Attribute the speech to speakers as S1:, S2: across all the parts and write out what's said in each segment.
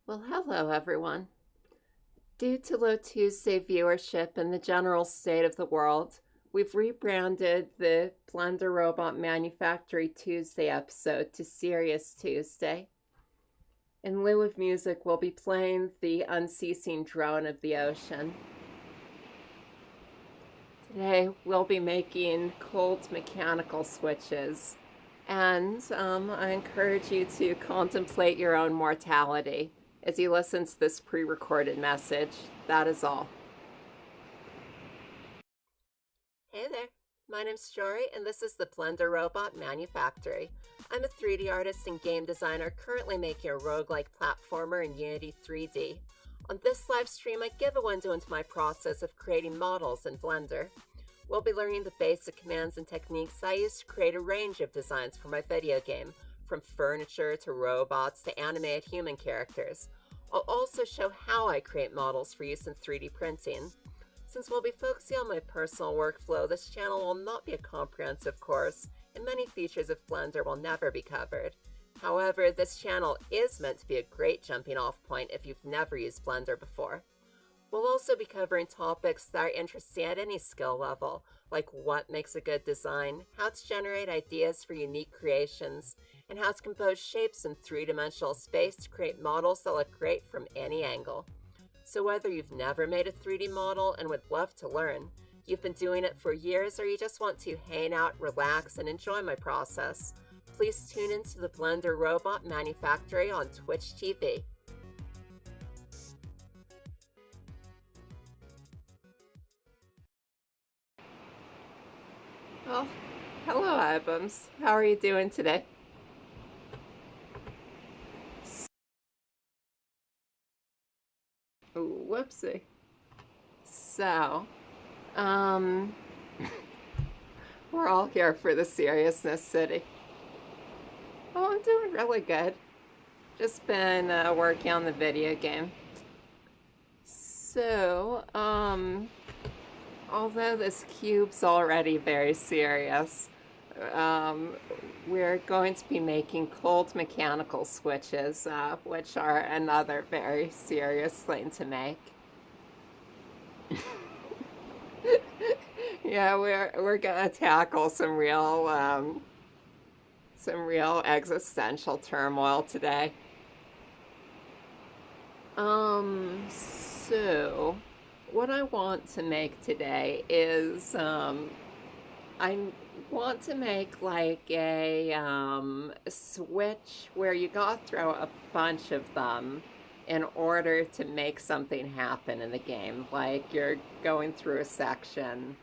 S1: Well, hello everyone. Due to low Tuesday viewership and the general state of the world, we've rebranded the Blender Robot Manufactory Tuesday episode to Serious Tuesday. In lieu of music, we'll be playing the unceasing drone of the ocean. Today, we'll be making cold mechanical switches, and I encourage you to contemplate your own mortality as you listen to this pre-recorded message. That is all. Hey there, my name's Jory, and this is the Blender Robot Manufactory. I'm a 3D artist and game designer currently making a roguelike platformer in Unity 3D. On this live stream, I give a window into my process of creating models in Blender. We'll be learning the basic commands and techniques I use to create a range of designs for my video game, from furniture to robots to animated human characters. I'll also show how I create models for use in 3D printing. Since we'll be focusing on my personal workflow, this channel will not be a comprehensive course, and many features of Blender will never be covered. However, this channel is meant to be a great jumping off point if you've never used Blender before. We'll also be covering topics that are interesting at any skill level, like what makes a good design, how to generate ideas for unique creations, and how to compose shapes in three-dimensional space to create models that look great from any angle. So whether you've never made a 3D model and would love to learn, you've been doing it for years, or you just want to hang out, relax, and enjoy my process, please tune into the Blender Robot Manufactory on Twitch TV. Well, hello albums. How are you doing today? Ooh, whoopsie. So, um, we're all here for the seriousness city. Oh, I'm doing really good. Just been working on the video game. So, although this cube's already very serious, we're going to be making cold mechanical switches, which are another very serious thing to make. Yeah, we're gonna tackle some real existential turmoil today. So what I want to make today is I want to make like a switch where you gotta throw a bunch of them in order to make something happen in the game. Like you're going through a section,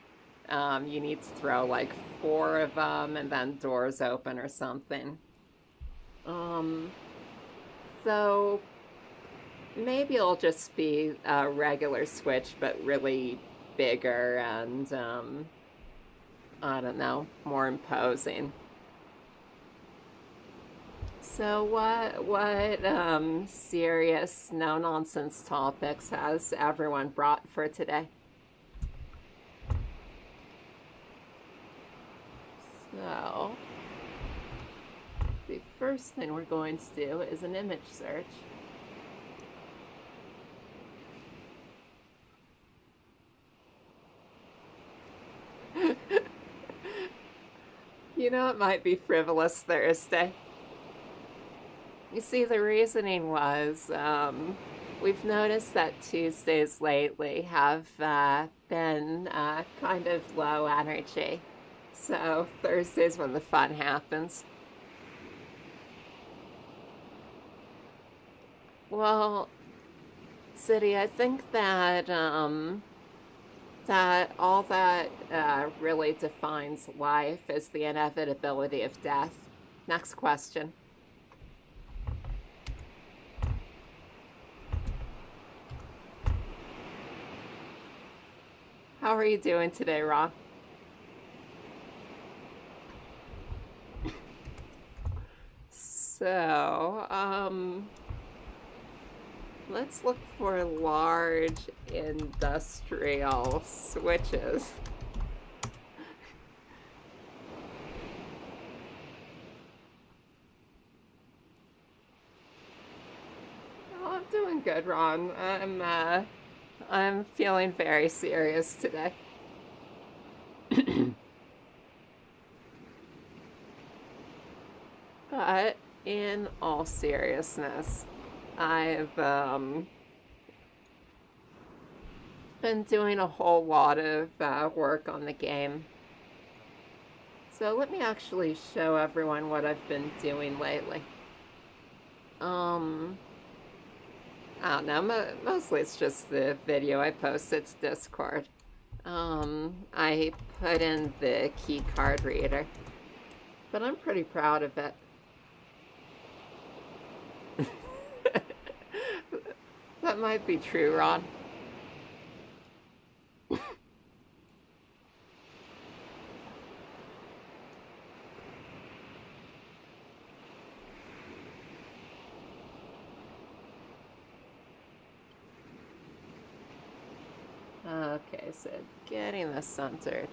S1: you need to throw like 4 of them and then doors open or something. So maybe it'll just be a regular switch, but really bigger and, I don't know, more imposing. So what serious, no-nonsense topics has everyone brought for today? So, the first thing we're going to do is an image search. You know, it might be Frivolous Thursday. You see, the reasoning was we've noticed that Tuesdays lately have been kind of low energy. So Thursday's when the fun happens. Well, City, I think that that all that really defines life is the inevitability of death. Next question. How are you doing today, Ron? So, let's look for large industrial switches. Oh, I'm I'm good, Ron. I'm feeling very serious today. But in all seriousness, I've been doing a whole lot of work on the game. So let me actually show everyone what I've been doing lately. I don't know, mostly it's just the video I posted to Discord. I put in the key card reader, but I'm pretty proud of it. That might be true, Ron. Okay, so getting this centered.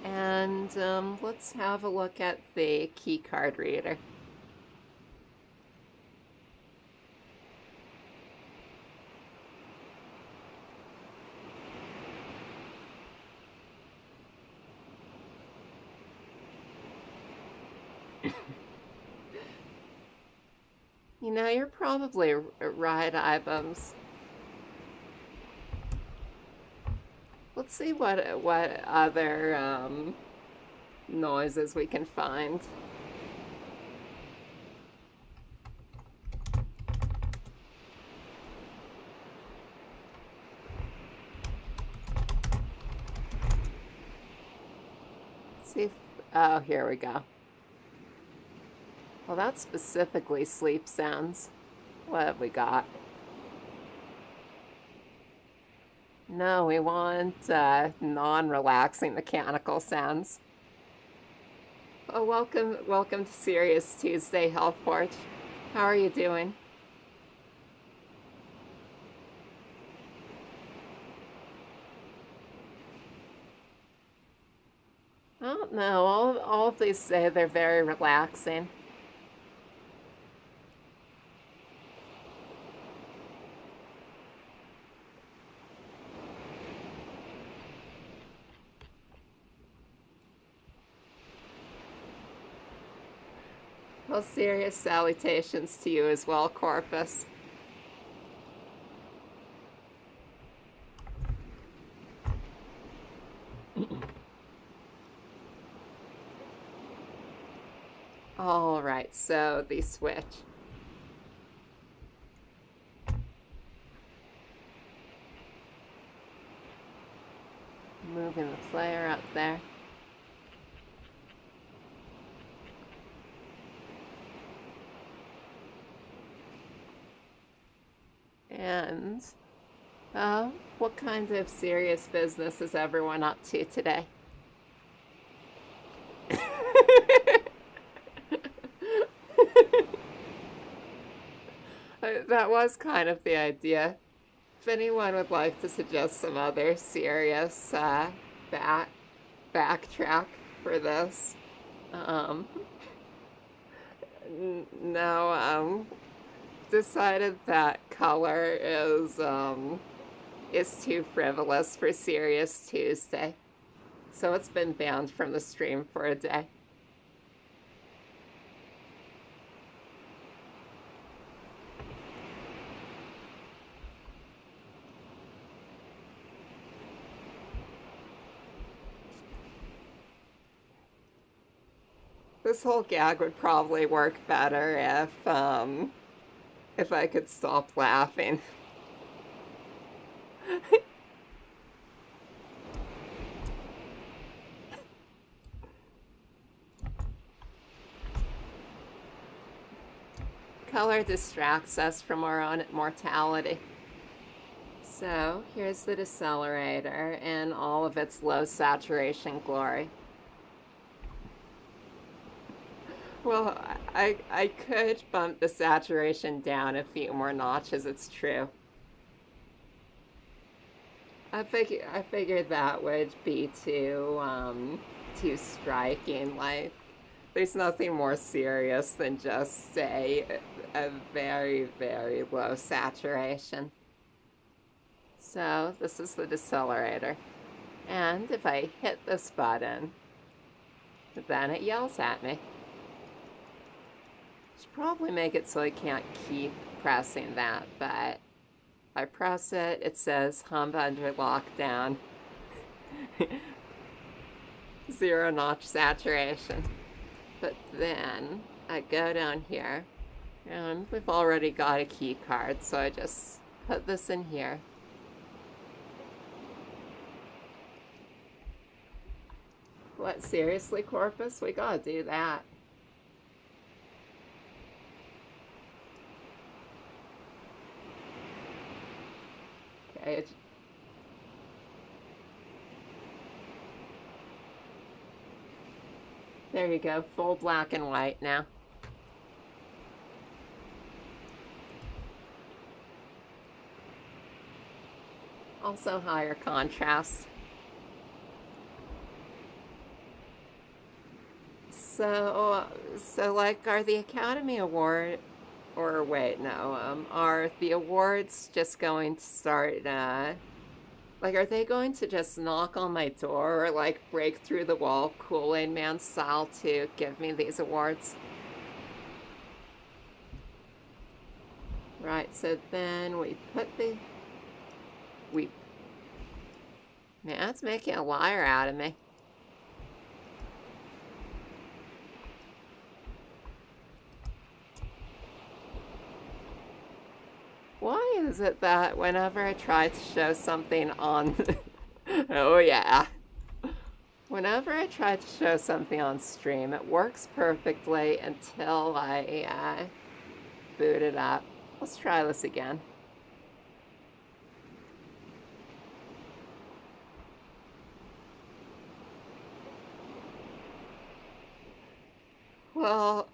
S1: And let's have a look at the key card reader. You know, you're probably right, Ibums. Let's see what other noises we can find. Let's see if, oh, here we go. Well, that's specifically sleep sounds. What have we got? No, we want non-relaxing mechanical sounds. Oh, welcome to Serious Tuesday, Health Forge. How are you doing? I don't know. All of these say they're very relaxing. Well, serious salutations to you as well, Corpus. All right, so the switch. Moving the player up there. And what kind of serious business is everyone up to today? That was kind of the idea. If anyone would like to suggest some other serious backtrack for this, no, decided that color is too frivolous for Serious Tuesday, so it's been banned from the stream for a day. This whole gag would probably work better if I could stop laughing. Color distracts us from our own mortality. So here's the decelerator in all of its low saturation glory. Well, I could bump the saturation down a few more notches, it's true. I figured that would be too striking. Like, There's nothing more serious than just a very, very low saturation. So this is the decelerator. And if I hit this button, then it yells at me. Should probably make it so I can't keep pressing that, but if I press it, it says hump under lockdown. 0 notch saturation. But then I go down here, and we've already got a key card, so I just put this in here. What, seriously, Corpus? We gotta do that. Okay. There you go, full black and white now. Also higher contrast. So like, are the Academy Award, or wait, no, are the awards just going to start, like, are they going to just knock on my door or, like, break through the wall Kool-Aid Man style to give me these awards? Right, so then we put man, it's making a liar out of me. Why is it that whenever I try to show something on... oh yeah. Whenever I try to show something on stream, it works perfectly until I boot it up. Let's try this again. Well,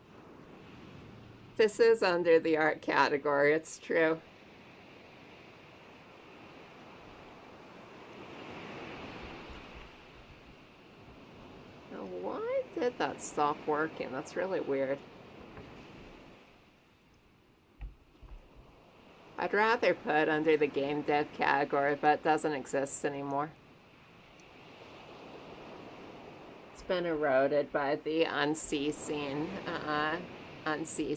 S1: this is under the art category, it's true. Why did that stop working? That's really weird. I'd rather put under the game dev category, but it doesn't exist anymore. It's been eroded by the unceasing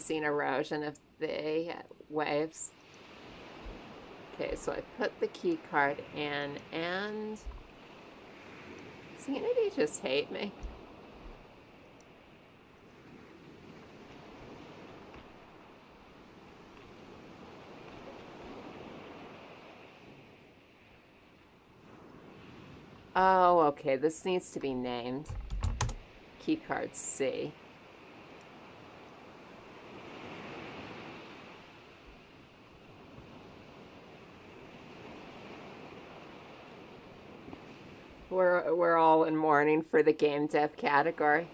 S1: erosion of the waves. Okay, so I put the key card in, and does Unity just hate me? Oh, okay, this needs to be named. Keycard C. We're all in mourning for the game dev category.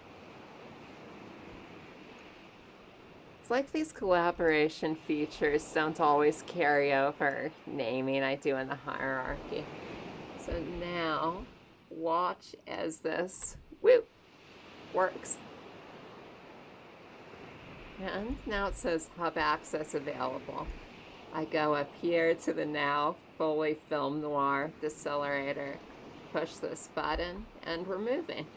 S1: It's like these collaboration features don't always carry over naming I do in the hierarchy. So now, watch as this, works. And now it says hub access available. I go up here to the now fully film noir decelerator, push this button, and we're moving.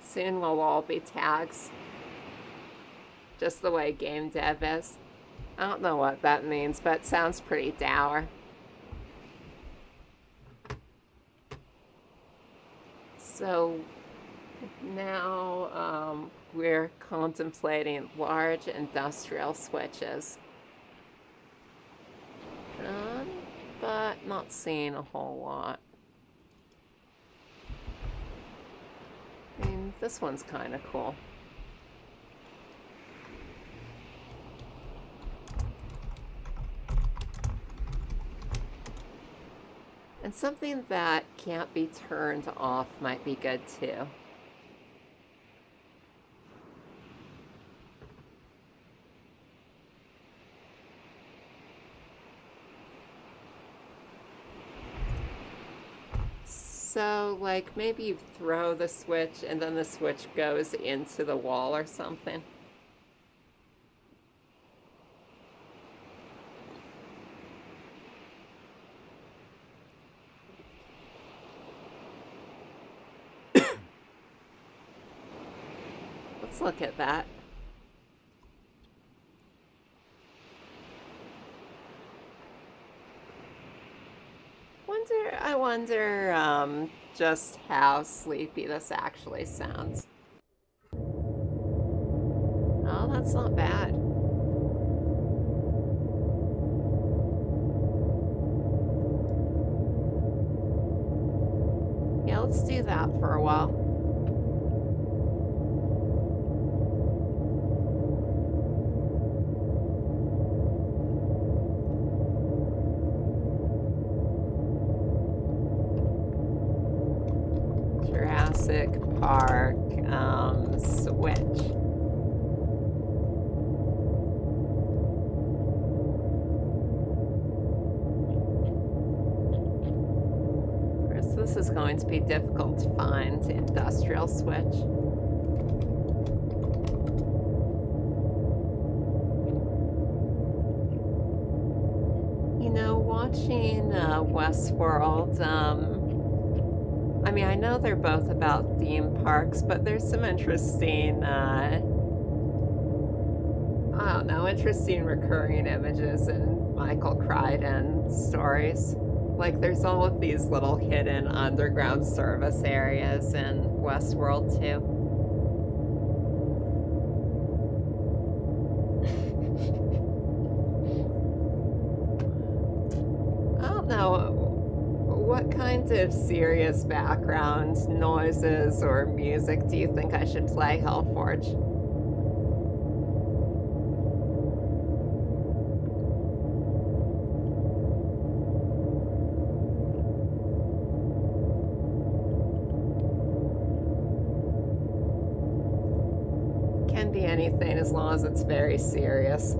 S1: Soon we'll all be tags. Just the way game dev is. I don't know what that means, but it sounds pretty dour. So now we're contemplating large industrial switches. But not seeing a whole lot. I mean, this one's kind of cool. And something that can't be turned off might be good too. So, like, maybe you throw the switch and then the switch goes into the wall or something. Let's look at that. I wonder just how sleepy this actually sounds. Oh, that's not bad. Yeah, let's do that for a while. Jurassic Park switch. Of course, this is going to be difficult to find. Industrial switch. You know, watching Westworld, I mean, I know they're both about theme parks, but there's some interesting, I don't know, interesting recurring images in Michael Crichton stories. Like, there's all of these little hidden underground service areas in Westworld, too. I don't know. What kind of serious background noises or music do you think I should play, Hellforge? Can be anything as long as it's very serious.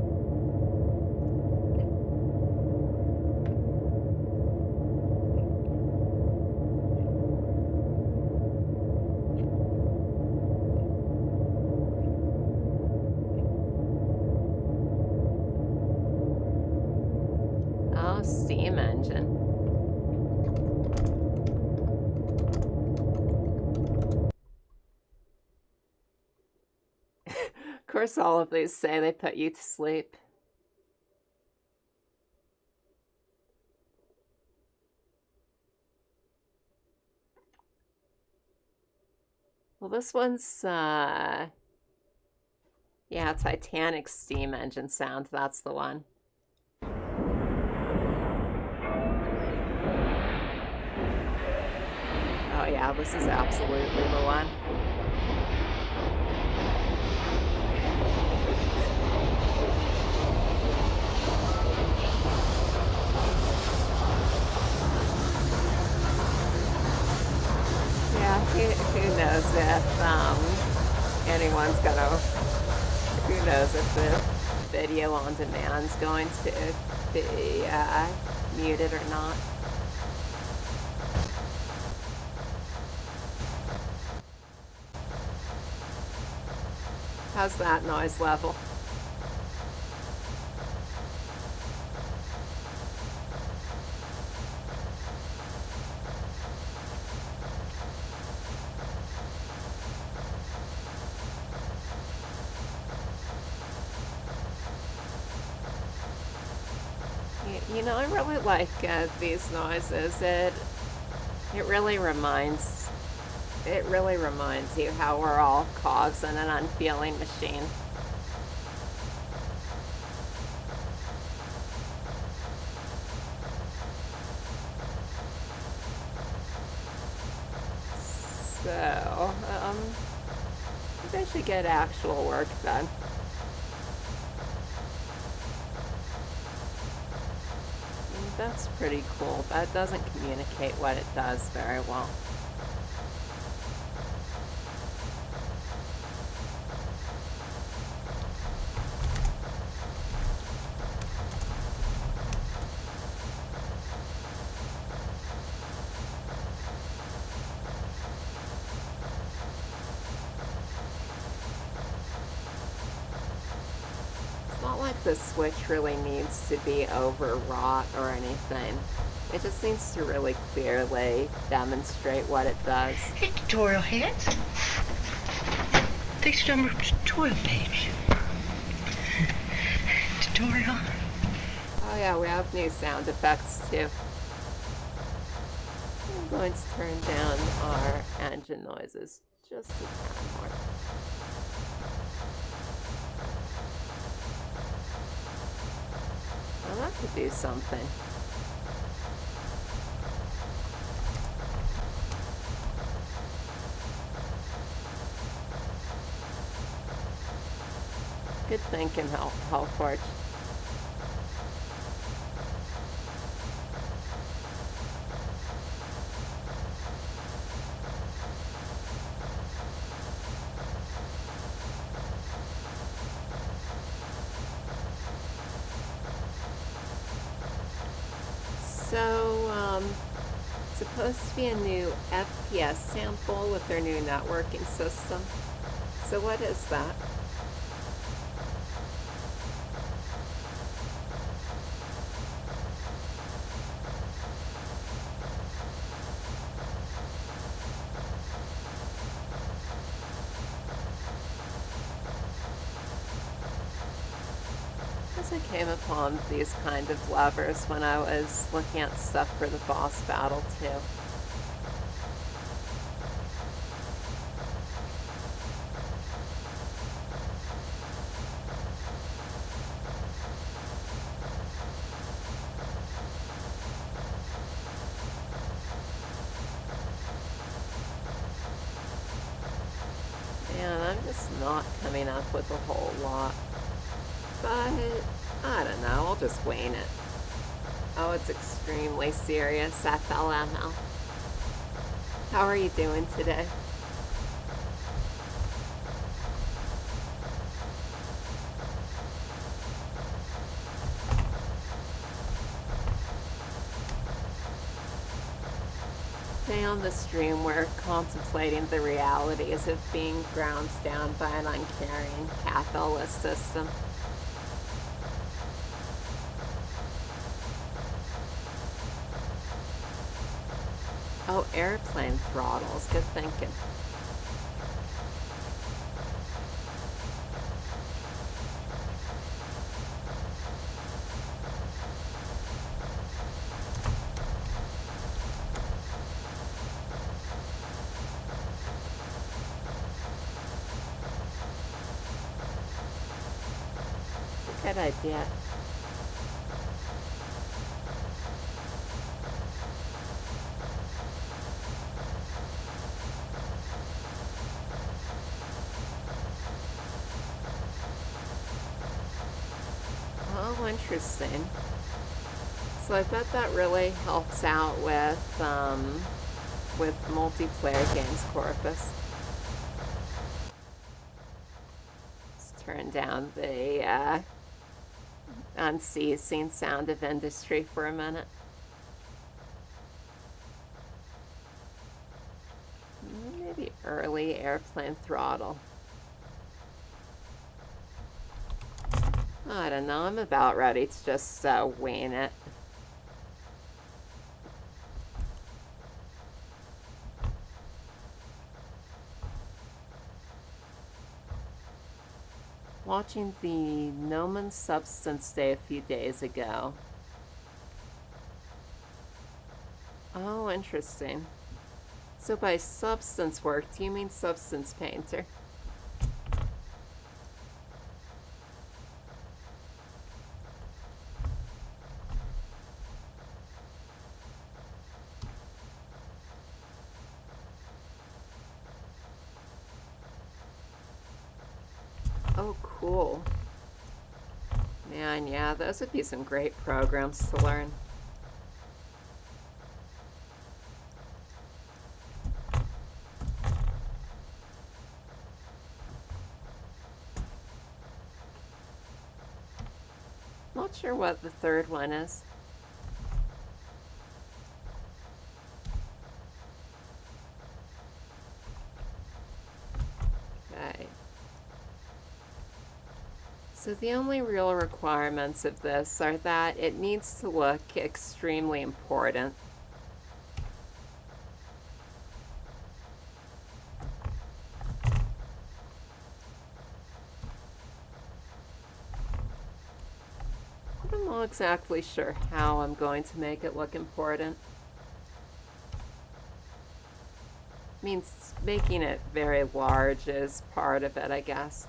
S1: Oh, steam engine. Of course, all of these say they put you to sleep. Well, this one's, yeah, Titanic steam engine sound. That's the one. Oh, yeah, this is absolutely the one. Who knows if anyone's gonna, who knows if the video on demand's going to be muted or not. How's that noise level? You know, I really like these noises. It really reminds you how we're all cogs in an unfeeling machine. So, maybe I should get actual work done. That's pretty cool. That doesn't communicate what it does very well. the switch really needs to be overwrought or anything. It just needs to really clearly demonstrate what it does.
S2: Hey, tutorial heads. Thanks for the tutorial page. Tutorial.
S1: Oh yeah, we have new sound effects too. I'm going to turn down our engine noises just a tad more. Well, that could do something. Good thinking, Hellforge. So, supposed to be a new FPS sample with their new networking system. So what is that? Because I came upon these kind of levers when I was looking at stuff for the boss battle too. Man, I'm just not coming up with a whole lot. But, I don't know, I'll just wing it. Oh, it's extremely serious, FLML. How are you doing today? Today on the stream, we're contemplating the realities of being ground down by an uncaring capitalist system. Oh, airplane throttles. Good thinking. It's a good idea. Oh, interesting. So I bet that really helps out with multiplayer games corpus. Let's turn down the unceasing sound of industry for a minute. Maybe early airplane throttle. I don't know, I'm about ready to just wing it. Watching the Gnomon Substance Day a few days ago. Oh, interesting. So by substance work, do you mean substance painter? Oh, cool. Man, yeah, those would be some great programs to learn. Not sure what the third one is. Okay. So the only real requirements of this are that it needs to look extremely important. I'm not exactly sure how I'm going to make it look important. Means making it very large is part of it, I guess.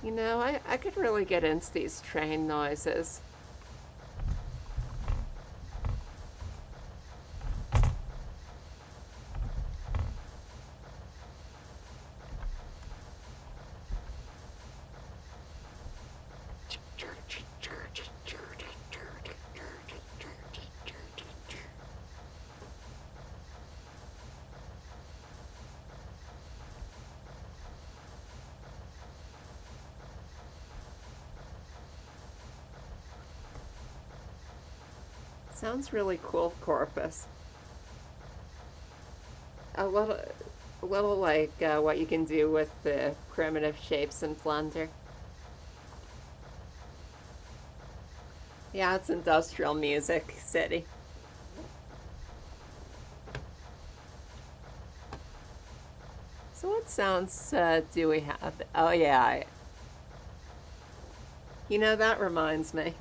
S1: You know, I could really get into these train noises. Sounds really cool, Corpus. A little like what you can do with the primitive shapes in Blender. Yeah, it's industrial music city. So what sounds do we have? Oh yeah, you know, that reminds me.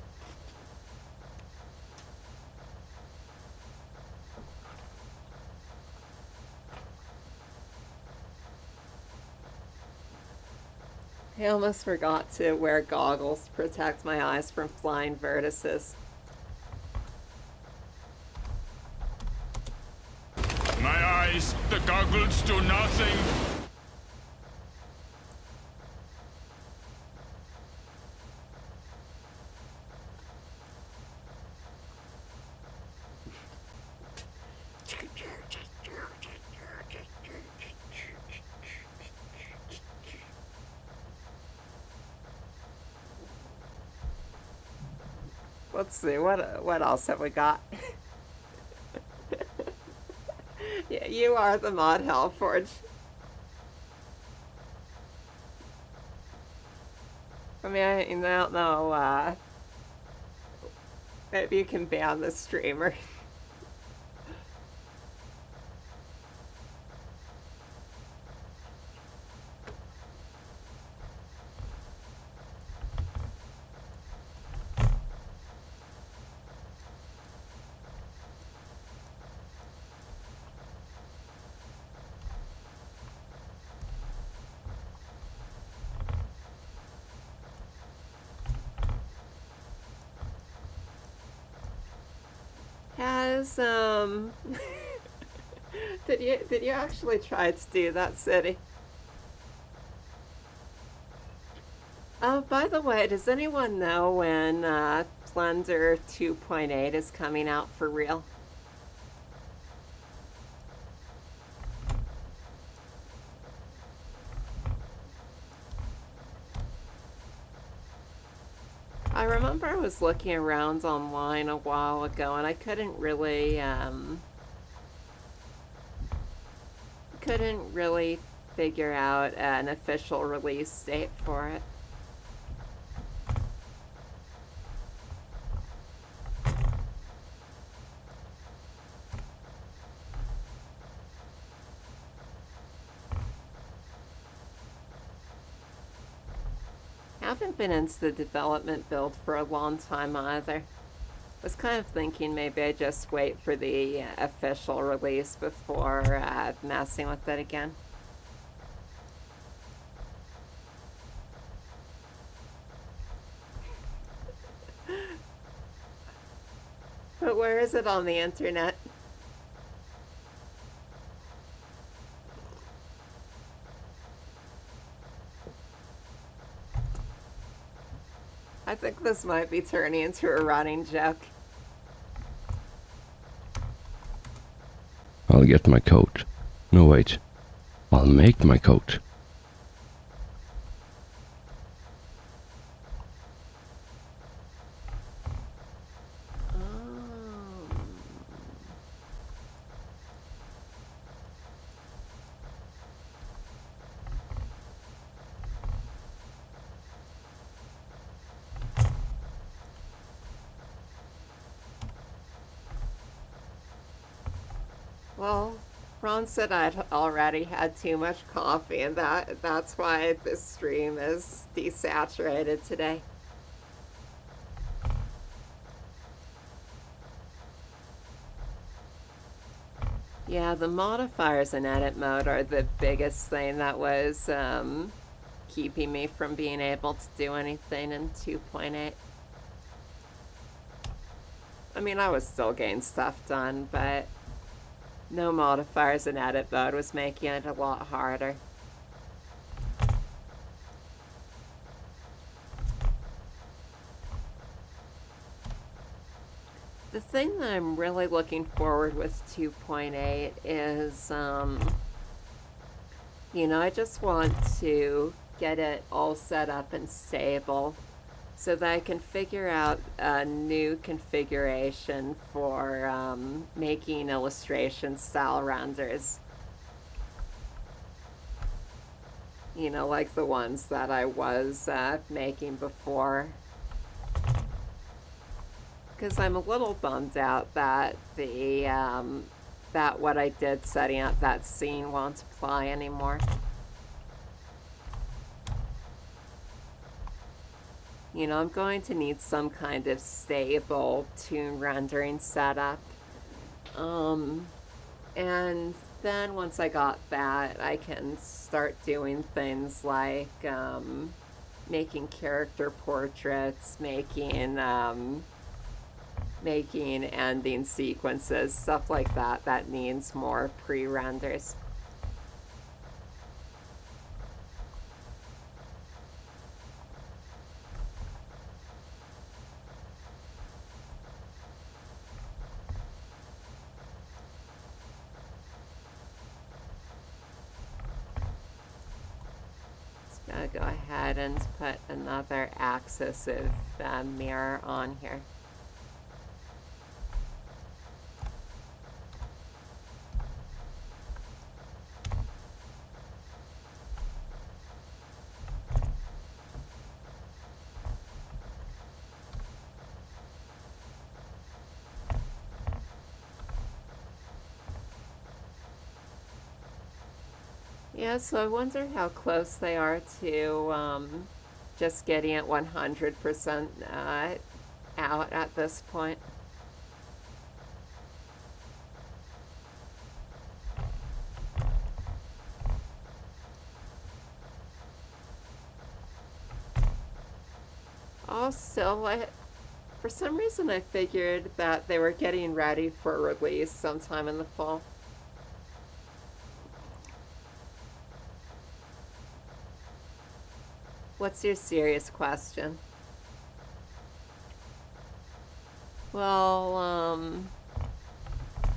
S1: I almost forgot to wear goggles to protect my eyes from flying vertices.
S3: My eyes, the goggles do nothing.
S1: Let's see, what else have we got? Yeah, you are the Mod Hellforge. I mean, I don't know, maybe you can ban the streamer. Has did you actually try to do that, City? Oh, by the way, does anyone know when Blender 2.8 is coming out for real? I remember I was looking around online a while ago and I couldn't really figure out an official release date for it. I haven't been into the development build for a long time either. Was kind of thinking maybe I just wait for the official release before messing with it again. But where is it on the internet? I think this might be turning into a running joke.
S4: I'll get my coat. No, wait. I'll make my coat.
S1: Well, Ron said I'd already had too much coffee, and that's why this stream is desaturated today. Yeah, the modifiers in edit mode are the biggest thing that was keeping me from being able to do anything in 2.8. I mean, I was still getting stuff done, but no modifiers in edit mode was making it a lot harder. The thing that I'm really looking forward with 2.8 is, I just want to get it all set up and stable so that I can figure out a new configuration for making illustration style renders. Like the ones that I was making before. Because I'm a little bummed out that that what I did setting up that scene won't apply anymore. I'm going to need some kind of stable toon rendering setup. And then once I got that, I can start doing things like making character portraits, making ending sequences, stuff like that needs more pre-renders. Gonna go ahead and put another axis of mirror on here. Yeah, so I wonder how close they are to just getting it 100% out at this point. Also, for some reason I figured that they were getting ready for release sometime in the fall. What's your serious question? Well,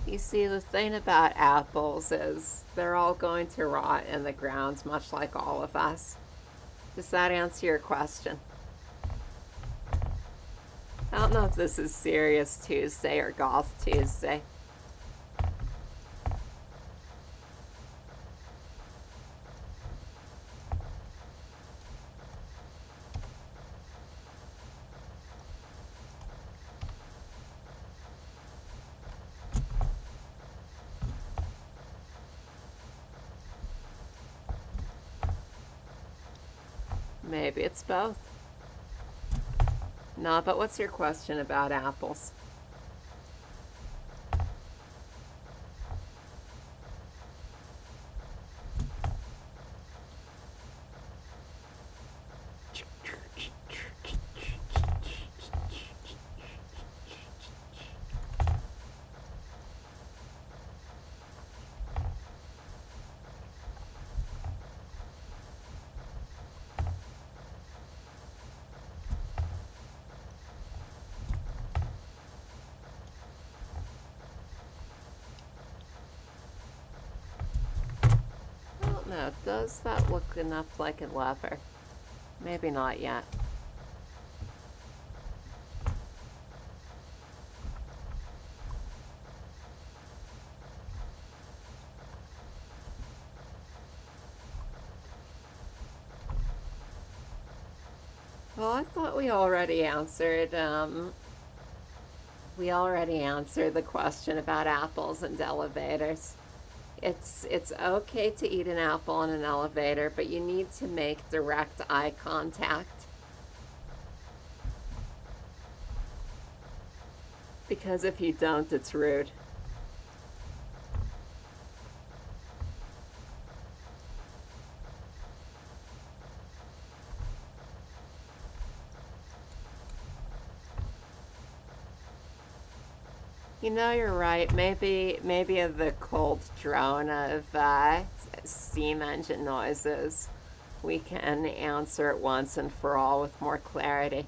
S1: you see, the thing about apples is they're all going to rot in the ground, much like all of us. Does that answer your question? I don't know if this is Serious Tuesday or Golf Tuesday. Maybe it's both. No, but what's your question about apples? No, does that look enough like a lever? Maybe not yet. Well, I thought we already answered We already answered the question about apples and elevators. It's okay to eat an apple in an elevator, but you need to make direct eye contact. Because if you don't, it's rude. You know, you're right. Maybe the cold drone of steam engine noises, we can answer it once and for all with more clarity.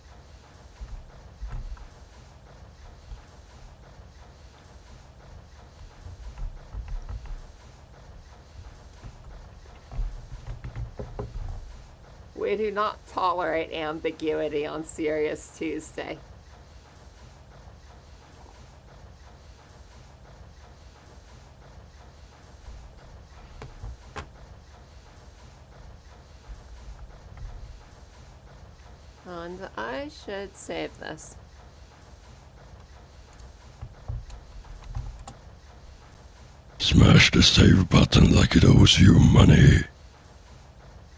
S1: We do not tolerate ambiguity on Serious Tuesday. And I should save this.
S4: Smash the save button like it owes you money.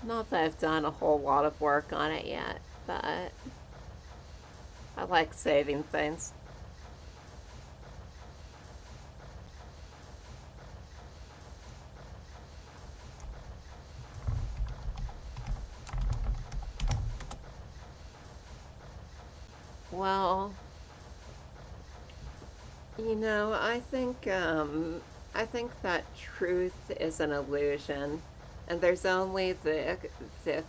S1: Not that I've done a whole lot of work on it yet, but I like saving things. Well, you know, I think that truth is an illusion, and there's only the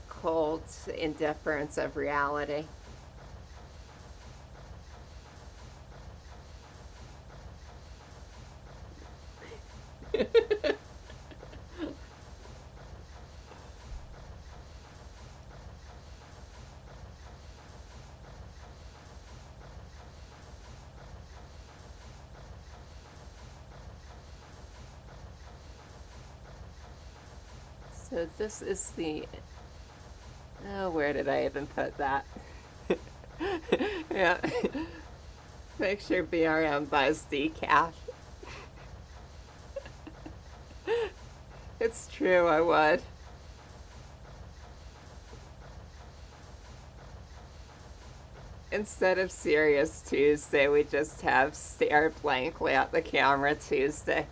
S1: cold indifference of reality. So this is the... Oh, where did I even put that? Yeah. Make sure BRM buys decaf. It's true, I would. Instead of Serious Tuesday, we just have stare blankly at the camera Tuesday.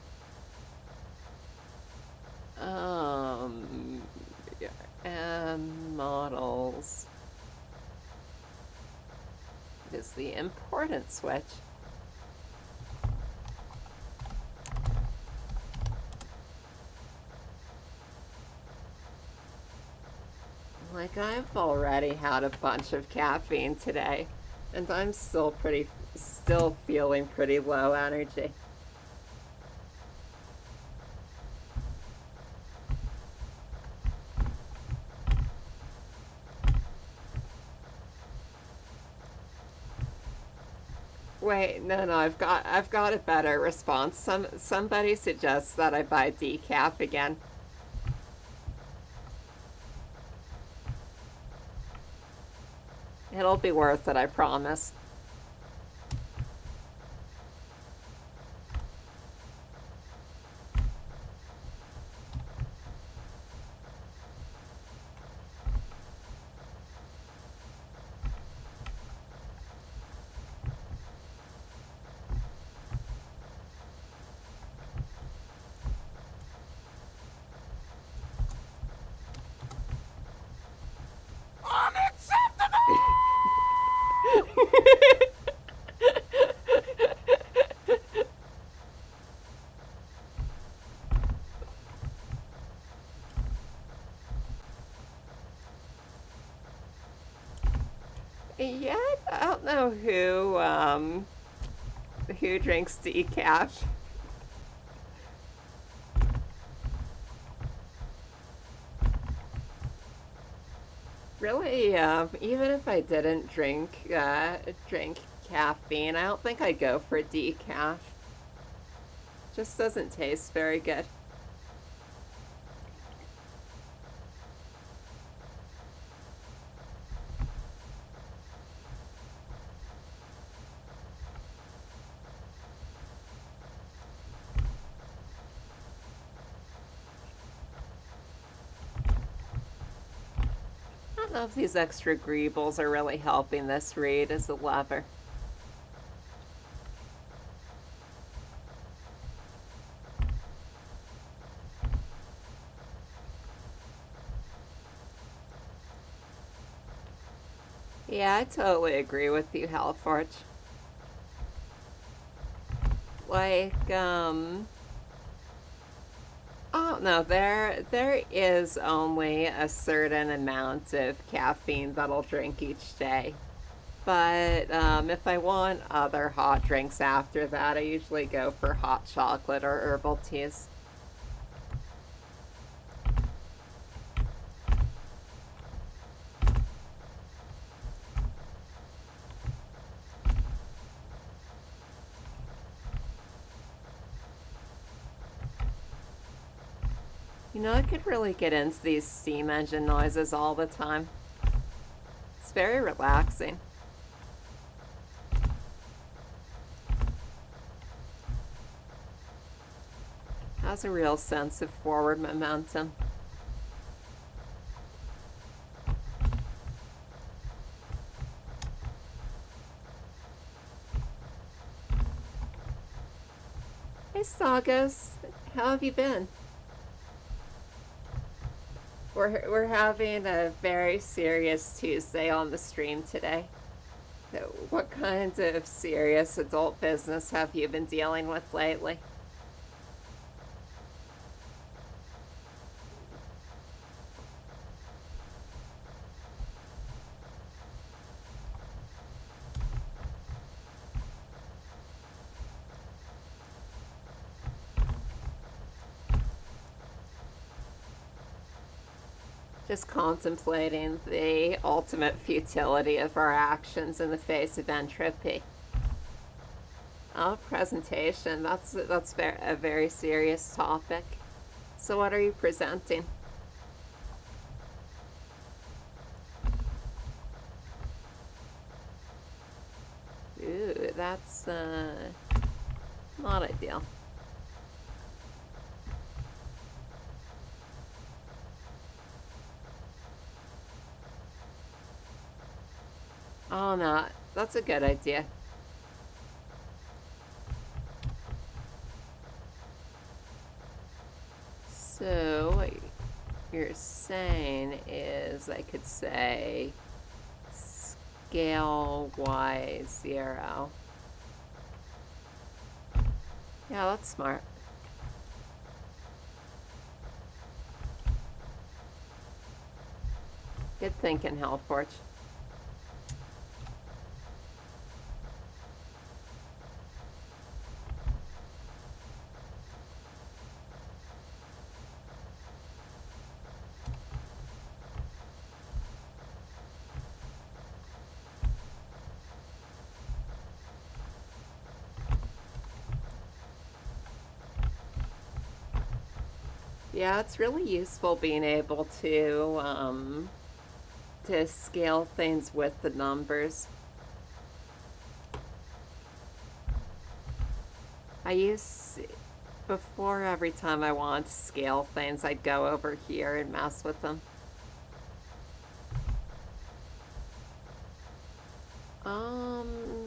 S1: Yeah, and models is the important switch. Like, I've already had a bunch of caffeine today, and I'm still feeling pretty low energy. Wait, no, I've got a better response. Somebody suggests that I buy decaf again. It'll be worth it, I promise. Yeah, I don't know who drinks decaf. Really, even if I didn't drink caffeine, I don't think I'd go for decaf. Just doesn't taste very good. Of these extra greebles are really helping this read as a lever. Yeah, I totally agree with you, Halforge. Like, oh no, there is only a certain amount of caffeine that I'll drink each day. But if I want other hot drinks after that, I usually go for hot chocolate or herbal teas. You know, I could really get into these steam engine noises all the time. It's very relaxing. Has a real sense of forward momentum. Hey Sagas, how have you been? We're having a very serious Tuesday on the stream today. So what kinds of serious adult business have you been dealing with lately? Just contemplating the ultimate futility of our actions in the face of entropy. Oh, presentation. That's a very serious topic. So what are you presenting? Ooh, that's not ideal. Oh no, that's a good idea. So what you're saying is I could say scale y0. Yeah, that's smart. Good thinking, Hellforge. Yeah, it's really useful being able to scale things with the numbers. Before every time I wanted to scale things, I'd go over here and mess with them.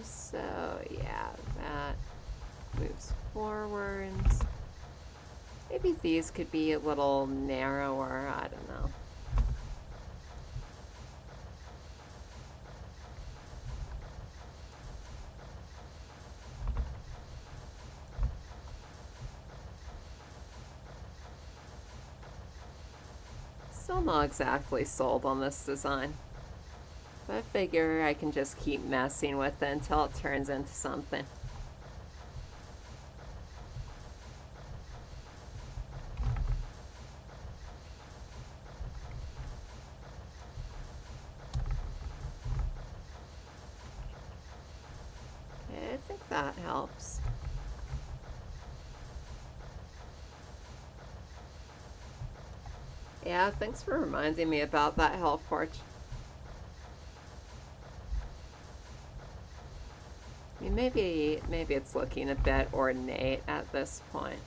S1: So yeah, that moves forwards. Maybe these could be a little narrower, I don't know. Still not exactly sold on this design. But I figure I can just keep messing with it until it turns into something. Okay, I think that helps. Yeah, thanks for reminding me about that, Hellforge. I mean, maybe it's looking a bit ornate at this point.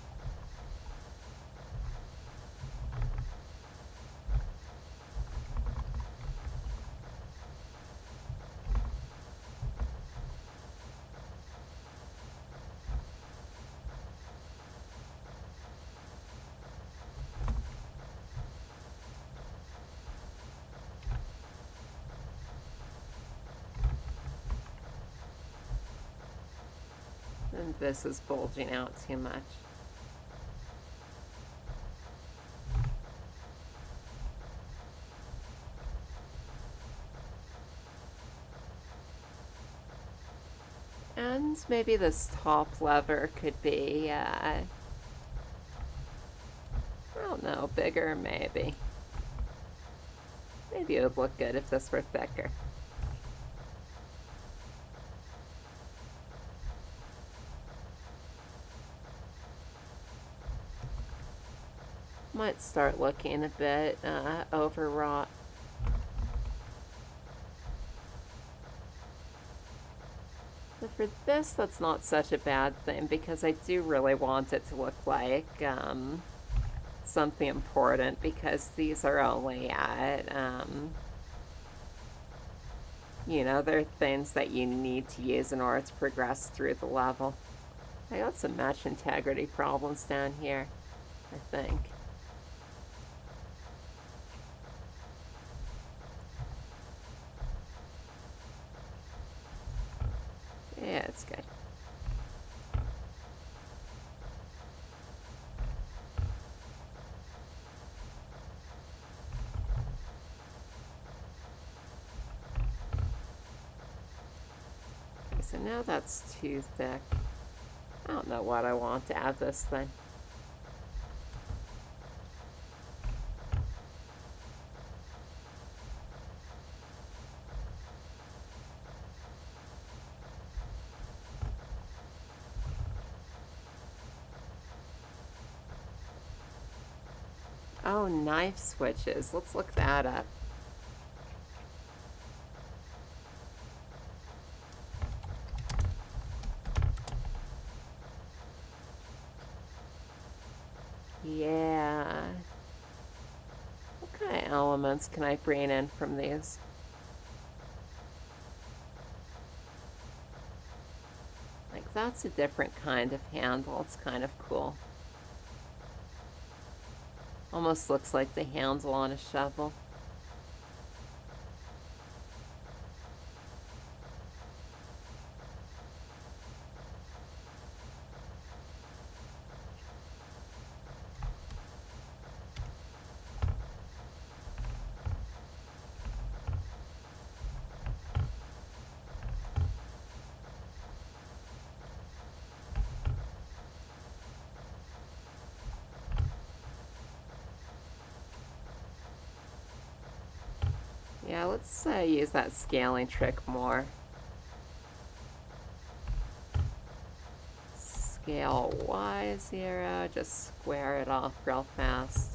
S1: And this is bulging out too much. And maybe this top lever could be, I don't know, bigger maybe. Maybe it would look good if this were thicker. Might start looking a bit overwrought. But for this, that's not such a bad thing because I do really want it to look like something important, because these are only at, you know, they're things that you need to use in order to progress through the level. I got some mesh integrity problems down here, I think. Yeah, it's good. Okay, so now that's too thick. I don't know what I want to add this thing. Oh, knife switches. Let's look that up. Yeah. What kind of elements can I bring in from these? Like, that's a different kind of handle. It's kind of cool. Almost looks like the handle on a shovel. Yeah, let's use that scaling trick more. Scale Y0, just square it off real fast.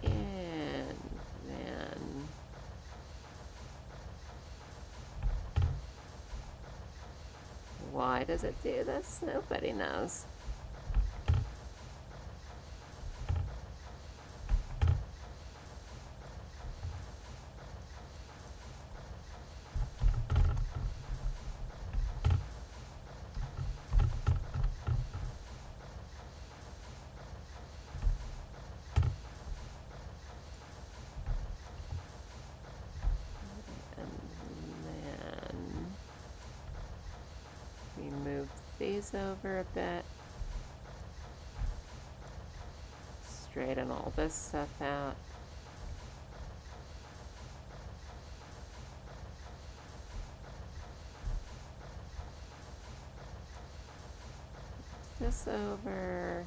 S1: And then why does it do this? Nobody knows. Move these over a bit. Straighten all this stuff out. This over.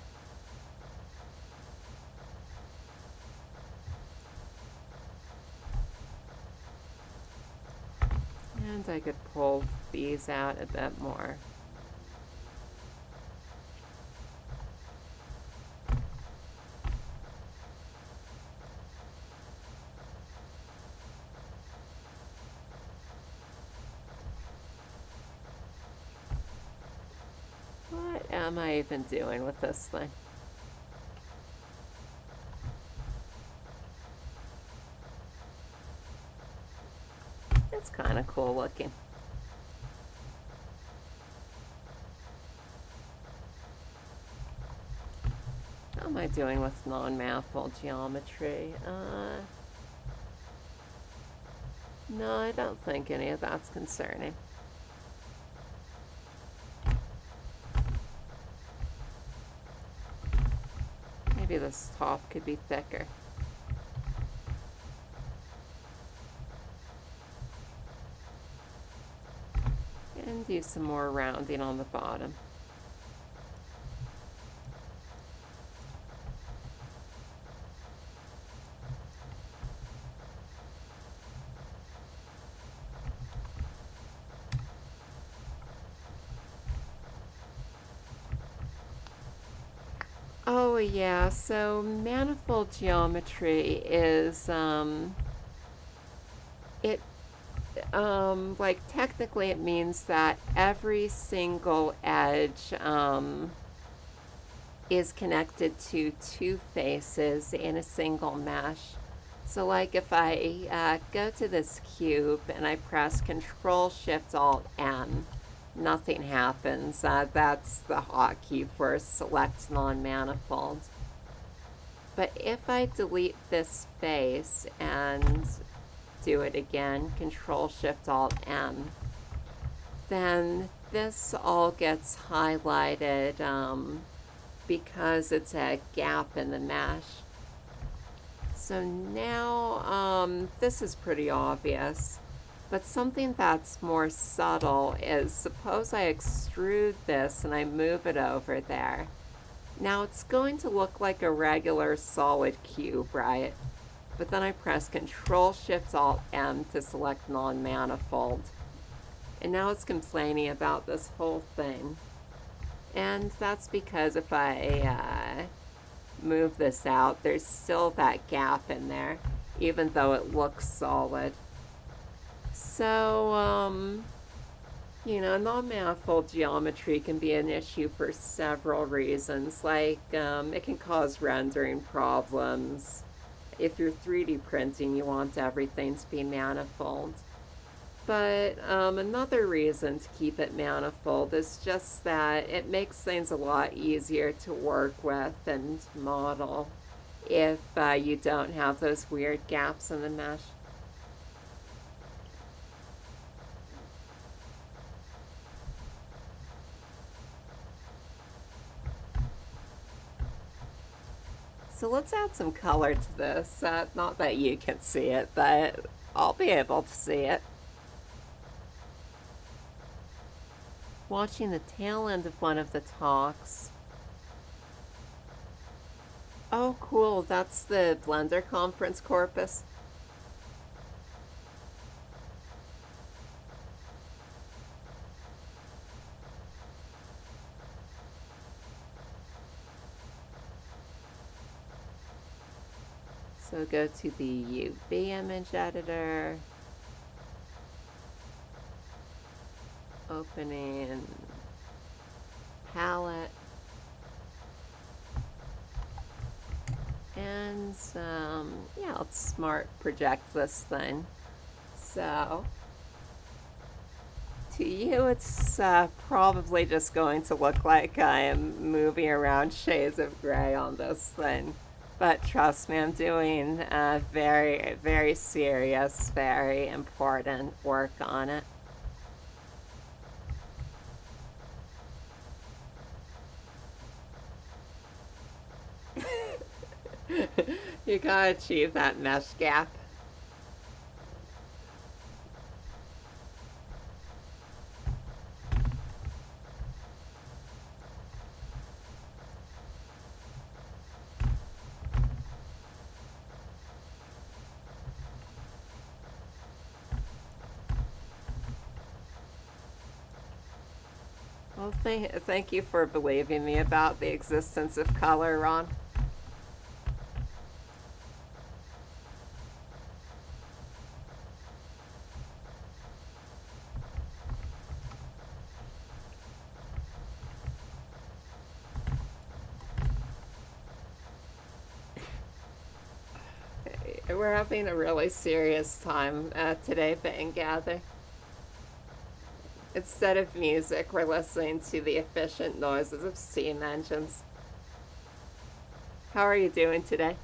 S1: And I could pull these out a bit more. What am I even doing with this thing? It's kind of cool looking. am I doing with non-manifold geometry? No, I don't think any of that's concerning. Maybe this top could be thicker. And do some more rounding on the bottom. Oh yeah, so manifold geometry is like technically it means that every single edge is connected to two faces in a single mesh. So like if I go to this cube and I press Control Shift Alt M, nothing happens. That's the hotkey for select non-manifold. But if I delete this face and do it again, Control Shift Alt M, then this all gets highlighted because it's a gap in the mesh. So now this is pretty obvious, but something that's more subtle is suppose I extrude this and I move it over there. Now it's going to look like a regular solid cube, right? But then I press Control Shift Alt M to select non-manifold. And now it's complaining about this whole thing. And that's because if I move this out, there's still that gap in there, even though it looks solid. So, you know, non-manifold geometry can be an issue for several reasons. Like, it can cause rendering problems. If you're 3D printing, you want everything to be manifold. But another reason to keep it manifold is just that it makes things a lot easier to work with and model if you don't have those weird gaps in the mesh. So let's add some color to this. Not that you can see it, but I'll be able to see it. Watching the tail end of one of the talks. Oh, cool. That's the Blender conference corpus. So go to the UV image editor. Opening palette. And yeah, let's smart project this thing. So to you, it's probably just going to look like I am moving around shades of gray on this thing. But trust me, I'm doing very, very serious, very important work on it. You gotta achieve that mesh gap. Well, thank you for believing me about the existence of color, Ron. We're having a really serious time today, Bang Gather. Instead of music, we're listening to the efficient noises of steam engines. How are you doing today?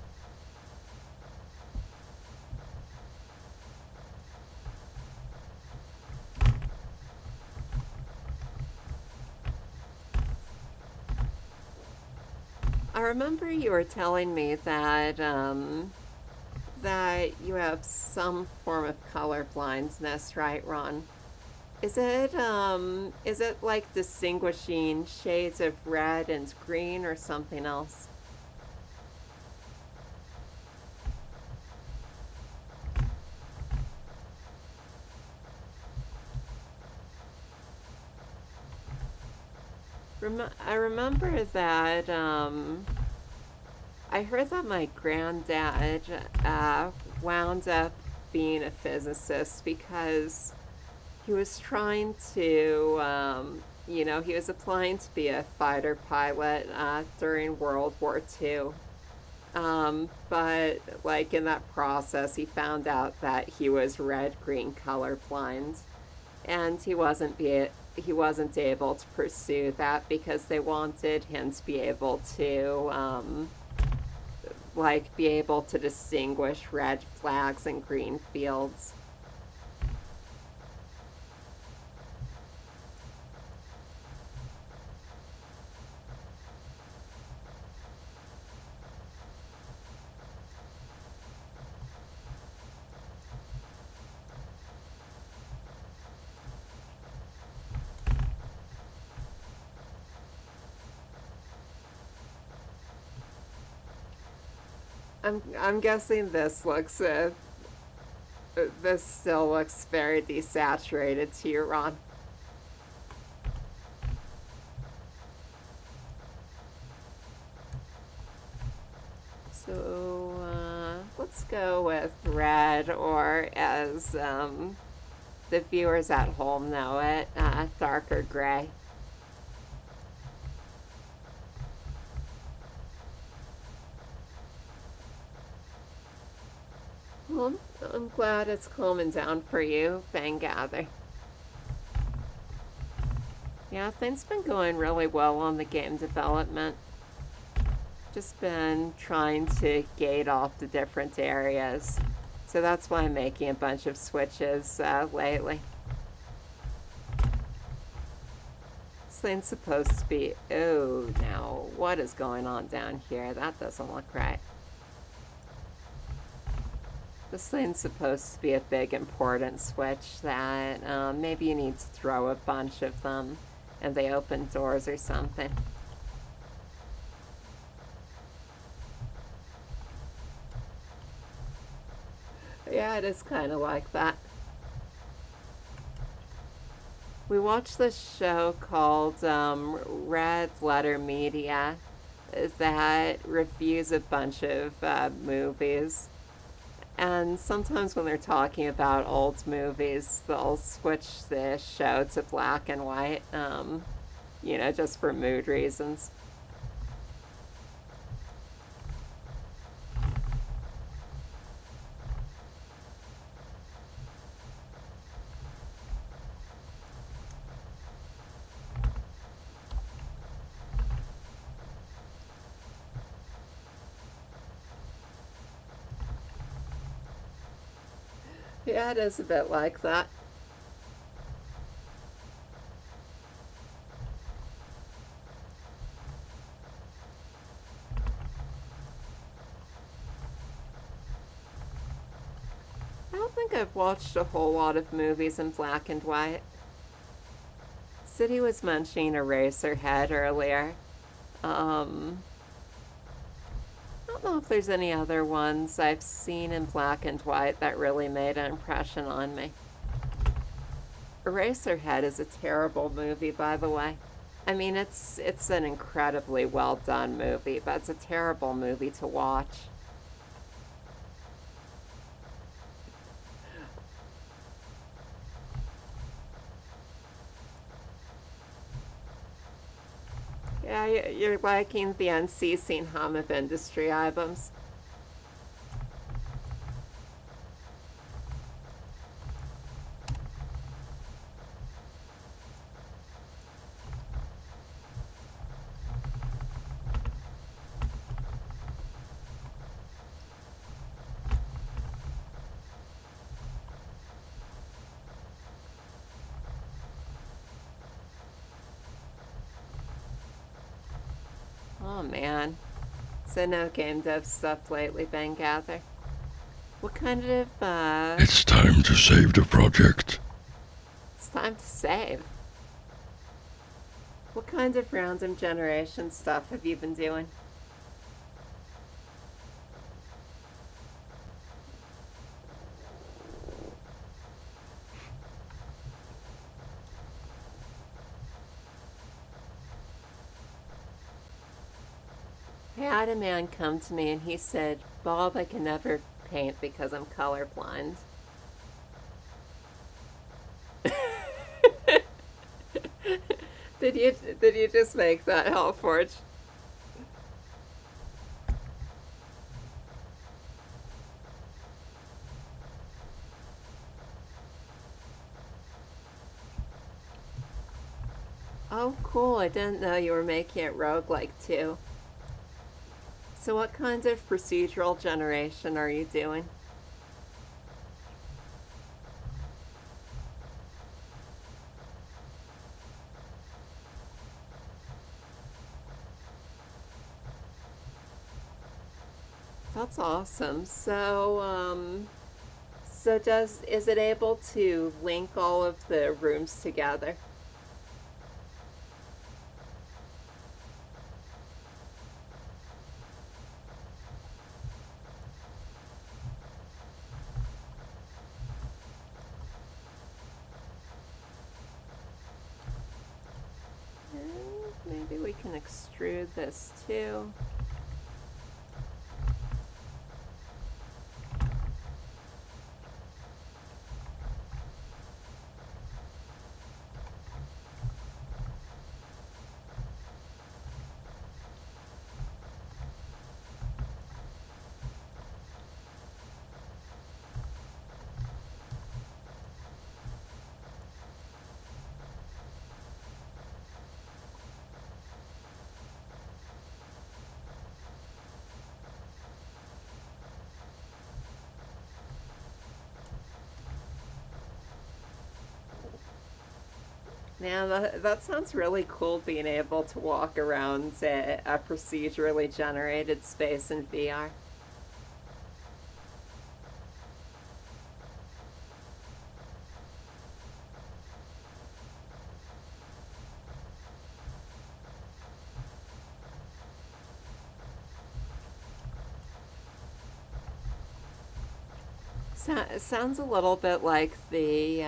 S1: I remember you were telling me that you have some form of color blindness, right, Ron? Is it like distinguishing shades of red and green or something else? I remember that I heard that my granddad wound up being a physicist because he was trying to, he was applying to be a fighter pilot during World War II. But like in that process, he found out that he was red-green colorblind, and he wasn't able to pursue that because they wanted him to be able to be able to distinguish red flags and green fields. I'm guessing this still looks very desaturated to you, Ron. So let's go with red, or as the viewers at home know it, darker gray. Well, I'm glad it's calming down for you, Bang Gather. Yeah, things been going really well on the game development. Just been trying to gate off the different areas. So that's why I'm making a bunch of switches lately. This thing's supposed to be... Oh, now, what is going on down here? That doesn't look right. This thing's supposed to be a big important switch that maybe you need to throw a bunch of them and they open doors or something. Yeah, it is kind of like that. We watched this show called Red Letter Media that reviews a bunch of movies. And sometimes when they're talking about old movies, they'll switch the show to black and white, just for mood reasons. Yeah, it is a bit like that. I don't think I've watched a whole lot of movies in black and white. City was mentioning Eraserhead earlier. I don't know if there's any other ones I've seen in black and white that really made an impression on me. Eraserhead is a terrible movie, by the way. I mean, it's an incredibly well done movie, but it's a terrible movie to watch. Yeah, you're liking the unceasing hum of industry albums. man. So no game dev stuff lately, Ben Gather. What kind of,
S4: It's time to save the project.
S1: It's time to save. What kind of random generation stuff have you been doing? I had a man come to me and he said, Bob, I can never paint because I'm colorblind. Did you just make that, Hellforge? Oh, cool. I didn't know you were making it roguelike too. So what kind of procedural generation are you doing? That's awesome. So is it able to link all of the rooms together? And maybe we can extrude this too. Man, that sounds really cool being able to walk around a procedurally generated space in VR. It sounds a little bit like the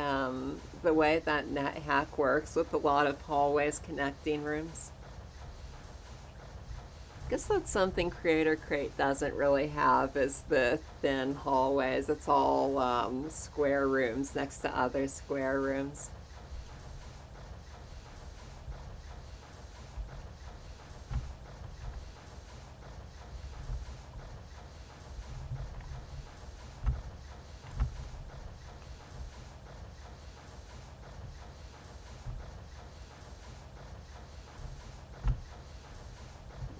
S1: way that NetHack works with a lot of hallways connecting rooms. I guess that's something Creator Crate doesn't really have is the thin hallways. It's all square rooms next to other square rooms.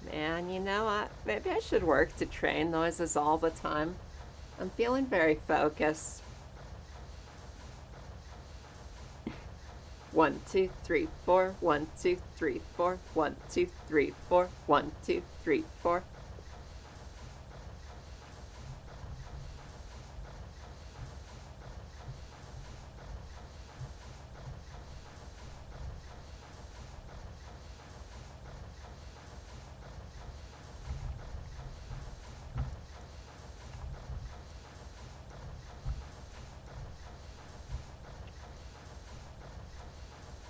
S1: Man, you know what? Maybe I should work to train noises all the time. I'm feeling very focused. 1, 2, 3, 4. 1, 2, 3, 4. 1, 2, 3, 4. 1, 2, 3, 4.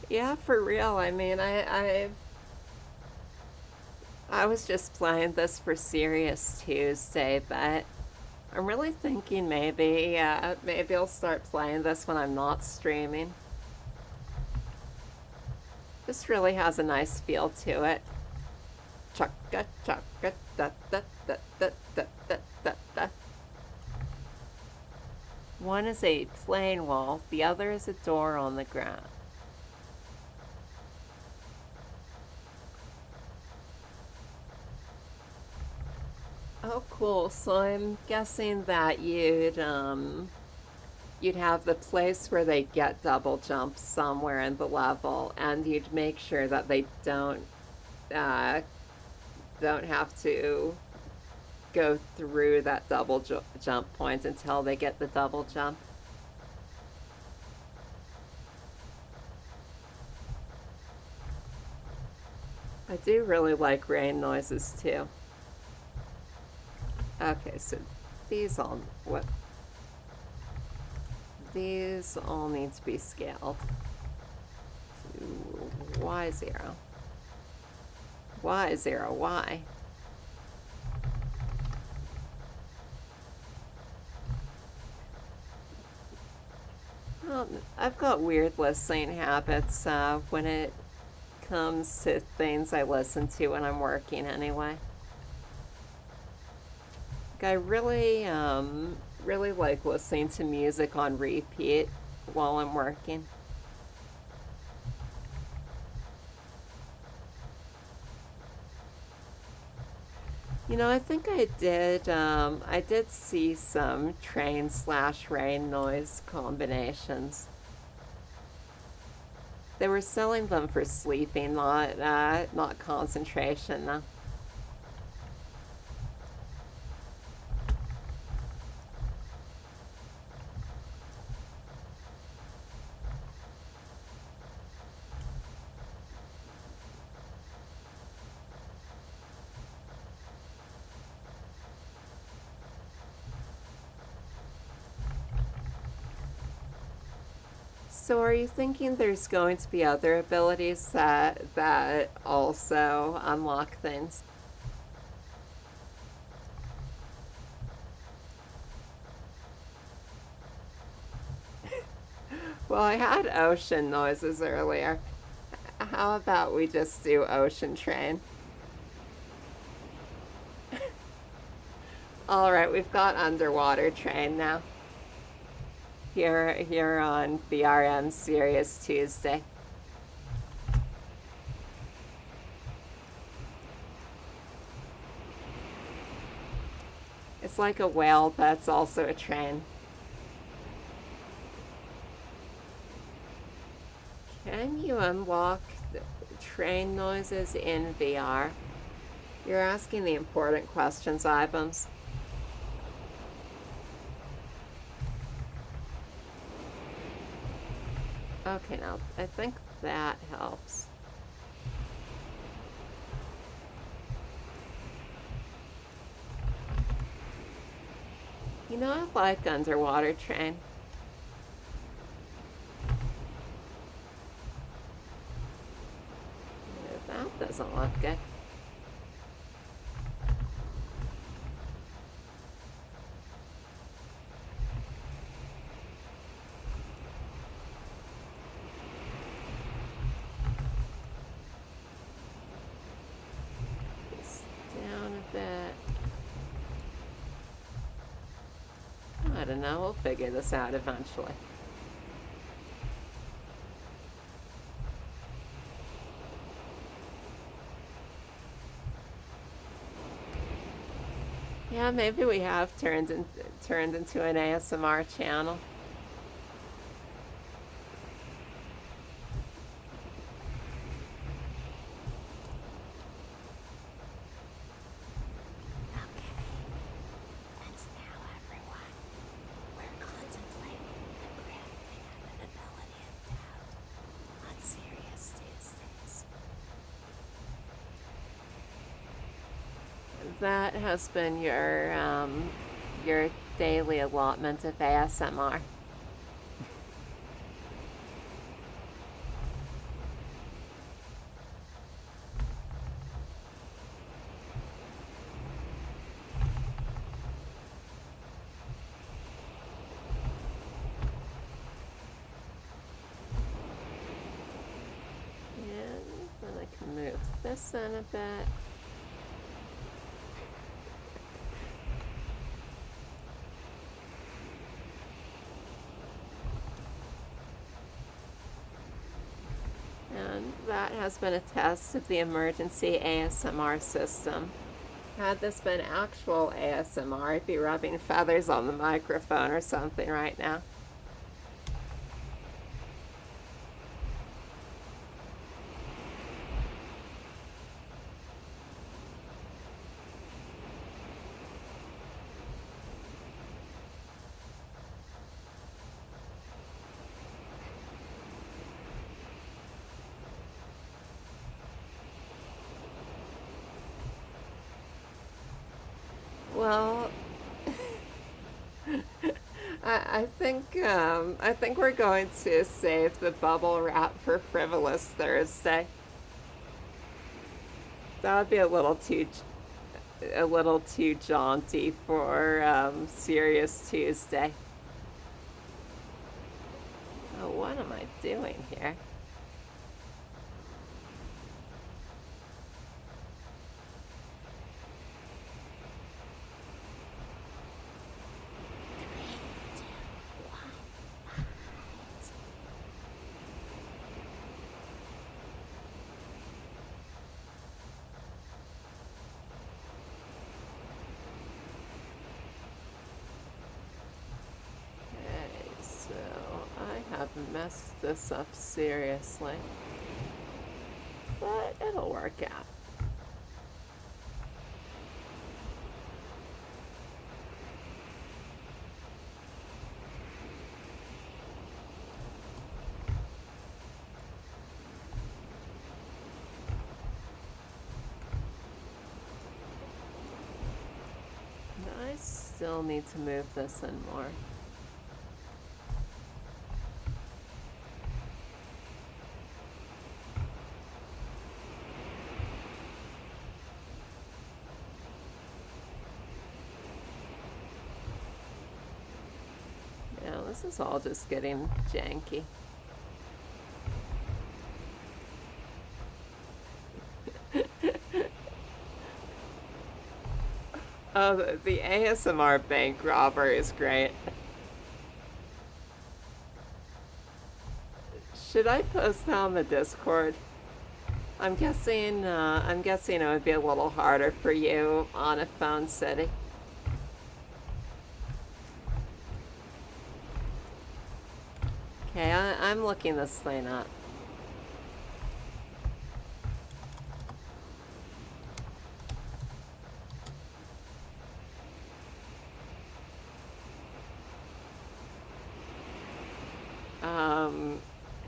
S1: Yeah, for real. I mean, I was just playing this for Serious Tuesday, but I'm really thinking maybe I'll start playing this when I'm not streaming. This really has a nice feel to it. Chaka chaka da da da da da da da da. One is a plain wall, the other is a door on the ground. Oh, cool. So I'm guessing that you'd have the place where they get double jumps somewhere in the level, and you'd make sure that they don't uh, don't have to go through that double jump point until they get the double jump. I do really like rain noises too. Okay, so these all these all need to be scaled to y0. y0, y. Well, I've got weird listening habits when it comes to things I listen to when I'm working anyway. Like I really like listening to music on repeat while I'm working. You know, I think I did see some train/rain noise combinations. They were selling them for sleeping, not concentration, though. So are you thinking there's going to be other abilities that also unlock things? Well, I had ocean noises earlier. How about we just do ocean train? All right, we've got underwater train now. Here on BRM Serious Tuesday. It's like a whale, but it's also a train. Can you unlock train noises in VR? You're asking the important questions, Ibams. Okay, now I think that helps. You know, I like underwater train. That doesn't look good. Just down a bit. I don't know, we'll figure this out eventually. Yeah, maybe we have turned into an ASMR channel. That has been your daily allotment of ASMR. And then I can move this in a bit. And that has been a test of the emergency ASMR system. Had this been actual ASMR, I'd be rubbing feathers on the microphone or something right now. Well, I think we're going to save the bubble wrap for Frivolous Thursday. That would be a little too jaunty for Serious Tuesday. Oh, what am I doing here? Have messed this up seriously, but it'll work out. I still need to move this in more. This is all just getting janky. Oh, the ASMR bank robber is great. Should I post that on the Discord? I'm guessing it would be a little harder for you on a phone city. Okay, I'm looking this thing up.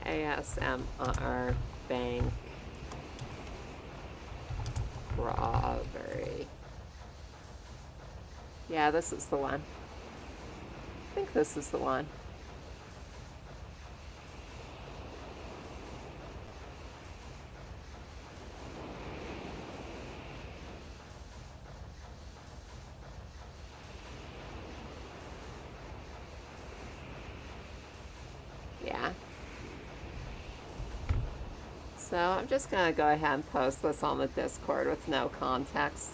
S1: ASMR bank robbery. Yeah, this is the one. I think this is the one. So I'm just going to go ahead and post this on the Discord with no context.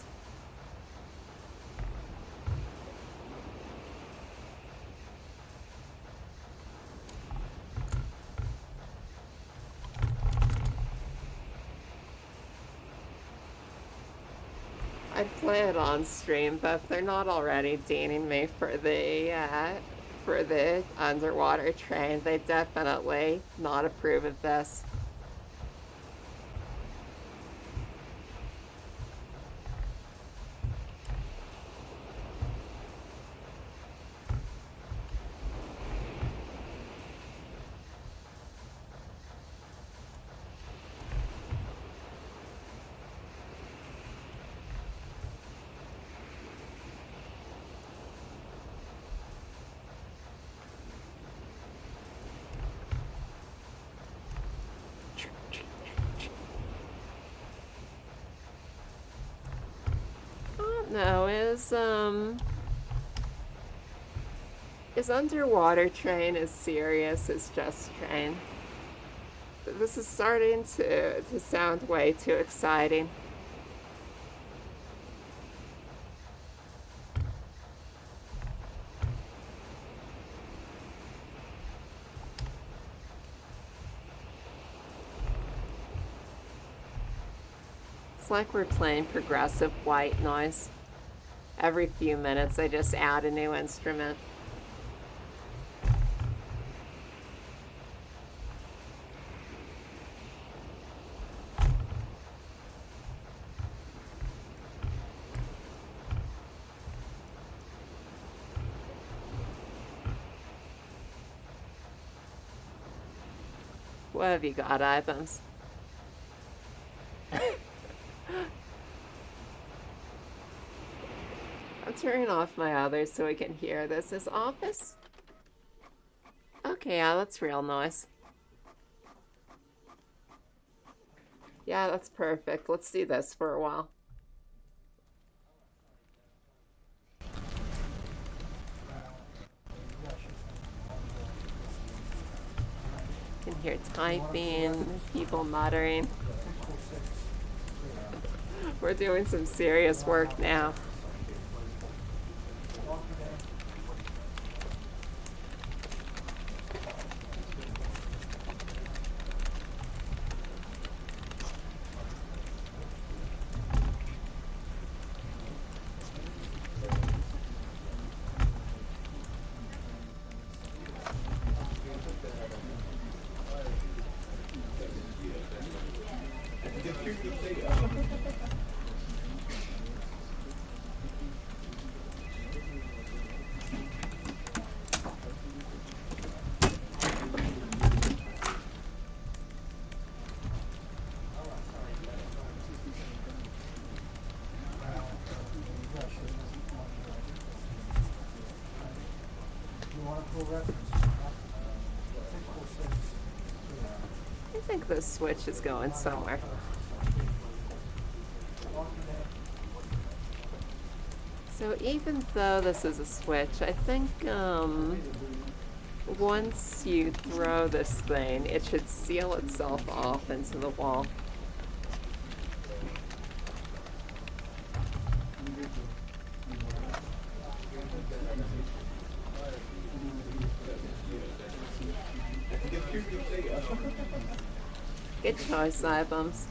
S1: I'd play it on stream, but if they're not already deaning me for the underwater train, they definitely not approve of this. No, is underwater train as serious as just train? This is starting to sound way too exciting. It's like we're playing progressive white noise. Every few minutes they just add a new instrument. What have you got, Ibams? I'm turning off my others so we can hear this. Is office? Okay, yeah, that's real noise. Yeah, that's perfect. Let's do this for a while. You can hear typing, people muttering. We're doing some serious work now. I think this switch is going somewhere. So even though this is a switch, I think once you throw this thing, it should seal itself off into the wall. Good choice, Ibums.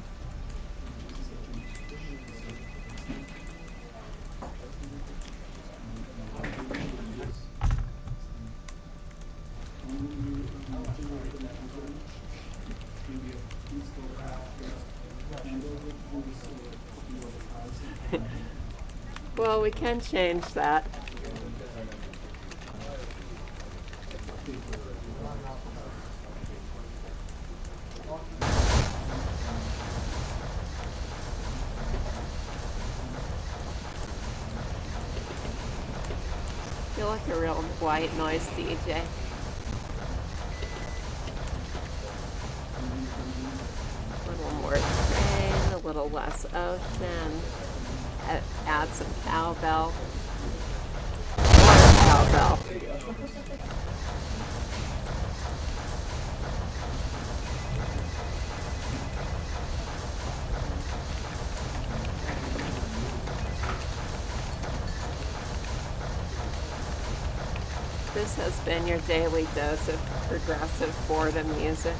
S1: Well, we can change that. You're like a real white noise DJ. A little more train, a little less ocean. Add some cowbell. More cowbell. This has been your daily dose of progressive boredom music.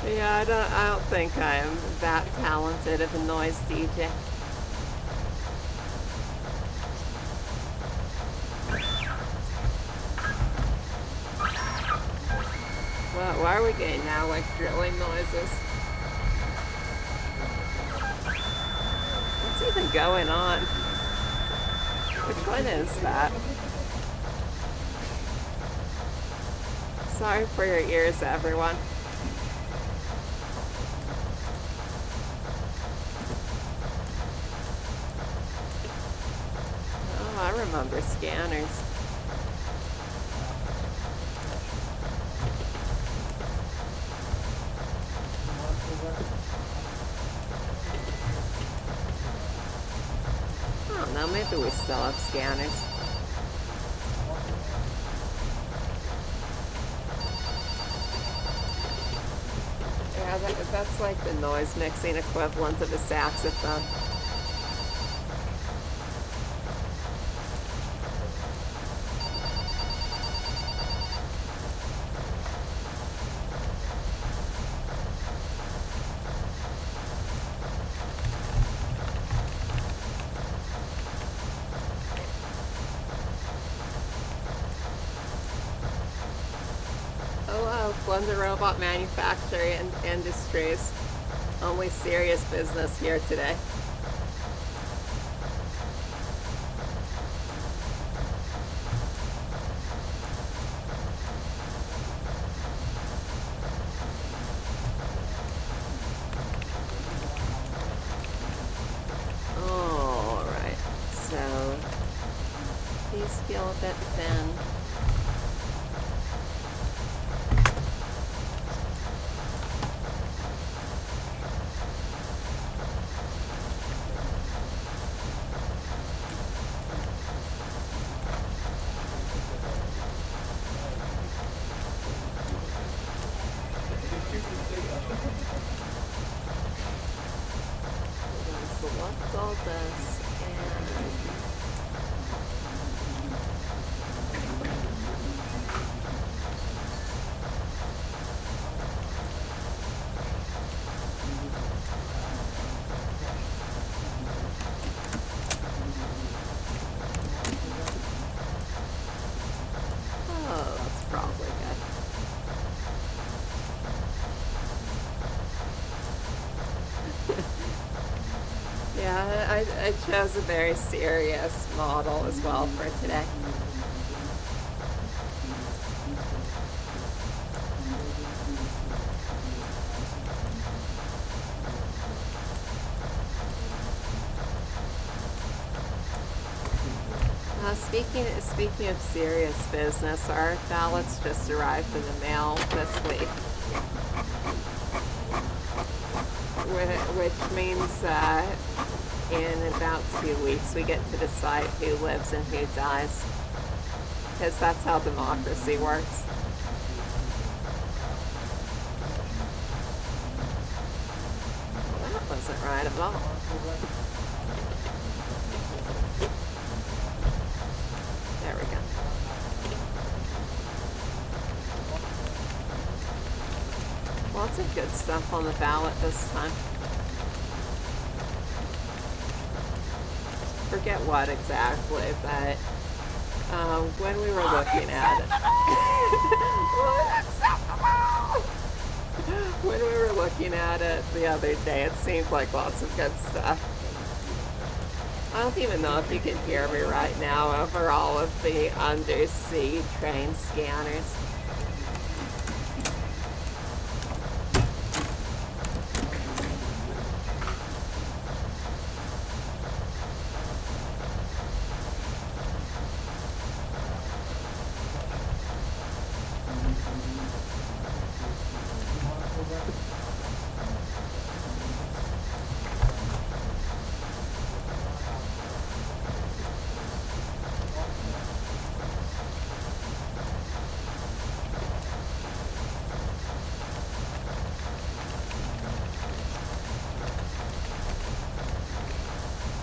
S1: Yeah, I don't think I am that talented of a noise DJ. Why are we getting now, like drilling noises? What's even going on? Which one is that? Sorry for your ears, everyone. Oh, I remember scanners. I don't know, maybe we still have scanners. Yeah, that's like the noise mixing equivalent of a saxophone. Blender Robot Manufacturing Industries. Only serious business here today. this and oh, that's probably good. Yeah, I chose a very serious model as well for today. Speaking of serious business, our ballots just arrived in the mail this week, which means in about 2 weeks we get to decide who lives and who dies, because that's how democracy works. Well, that wasn't right at all. There we go. Lots of good stuff on the ballot this time. Forget what exactly, but when we were looking at it, when we were looking at it the other day, it seemed like lots of good stuff. I don't even know if you can hear me right now over all of the undersea train scanners.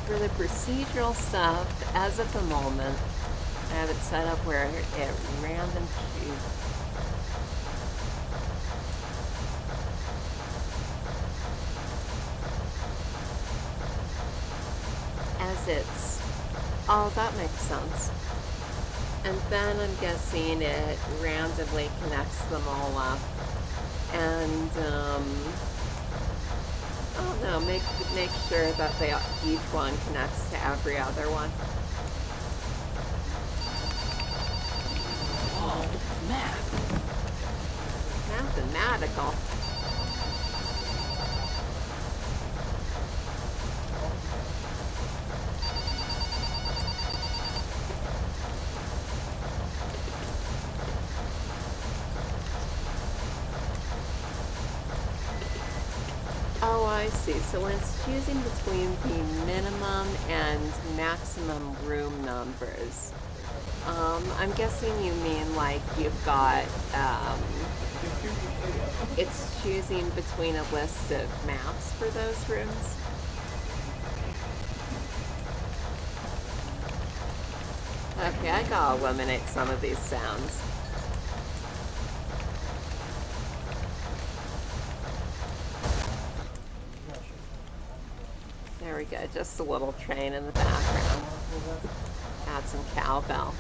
S1: For the procedural stuff, as of the moment, I have it set up where it random choose. As it's, oh, that makes sense. And then I'm guessing it randomly connects them all up. And, oh no, make sure that each one connects to every other one.
S2: Oh, math.
S1: Mathematical. Oh, I see. So when it's choosing between the minimum and maximum room numbers, I'm guessing you mean like you've got, it's choosing between a list of maps for those rooms. Okay, I gotta eliminate some of these sounds. There we go, just a little train in the background. Add some cowbell.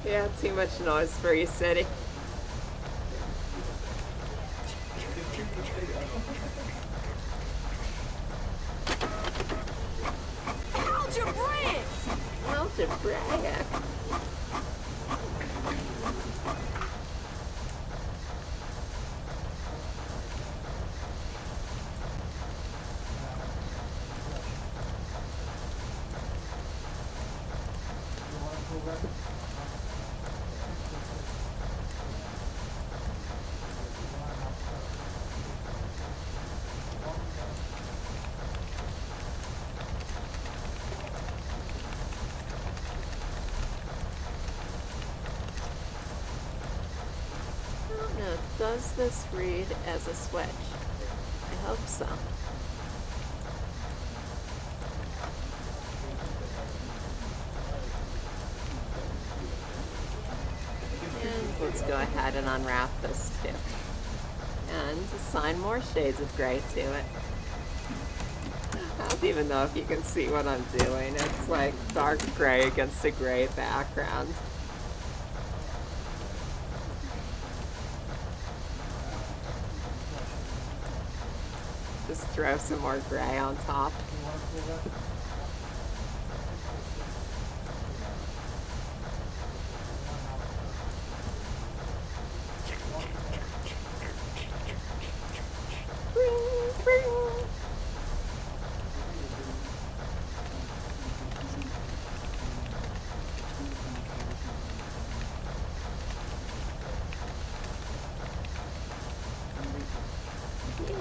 S1: Yeah, too much noise for you, city. Algebraic. does this read as a switch? I hope so. And let's go ahead and unwrap this too. And assign more shades of gray to it. I don't even know if you can see what I'm doing. It's like dark gray against a gray background. Just throw some more gray on top.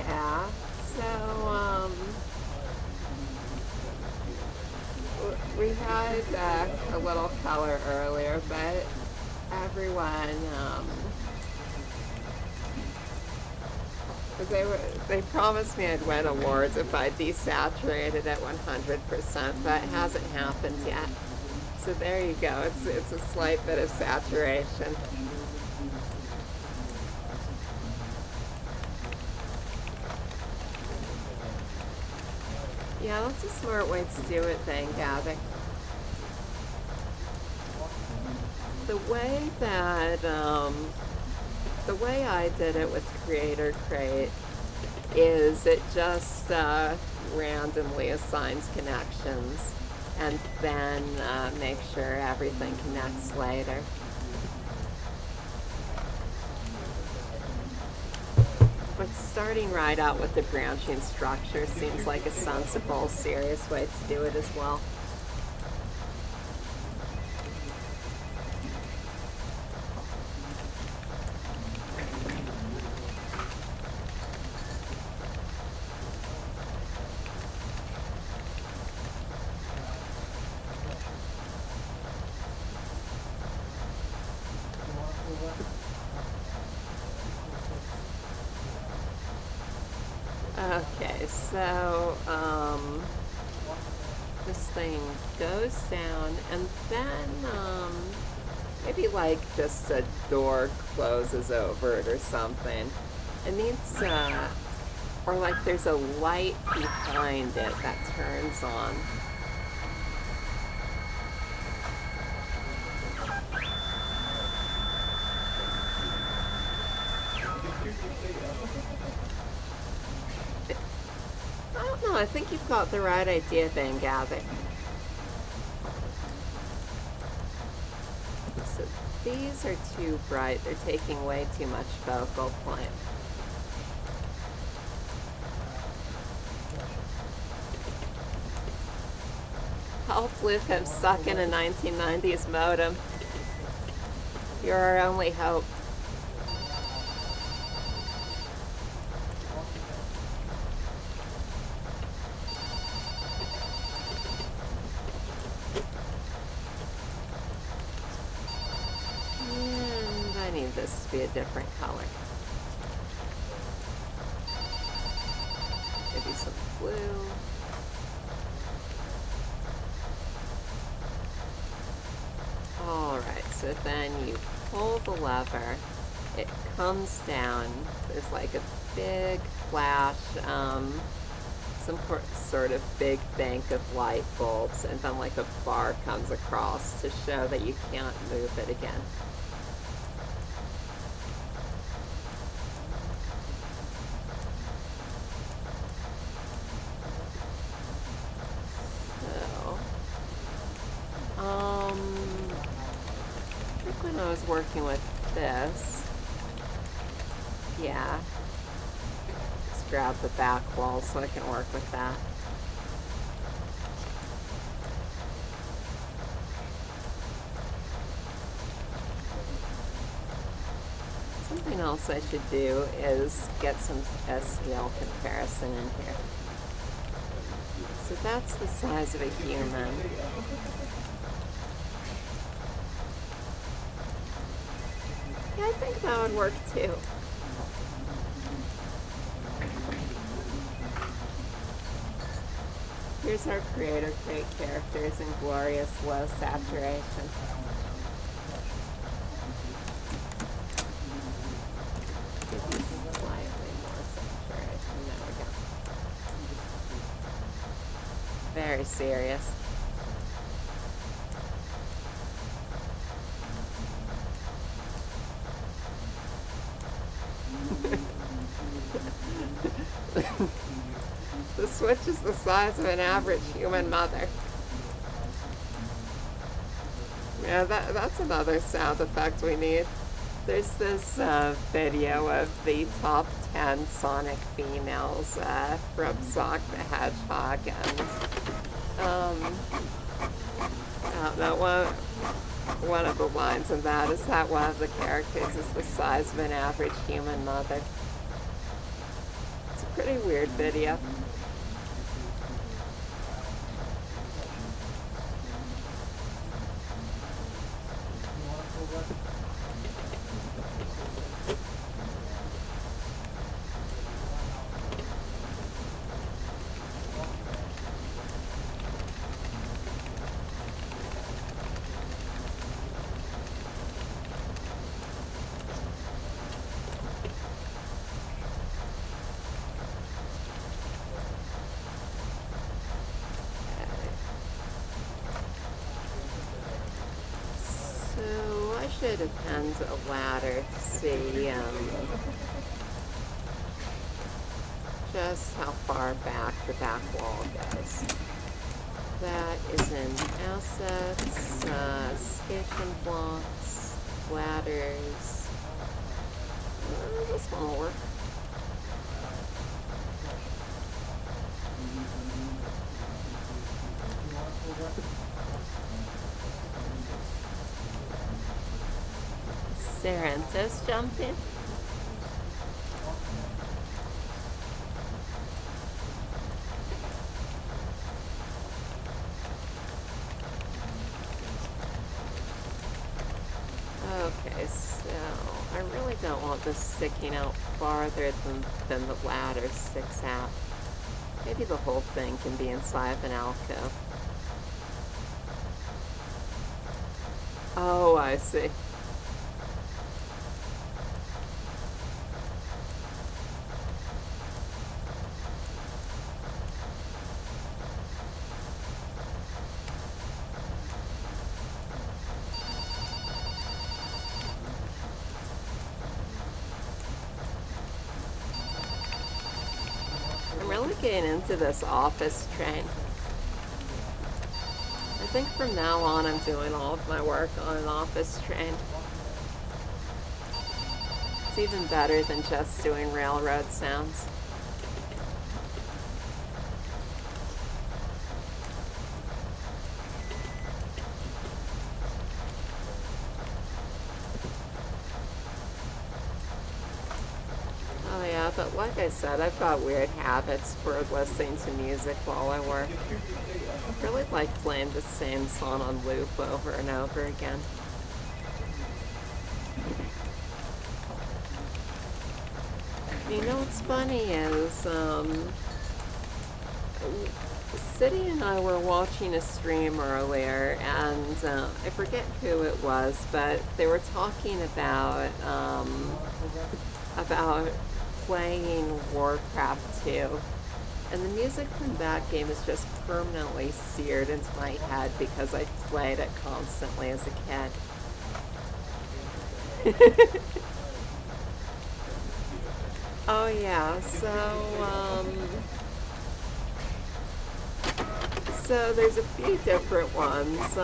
S1: Yeah, so, we had a little color earlier, but everyone, they promised me I'd win awards if I desaturated at 100%, but it hasn't happened yet. So there you go, it's a slight bit of saturation. Yeah, that's a smart way to do it then, Gabby. The way that, the way I did it with Creator Crate is it just randomly assigns connections and then make sure everything connects later. But starting right out with the branching structure seems like a sensible, serious way to do it as well. Okay, so this thing goes down and then maybe like just a door closes over it or something. It needs, or like there's a light behind it that turns on. I think you've got the right idea then, Gabby. So these are too bright. They're taking way too much focal point. Help, Luke, I'm stuck in a 1990s modem. You're our only hope. This to be a different color. Maybe some blue. Alright, so then you pull the lever, it comes down, there's like a big flash, some sort of big bank of light bulbs, and then like a bar comes across to show that you can't move it again. When I was working with this, yeah, just grab the back wall so I can work with that. Something else I should do is get some SEL comparison in here. So that's the size of a human. Yeah, I think that would work too. Here's our creator create characters in glorious low saturation. Maybe slightly more saturation. There we go. Very serious. The switch is the size of an average human mother. Yeah, that's another sound effect we need. There's this video of the top 10 Sonic females from Sonic the Hedgehog, and I don't know, one of the lines in that is that one of the characters is the size of an average human mother. It's a pretty weird video. I should append a ladder to see just how far back the back wall goes. That is in assets, station blocks, ladders. This one will work. Serentos jumped in. Okay, so I really don't want this sticking out farther than the ladder sticks out. Maybe the whole thing can be inside of an alcove. Oh, I see. I'm really getting into this office train. I think from now on I'm doing all of my work on an office train. It's even better than just doing railroad sounds. Oh yeah, but like I said, I've got weird habits for listening to music while I work. I really like playing the same song on loop over and over again. You know what's funny is, City and I were watching a stream earlier, and I forget who it was, but they were talking about playing Warcraft 2. And the music from that game is just permanently seared into my head because I played it constantly as a kid. Oh yeah, so there's a few different ones.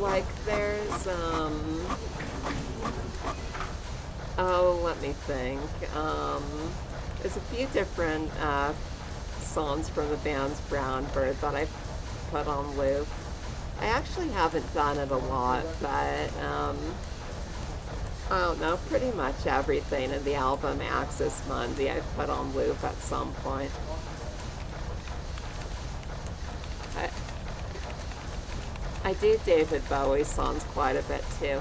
S1: Like there's oh, let me think. There's a few different songs from the band's Brown Bird that I've put on loop. I actually haven't done it a lot, but I don't know, pretty much everything in the album Axis Mundi I've put on loop at some point. I do David Bowie songs quite a bit too.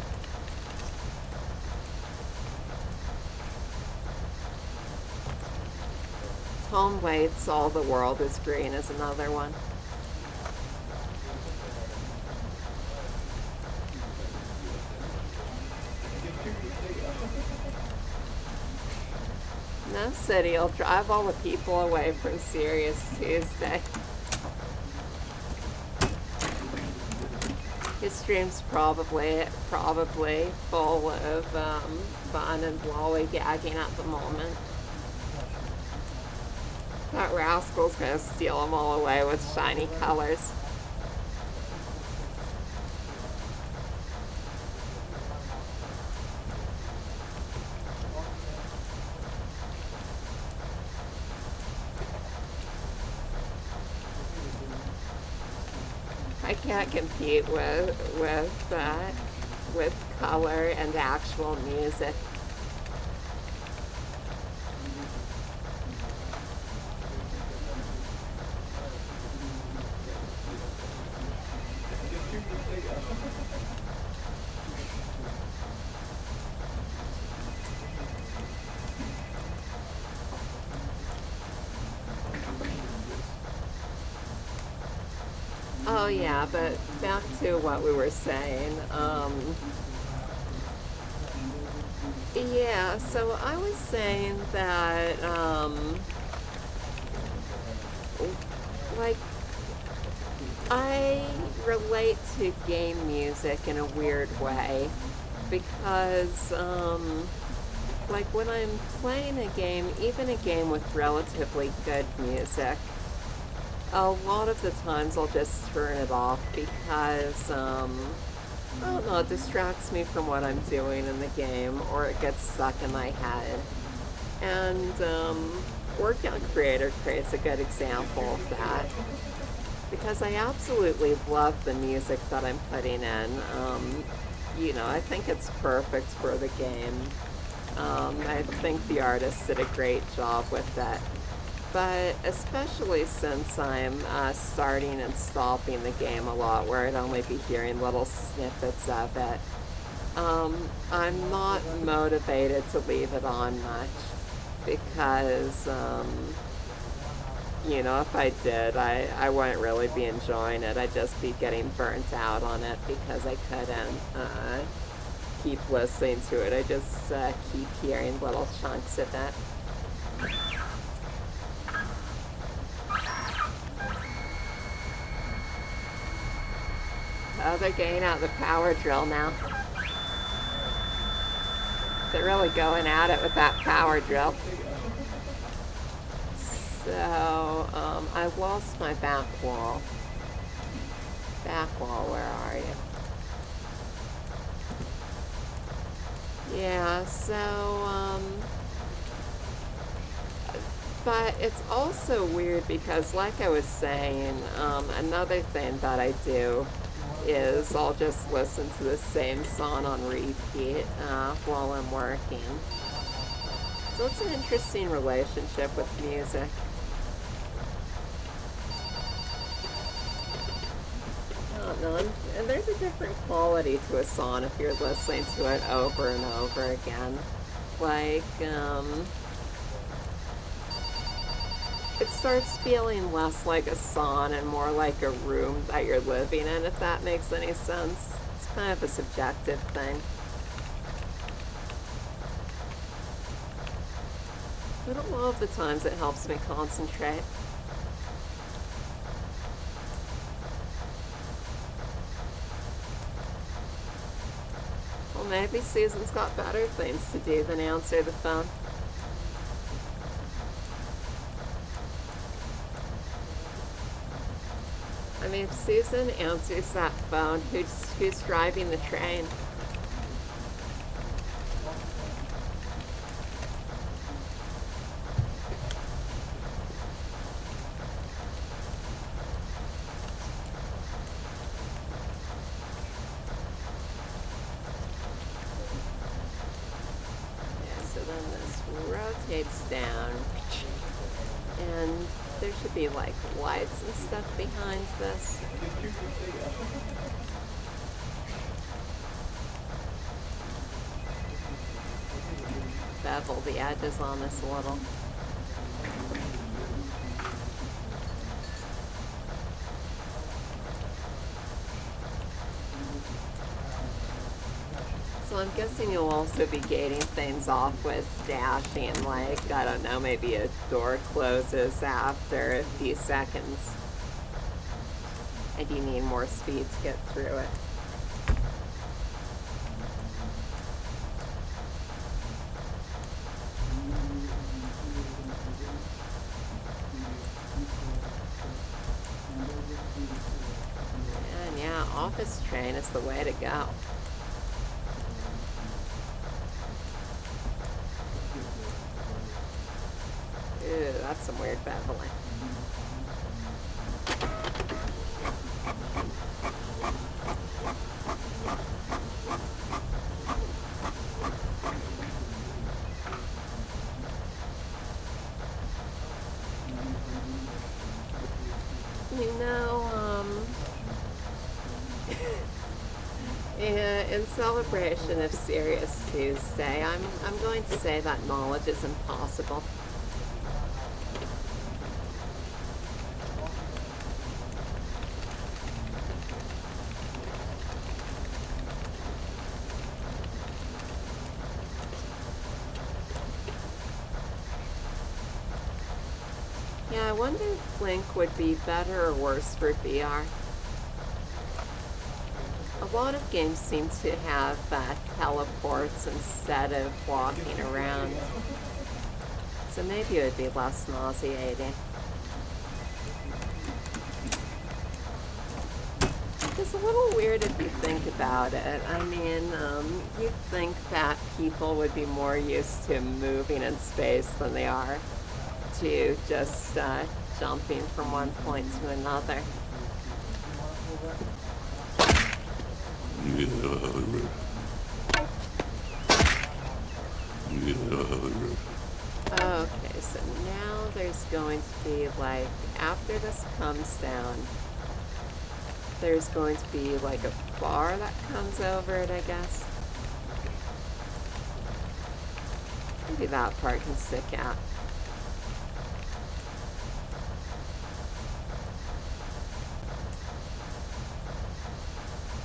S1: Tom Waits' All the World is Green is another one. No city will drive all the people away from Serious Tuesday. His stream's probably full of fun and lollygagging at the moment. That rascal's gonna steal them all away with shiny colors. I can't compete with color and actual music. Oh yeah, but back to what we were saying. Yeah, so I was saying that, like, I relate to game music in a weird way because, like, when I'm playing a game, even a game with relatively good music, a lot of the times I'll just turn it off because, I don't know, it distracts me from what I'm doing in the game, or it gets stuck in my head. And Workout Creator creates a good example of that, because I absolutely love the music that I'm putting in. You know, I think it's perfect for the game. I think the artist did a great job with that. But especially since I'm starting and stopping the game a lot, where I'd only be hearing little snippets of it, I'm not motivated to leave it on much because, you know, if I did, I wouldn't really be enjoying it. I'd just be getting burnt out on it because I couldn't keep listening to it. I just keep hearing little chunks of it. Oh, they're getting out the power drill now. They're really going at it with that power drill. So, I lost my back wall. Back wall, where are you? Yeah, so, but it's also weird because, like I was saying, another thing that I do is I'll just listen to the same song on repeat while I'm working. So it's an interesting relationship with music. I don't know, and there's a different quality to a song if you're listening to it over and over again. Like, it starts feeling less like a song and more like a room that you're living in, if that makes any sense. It's kind of a subjective thing. But a lot of the times it helps me concentrate. Well, maybe Susan's got better things to do than answer the phone. I mean, if Susan answers that phone, who's driving the train? Yeah, so then this rotates down, and there should be like lights and stuff behind this. Bevel the edges on this a little. I'm guessing you'll also be gating things off with dashing, like, I don't know, maybe a door closes after a few seconds. And you need more speed to get through it. And yeah, office train is the way to go. Ew, that's some weird beveling. You know, in celebration of Serious Tuesday, I'm going to say that knowledge is impossible. Yeah, I wonder if Blink would be better or worse for VR. A lot of games seem to have teleports instead of walking around. So maybe it would be less nauseating. It's a little weird if you think about it. I mean, you'd think that people would be more used to moving in space than they are to just jumping from one point to another. Okay, so now there's going to be like, after this comes down, there's going to be like a bar that comes over it, I guess. Maybe that part can stick out.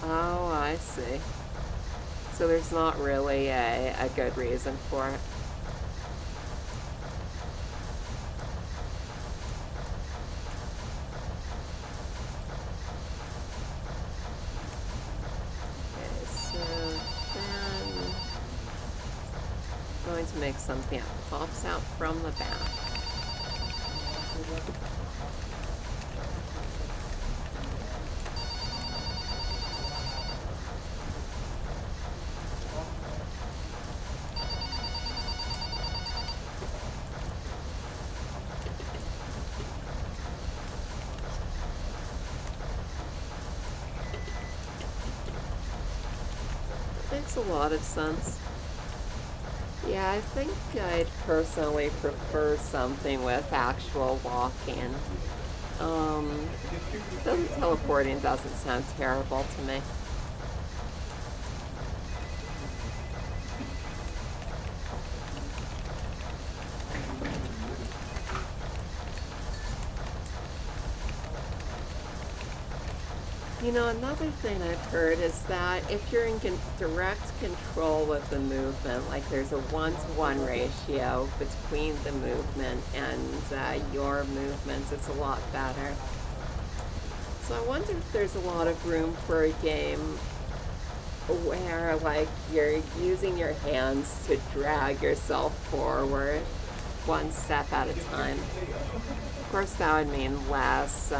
S1: Oh, I see. So there's not really a good reason for it. Okay, so then I'm going to make something that pops out from the back. Makes a lot of sense. Yeah, I think I'd personally prefer something with actual walking. The teleporting doesn't sound terrible to me. You know, another thing I've heard is that if you're in direct control of the movement, like there's a 1-to-1 ratio between the movement and your movements, it's a lot better. So I wonder if there's a lot of room for a game where, like, you're using your hands to drag yourself forward one step at a time. Of course, that would mean less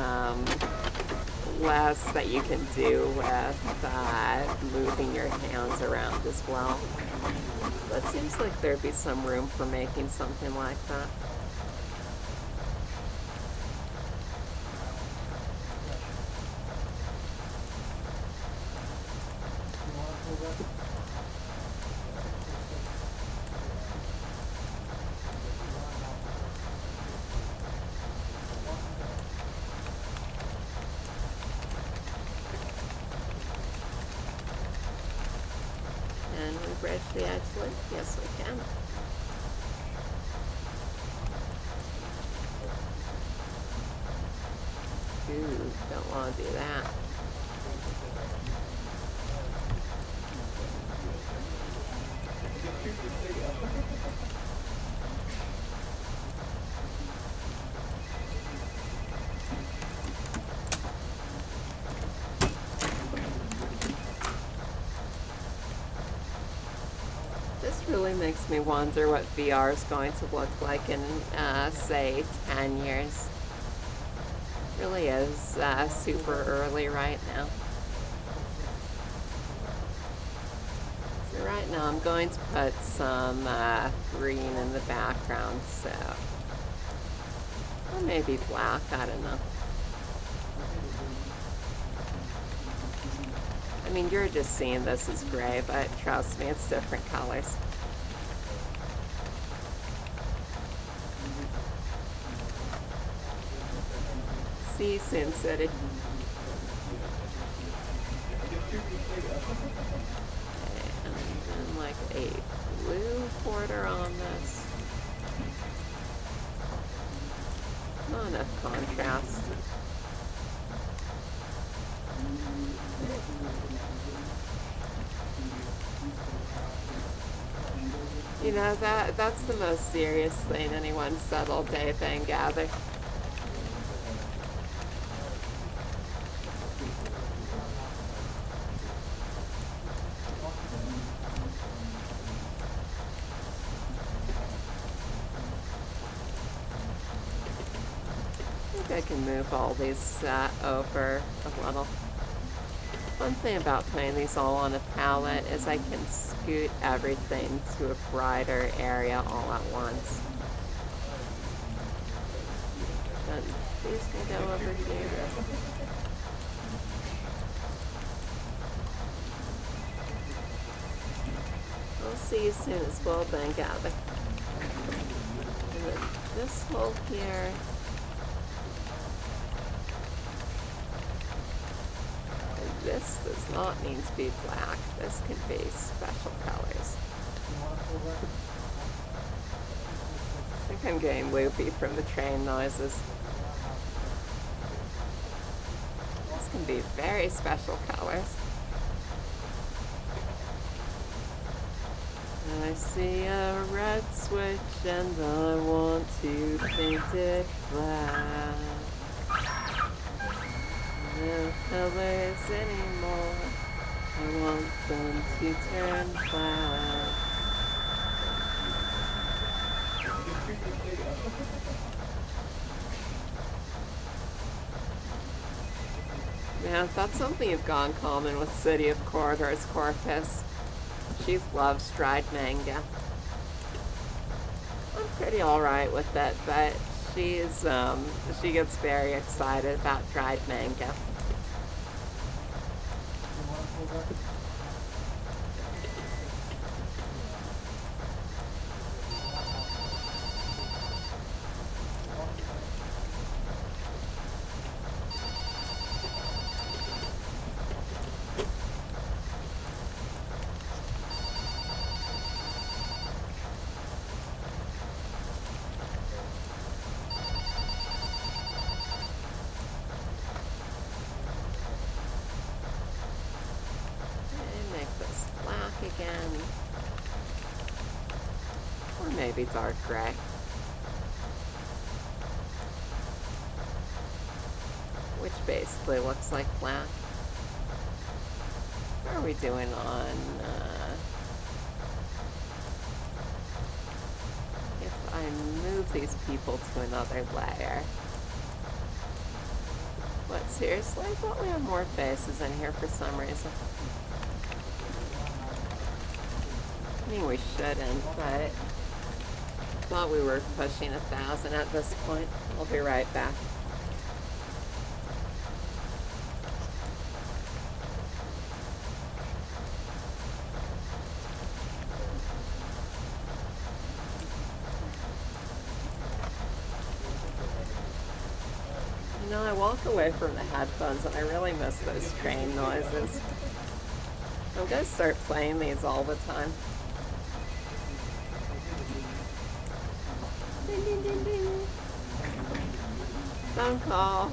S1: that you can do with moving your hands around as well. But it seems like there'd be some room for making something like that. Can we bridge the edge link? Yes, we can. Ooh, don't want to do that. Makes me wonder what VR is going to look like in, say, 10 years. Really is super early right now. So right now I'm going to put some green in the background, so... Or maybe black, I don't know. I mean, you're just seeing this as gray, but trust me, it's different colors. See you soon, City. Okay, and then like a blue border on this. Not enough contrast. You know, that's the most serious thing anyone said all day thing, Gather. I think I can move all these over a little. One thing about putting these all on a palette is I can scoot everything to a brighter area all at once. And these can go over here. We'll see you soon as well then, Gather. And then this hole here. This does not need to be black. This can be special colors. I think I'm getting loopy from the train noises. This can be very special colors. I see a red switch and I want to paint it black. No colors anymore. I want them to turn black. Yeah, that's something you've got in common with City of Corridors Corpus. She loves dried manga. I'm pretty alright with it, but she gets very excited about dried manga. Again, or maybe dark gray. Which basically looks like black. What are we doing on, if I move these people to another layer? What, seriously? I thought we had more faces in here for some reason. I mean, we shouldn't, but I thought we were pushing 1,000 at this point. I'll be right back. You know, I walk away from the headphones and I really miss those train noises. I'm gonna start playing these all the time. Ding, ding, ding, ding. Phone call.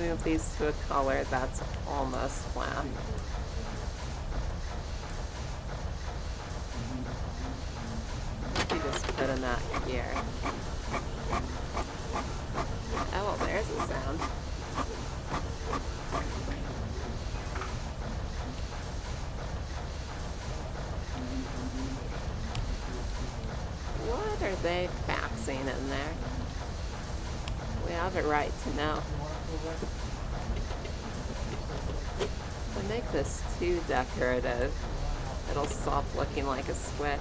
S1: move these to a color that's almost flat. You just put them out here. Oh, well, there's a sound. What are they faxing in there? We have a right to know. If I make this too decorative, it'll stop looking like a switch.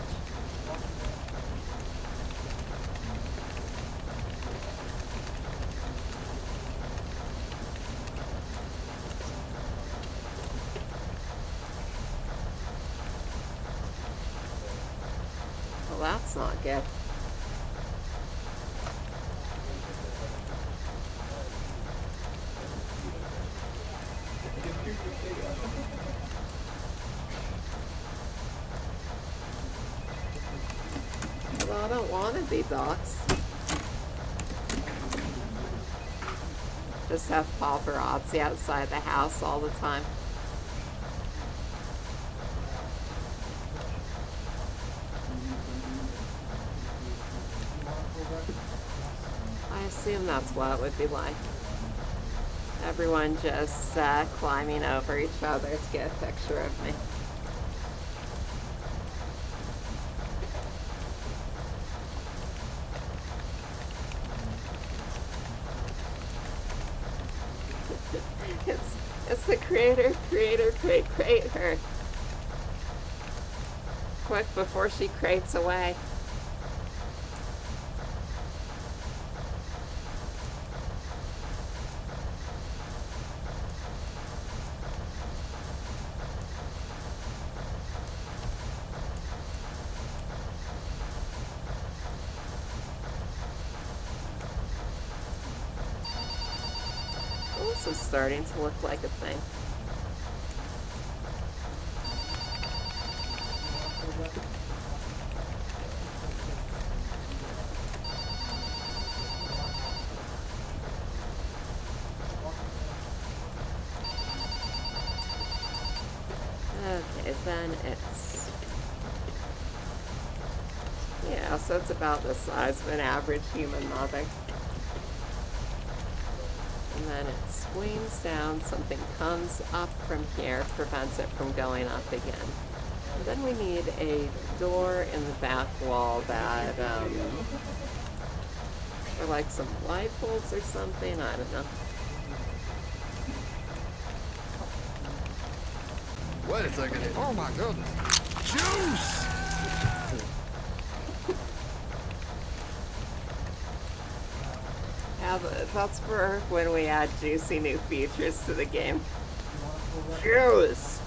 S1: Well, that's not good. Well, I don't want to be doxxed. Just have paparazzi outside the house all the time. I assume that's what it would be like. Everyone just climbing over each other to get a picture of me. It's the create her. Quick before she crates away. This is starting to look like a thing. Okay, then it's... yeah, so it's about the size of an average human mother. And then it swings down, something comes up from here, prevents it from going up again. And then we need a door in the back wall that, or like some light bulbs or something, I don't know.
S5: Wait a second. Oh my goodness. Juice!
S1: That's for when we add juicy new features to the game. Juice!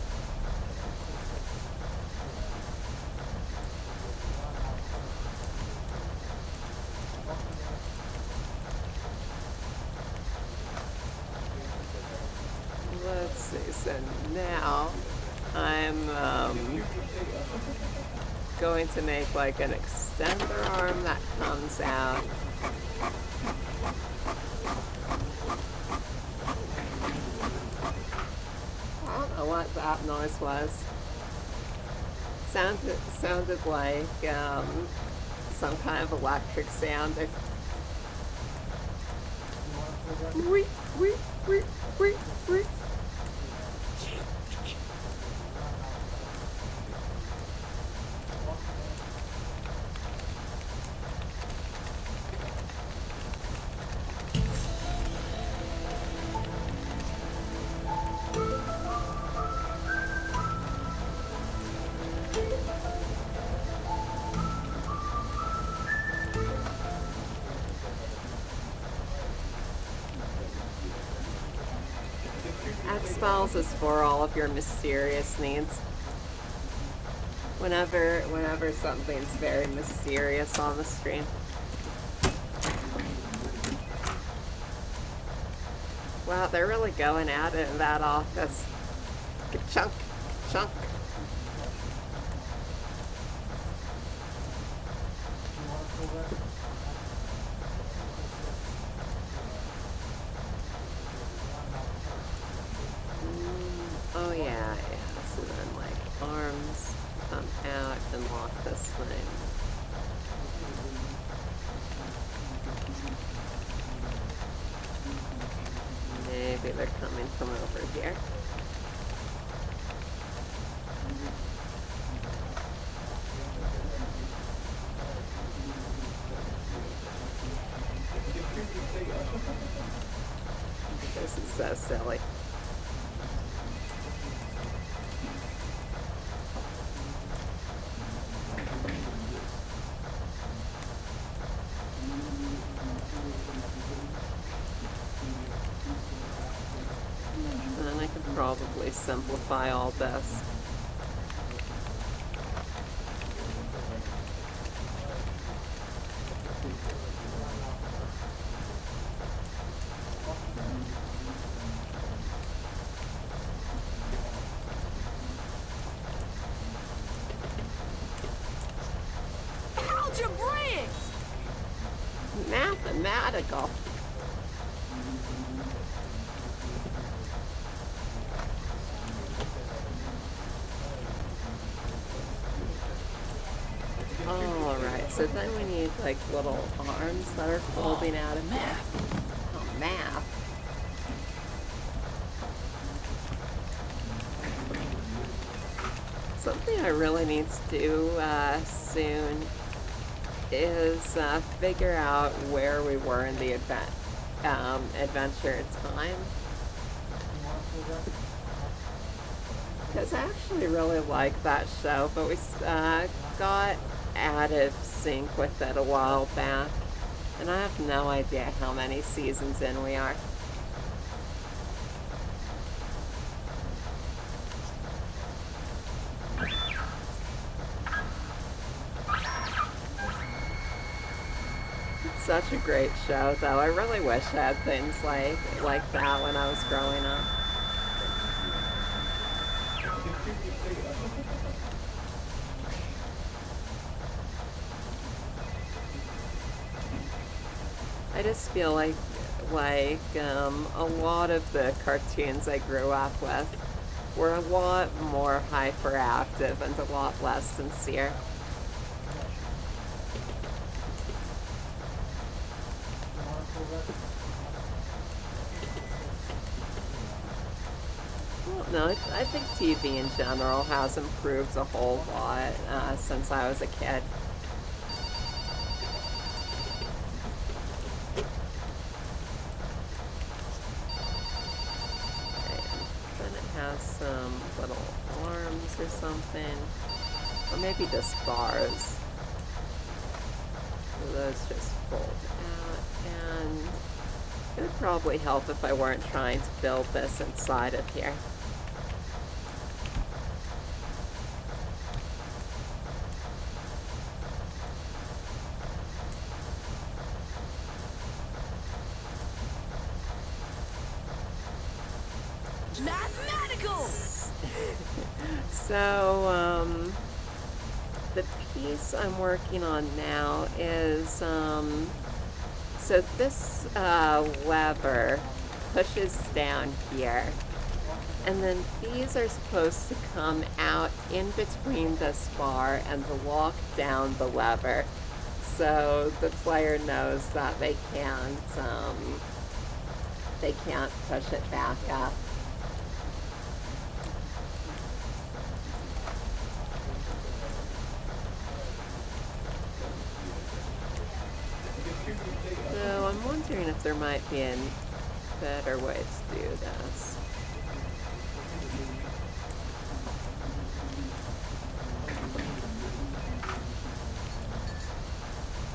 S1: Let's see, so now I'm going to make like an extender arm that comes out. I don't know what that noise was. Sounded like some kind of electric sound. X-Files is for all of your mysterious needs. Whenever something's very mysterious on the stream. Wow, they're really going at it in that office. Chunk, chunk. and lock this thing. Maybe they're coming from over here. This is so silly. And I could probably simplify all this.
S6: Algebraics!
S1: Mathematical. Alright, so then we need like little arms that are folding out of math. Oh, math. Something I really need to do soon is figure out where we were in the adventure time. Because I actually really like that show, but we got out of sync with it a while back, and I have no idea how many seasons in we are. It's such a great show, though. I really wish I had things like that when I was growing up. I just feel like a lot of the cartoons I grew up with were a lot more hyperactive and a lot less sincere. Well, no, I think TV in general has improved a whole lot since I was a kid. Some little arms or something, or maybe just bars. So those just fold out, and it would probably help if I weren't trying to build this inside of here.
S6: Mathematical!
S1: So, the piece I'm working on now is, so this lever pushes down here, and then these are supposed to come out in between this bar and to lock down the lever, so the player knows that they can't push it back up. So I'm wondering if there might be a better way to do this.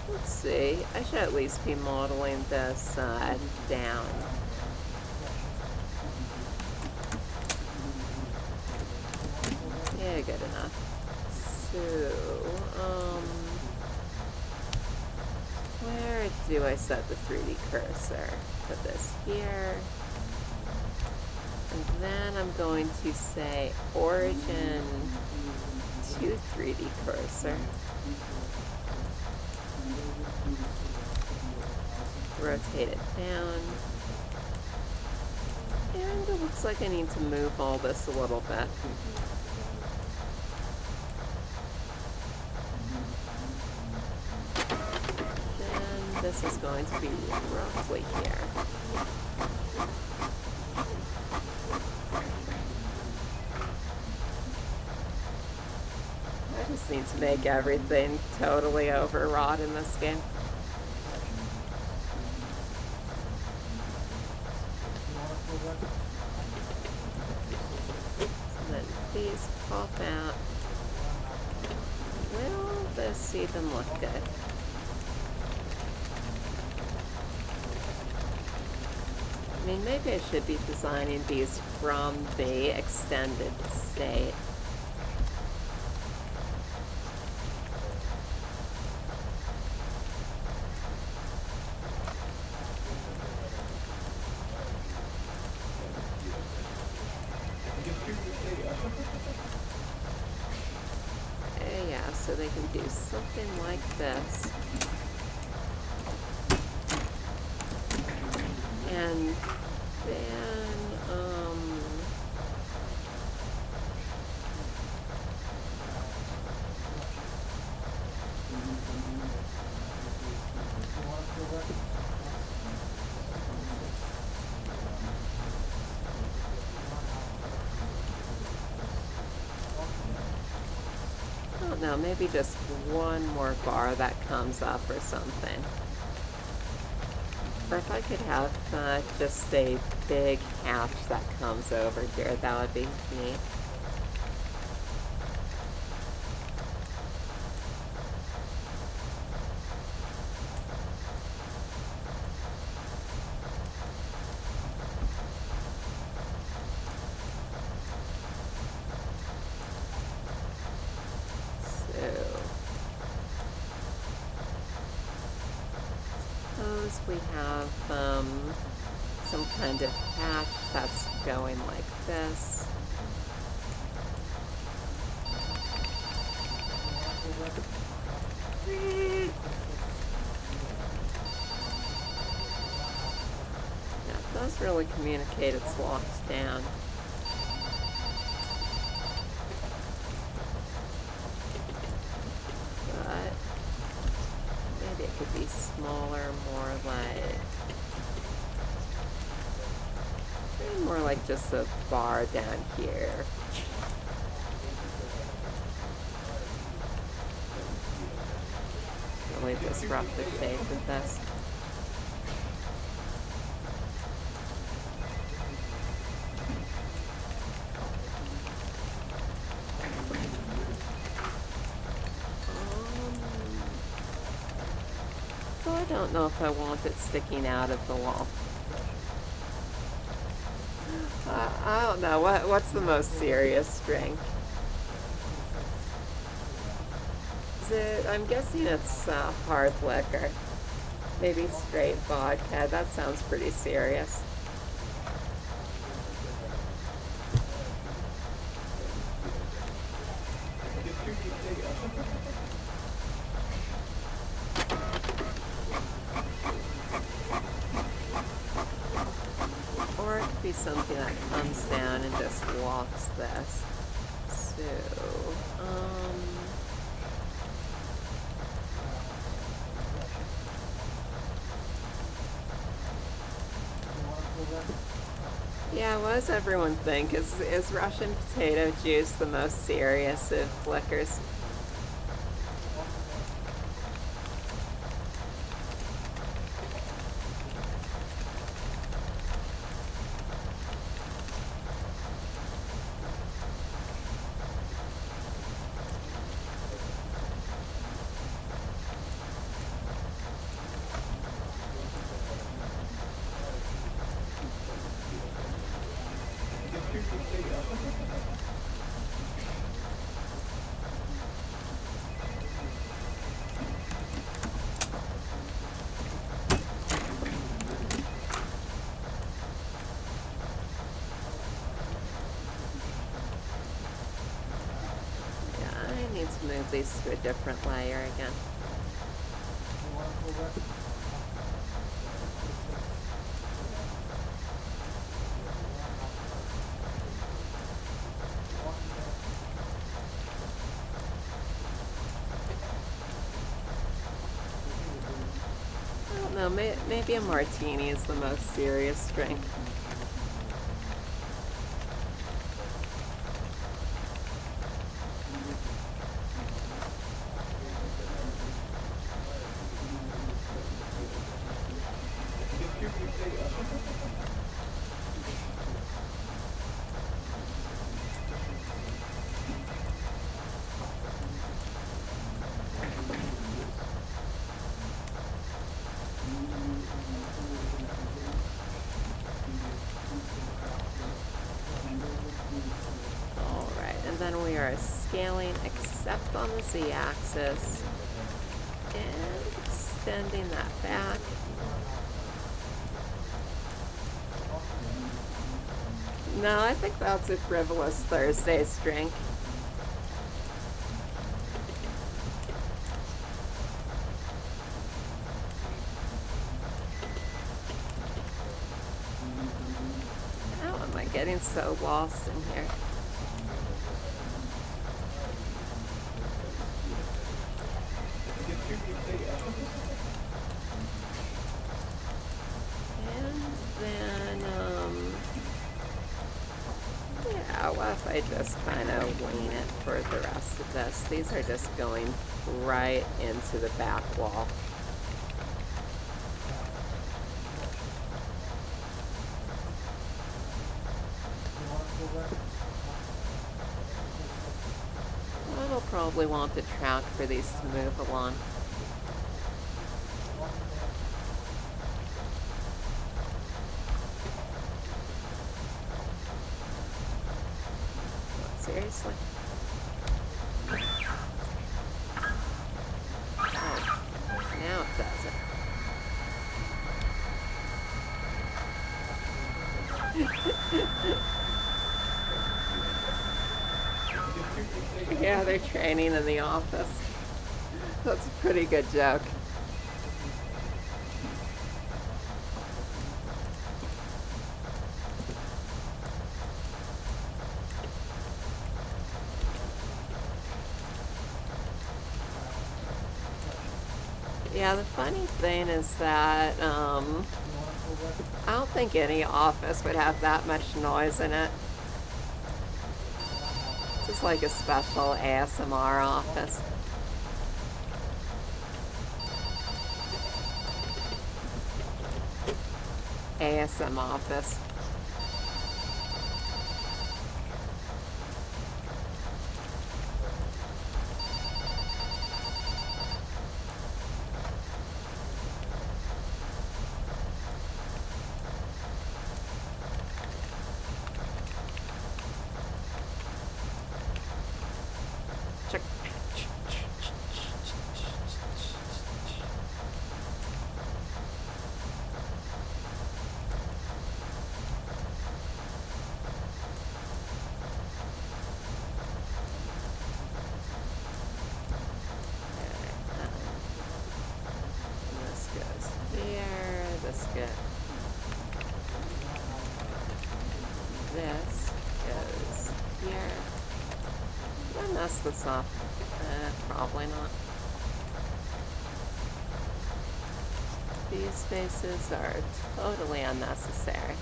S1: Let's see. I should at least be modeling this down. Yeah, good enough. So, where do I set the 3D cursor? Put this here. And then I'm going to say origin to 3D cursor. Rotate it down. And it looks like I need to move all this a little bit. this is going to be roughly here. I just need to make everything totally overwrought in this game. So then these pop out. Will this even look good? I mean, maybe I should be designing these from the extended state. Yeah, so they can do something like this. And then, I don't know, maybe just one more bar that comes up or something. Or if I could have just a big hatch that comes over here, that would be neat. Suppose we have some kind of hatch that's going like this. Yeah, it does really communicate it's locked down. But maybe it could be smaller, more like just a bar down here. Really disrupt the shape of this. So I don't know if I want it sticking out of the wall. I don't know. What's the most serious drink? Is it? I'm guessing it's hard liquor. Maybe straight vodka. That sounds pretty serious. Or it could be something that comes down and just locks this. So, yeah, what does everyone think? Is Russian potato juice the most serious of liquors? To move these to a different layer again. know, maybe a martini is the most serious drink. Then we are scaling except on the z-axis and extending that back. No, I think that's a frivolous Thursday's drink. How am I getting so lost in here? What if I just kind of wing it for the rest of this? These are just going right into the back wall. I'll probably want the track for these to move along. Seriously? Oh, now it does it. Yeah, they're training in the office. That's a pretty good joke. Yeah, the funny thing is that I don't think any office would have that much noise in it. This is like a special ASMR office. ASM office. This goes here. Did I mess this up? Probably not. These spaces are totally unnecessary.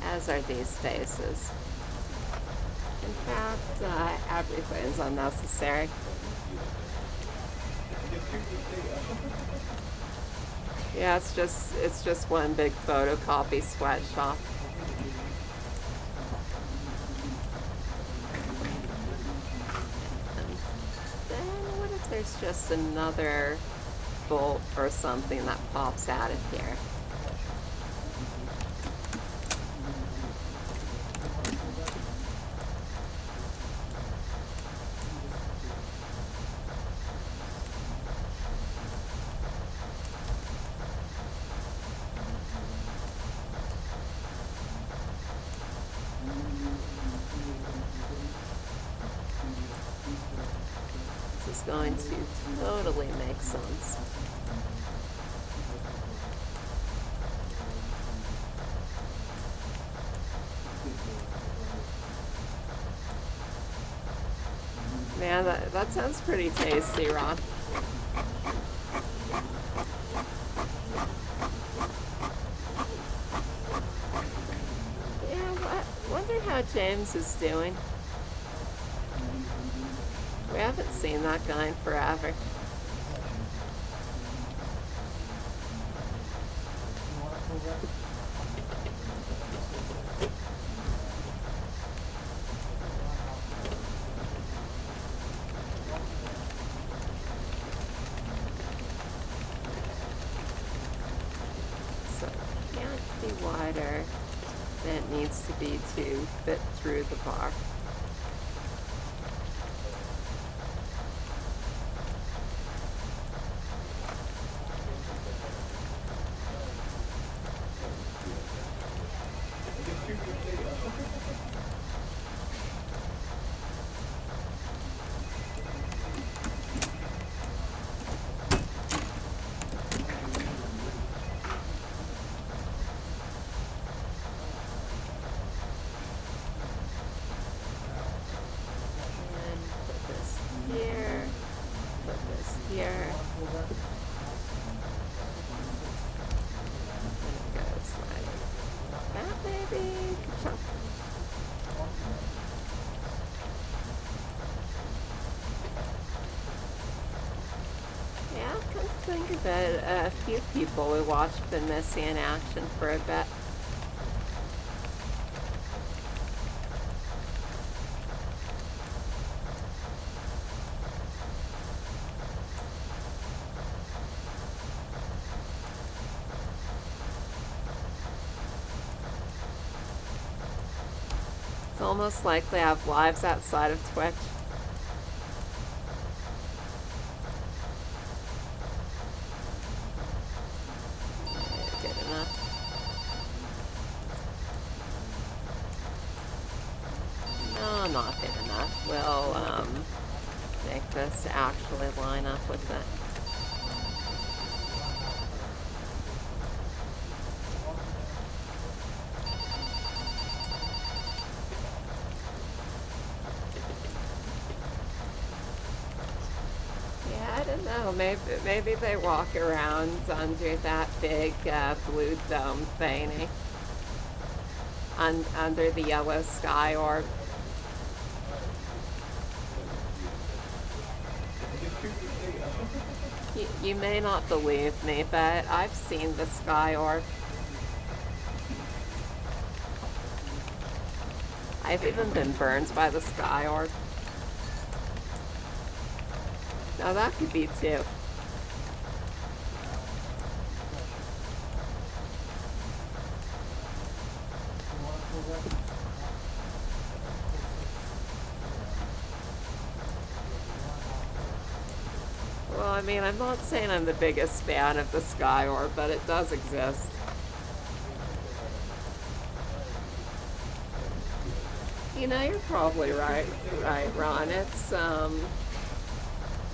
S1: As are these spaces. In fact, everything's unnecessary. Yeah, it's just one big photocopy sweatshop. And then what if there's just another bolt or something that pops out of here? Going to totally make sense. Man, that sounds pretty tasty, Ron. Yeah, wonder how James is doing. We haven't seen that guy in forever. So it can't be wider than it needs to be to fit through the bar. Here, put this here, and it goes like that, maybe. Ka-chunk. Yeah, come to think of it, a few people we watched been missing in action for a bit. It's almost like they have lives outside of Twitch. Good enough. No, not good enough. We'll make this actually line up with it. I don't know. Maybe they walk around under that big blue dome thingy, under the yellow sky orb. You may not believe me, but I've seen the sky orb. I've even been burned by the sky orb. Now that could be too. Well, I mean, I'm not saying I'm the biggest fan of the sky orb, but it does exist. You know, you're probably right, Ron. It's,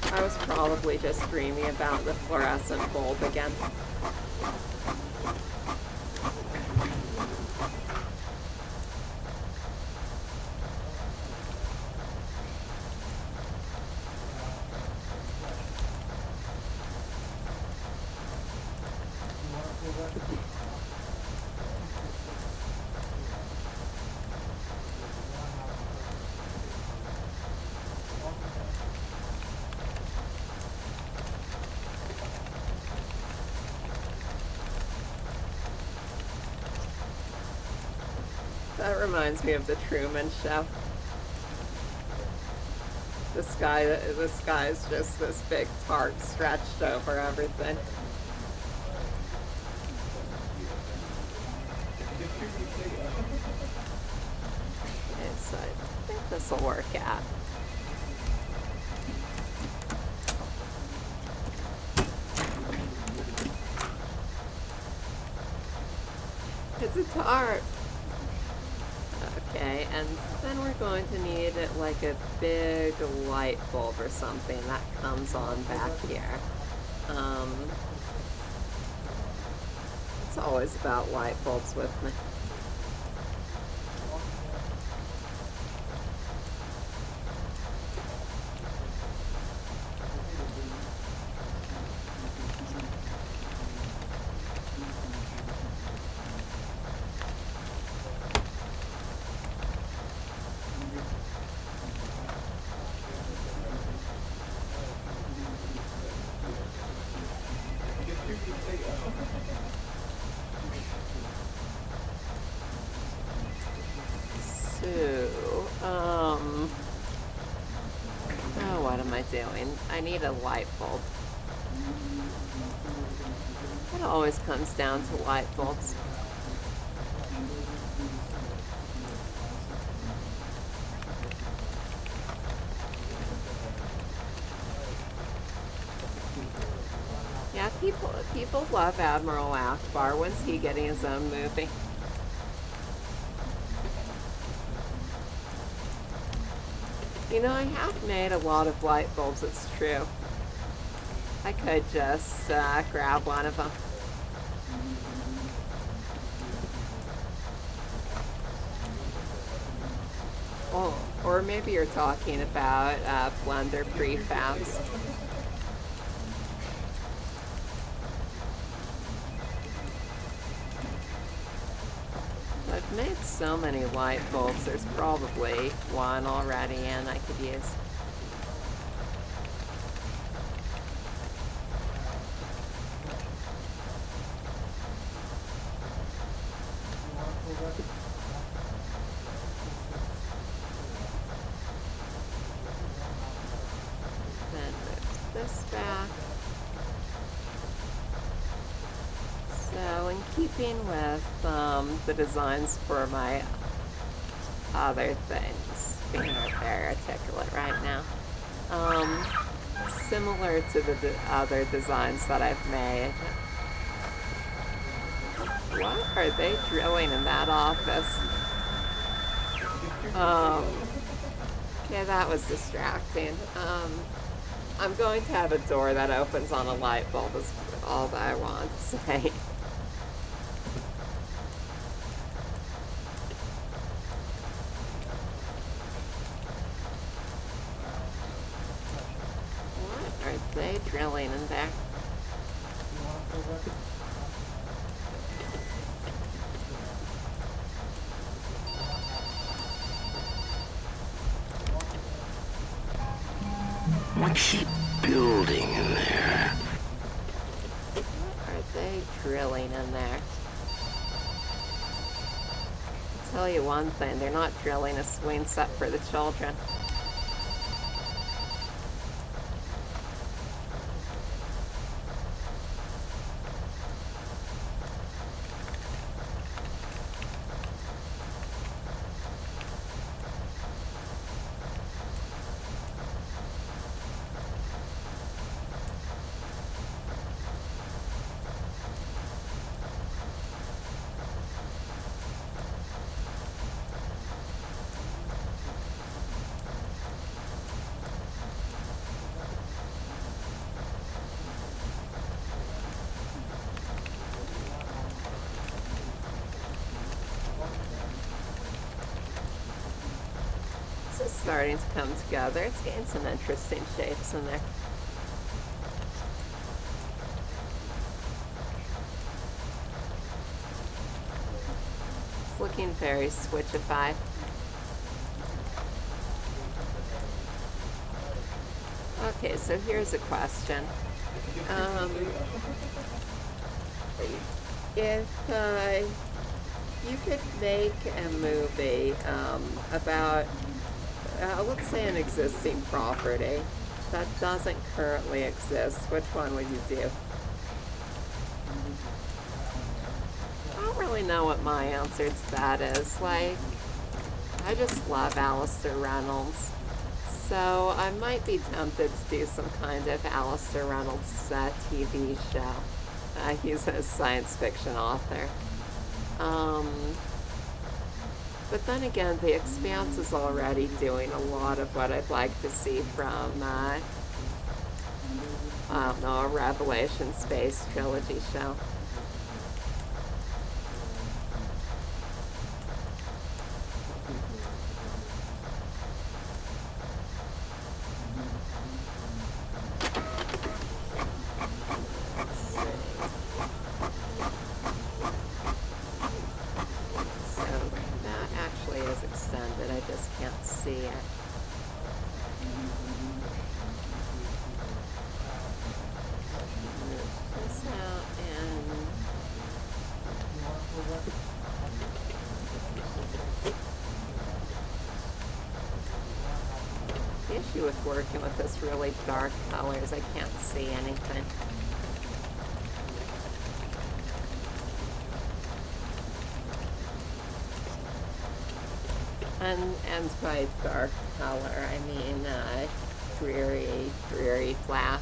S1: I was probably just dreaming about the fluorescent bulb again. That reminds me of the Truman Show. The sky's just this big tarp stretched over everything. Okay, so I think this will work out. It's a tarp. Okay, and then we're going to need like a big light bulb or something that comes on back here. It's always about light bulbs with me. I doing? I need a light bulb. It always comes down to light bulbs. Yeah, people love Admiral Akbar. When's he getting his own movie? You know, I have made a lot of light bulbs, it's true. I could just grab one of them. Oh, or maybe you're talking about blender prefabs. I've made so many light bulbs, there's probably one already in I could use. Then move this back. So in keeping with the designs for my other things, being very articulate right now, similar to the other designs that I've made. What are they drilling in that office? Okay, that was distracting. I'm going to have a door that opens on a light bulb is all that I want to say. What are they drilling in there?
S4: What's he building in there?
S1: What are they drilling in there? I'll tell you one thing, they're not drilling a swing set for the children. It's starting to come together. It's getting some interesting shapes in there. It's looking very switchified. Okay, so here's a question. If you could make a movie about, let's say, an existing property that doesn't currently exist, which one would you do? I don't really know what my answer to that is. Like, I just love Alistair Reynolds. So I might be tempted to do some kind of Alistair Reynolds TV show. He's a science fiction author. But then again, The Expanse is already doing a lot of what I'd like to see from, I don't know, a Revelation space trilogy show. Extended, I just can't see it. Move this out and issue with working with this really dark color is I can't see anything. And by dark color, I mean dreary black.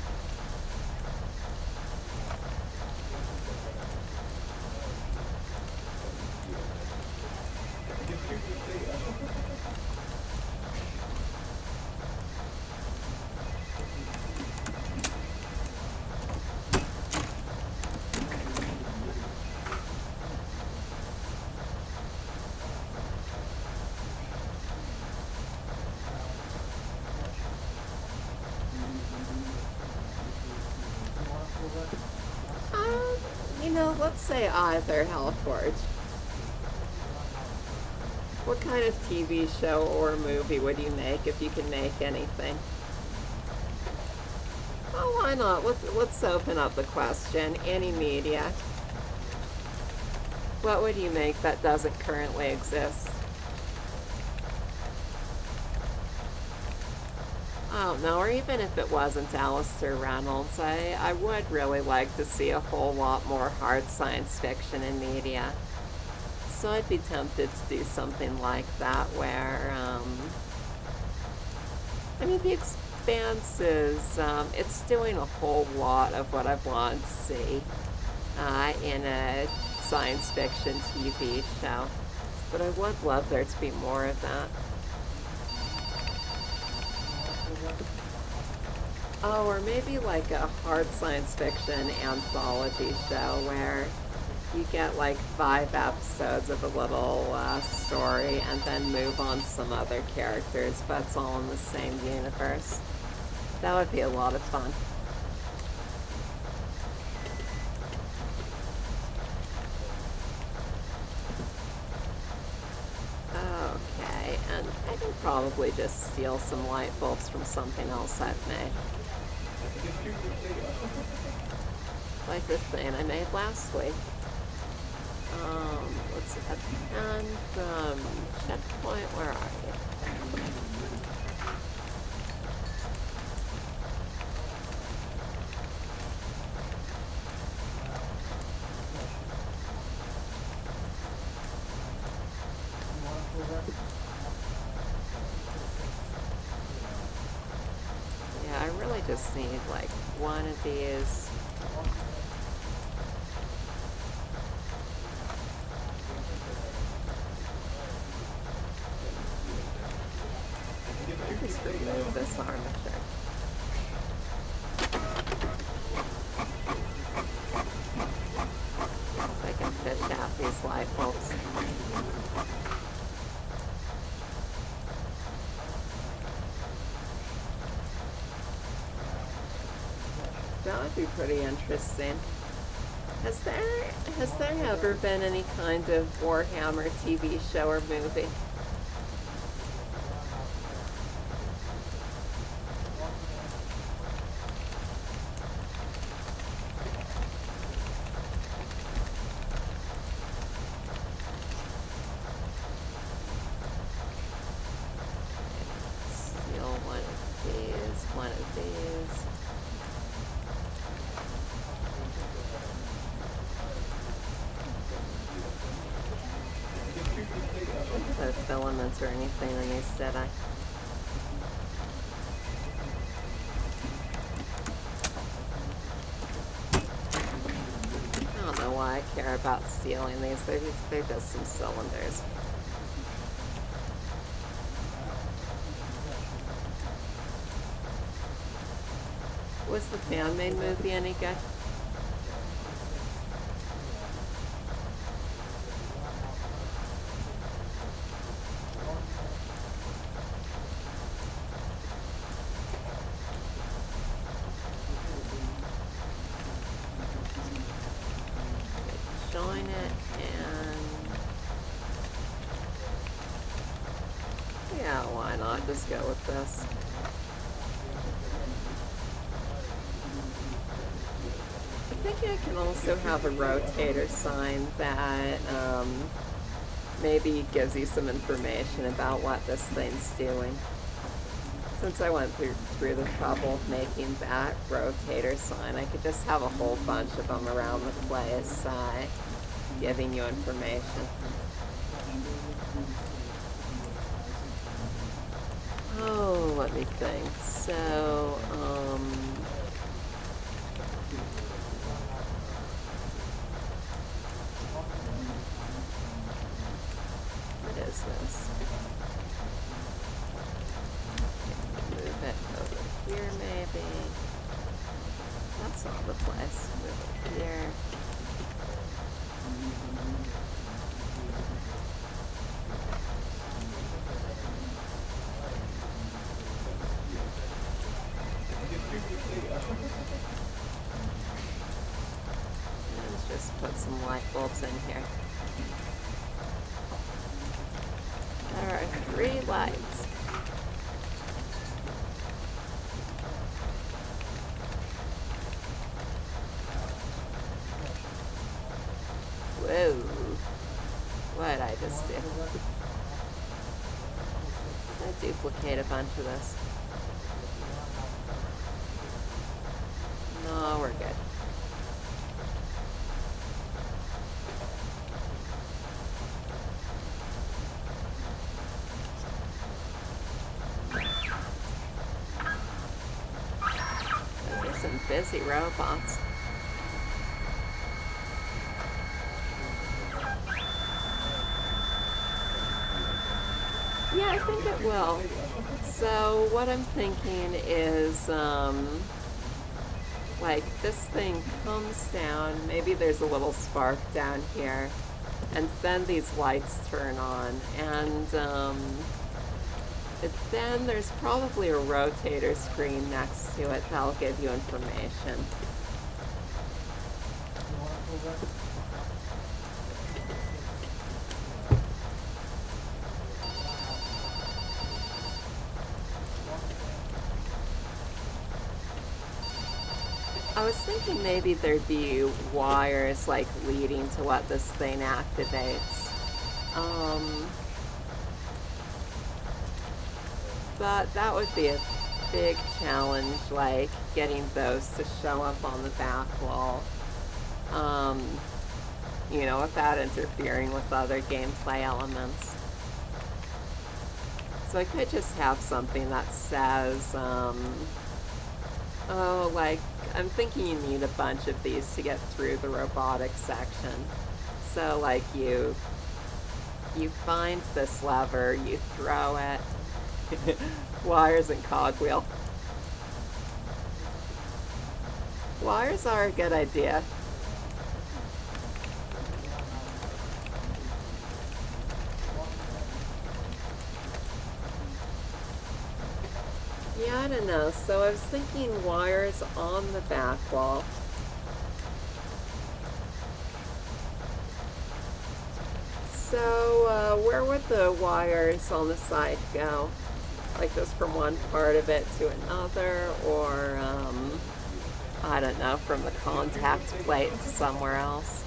S1: Let's say either, Hellforge. What kind of TV show or movie would you make if you could make anything? Oh, why not? Let's open up the question. Any media. What would you make that doesn't currently exist? I don't know, or even if it wasn't Alistair Reynolds, I would really like to see a whole lot more hard science fiction in media. So I'd be tempted to do something like that where, I mean, The Expanse is, it's doing a whole lot of what I've wanted to see in a science fiction TV show. But I would love there to be more of that. Oh, or maybe like a hard science fiction anthology show where you get like 5 episodes of a little story and then move on to some other characters, but it's all in the same universe. That would be a lot of fun. Okay, and I can probably just steal some light bulbs from something else I've made. Like this thing I made last week. Let's see, and checkpoint, where are you? Yeah, I really just need like one of these. Just remove this armature. So I can fish out these light bulbs. That would be pretty interesting. Has there ever been any kind of Warhammer TV show or movie? One of these. No filaments or anything in these, did I? I don't know why I care about stealing these. They're just some cylinders. Was the fan-made movie any good? Join it and... yeah, why not? Just go with this. I think I can also have a rotator sign that maybe gives you some information about what this thing's doing. Since I went through the trouble of making that rotator sign, I could just have a whole bunch of them around the place, giving you information. Oh, let me think. So, what is this? Move it over here, maybe. That's not the place. Move it here. Let's just put some light bulbs in here. There are 3 lights. Whoa. What did I just do? I duplicate a bunch of this. No, we're good. Those are some busy robots. Yeah, I think it will. So what I'm thinking is, like, this thing comes down, maybe there's a little spark down here, and then these lights turn on, and then there's probably a rotator screen next to it that'll give you information. I was thinking maybe there'd be wires like leading to what this thing activates. But that would be a big challenge, like getting those to show up on the back wall. You know, without interfering with other gameplay elements. So I could just have something that says, oh, like, I'm thinking you need a bunch of these to get through the robotics section. So, like, you find this lever, you throw it, wires and cogwheel. Wires are a good idea. Yeah, I don't know. So I was thinking wires on the back wall. So where would the wires on the side go? Like just from one part of it to another, or I don't know, from the contact plate to somewhere else?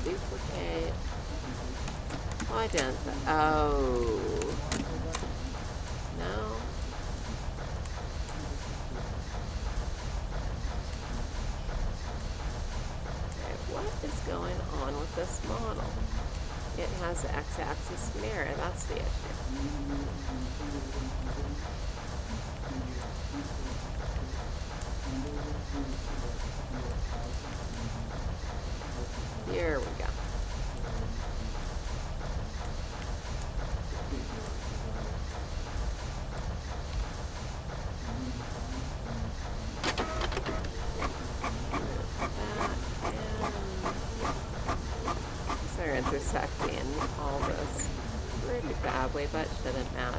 S1: Duplicate. Why didn't oh. No. Okay, what is going on with this model? It has x-axis mirror, that's the issue. Here we go. They're intersecting all this pretty badly, but shouldn't matter.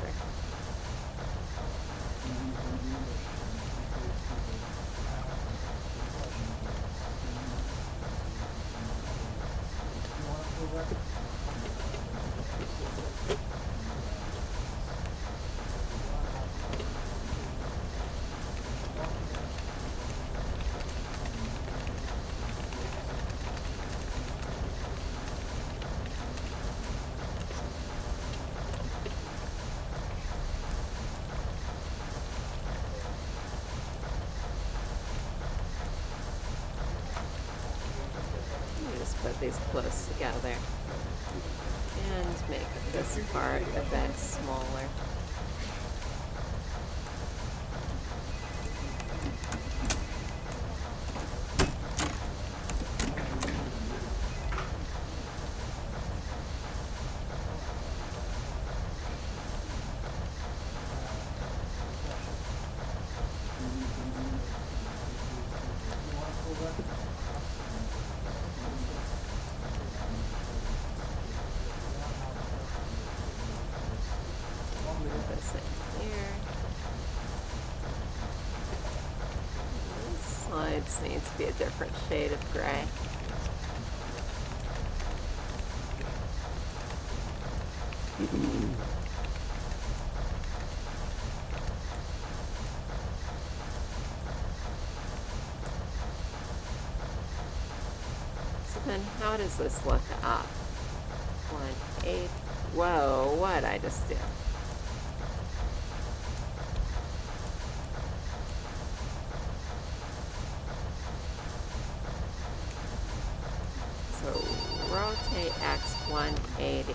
S1: these close together. And make this part a bit smaller. This in here. These sides need to be a different shade of gray. So then how does this look up? 1/8. Whoa, what'd I just do? So rotate X 180.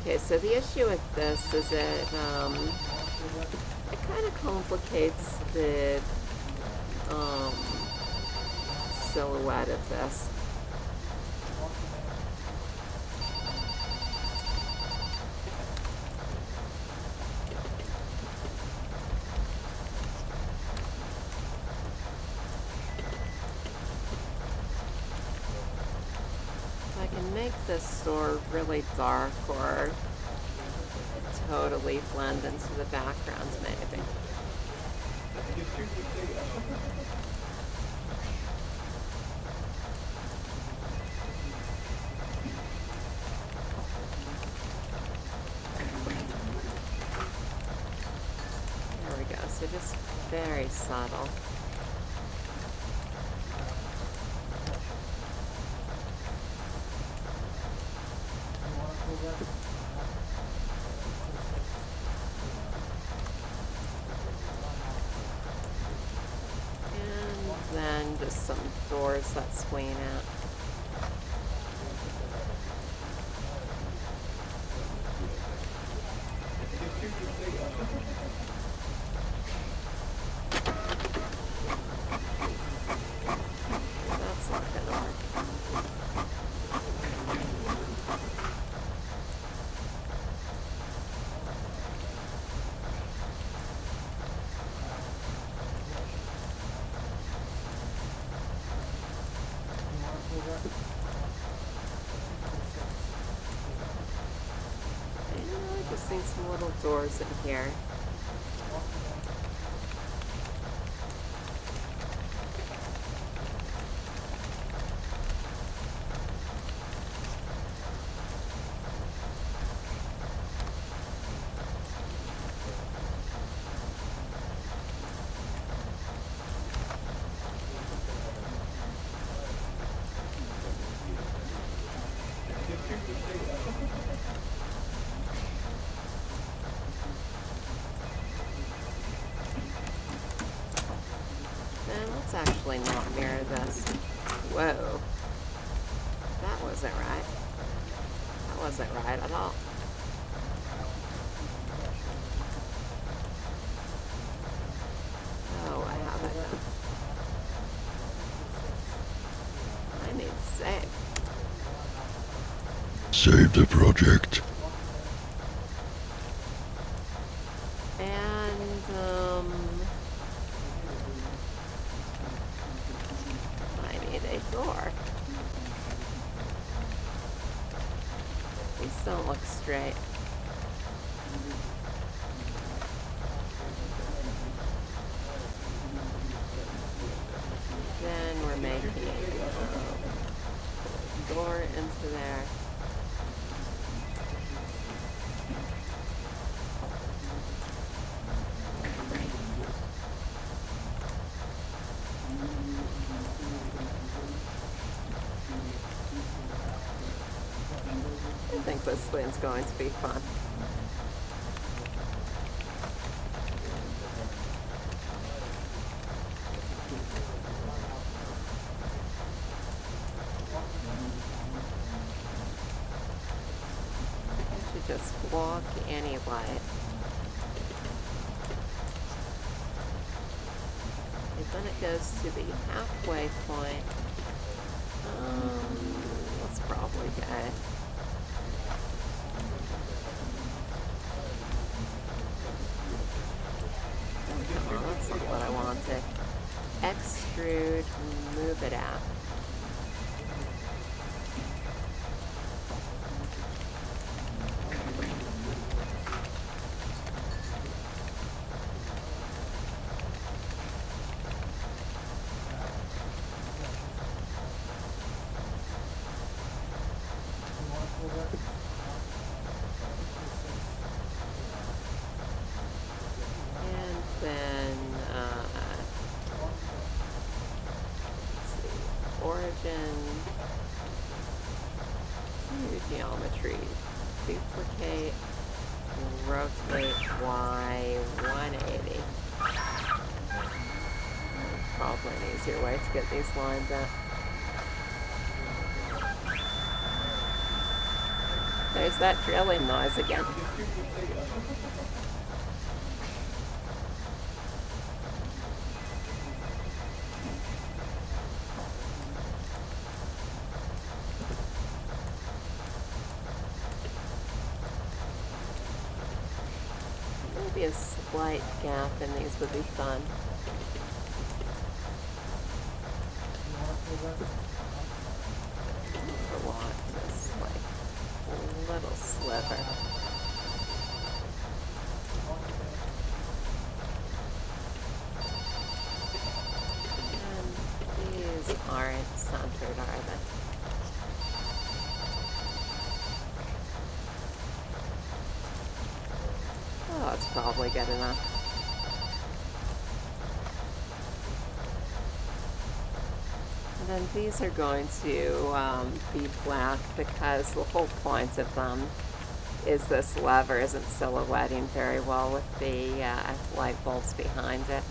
S1: Okay, so the issue with this is it kind of complicates the silhouette of this. I can make this door really dark or totally blend into the background maybe. There we go, so just very subtle. And then just some doors that swing out. That's not gonna work. I just need some little doors in here. Then let's actually not mirror this. Whoa. That wasn't right. That wasn't right at all. Oh, I have it now. I need to save.
S4: Save the project.
S1: And, I need a door. These don't look straight. Then we're making a door into there. I think this thing's going to be fun. this block anyway. And then it goes to the halfway point. That's probably good. Oh, that's not what I wanted. Extrude, move it out. And then, let's see, origin, to geometry, duplicate, rotate Y 180. Probably an easier way to get these lined up. There's that drilling noise again. Maybe a slight gap in these would be fun. A lot, just like a little sliver. And these aren't centered, are they? Oh, it's probably good enough. And then these are going to be black because the whole point of them is this lever isn't silhouetting very well with the light bulbs behind it.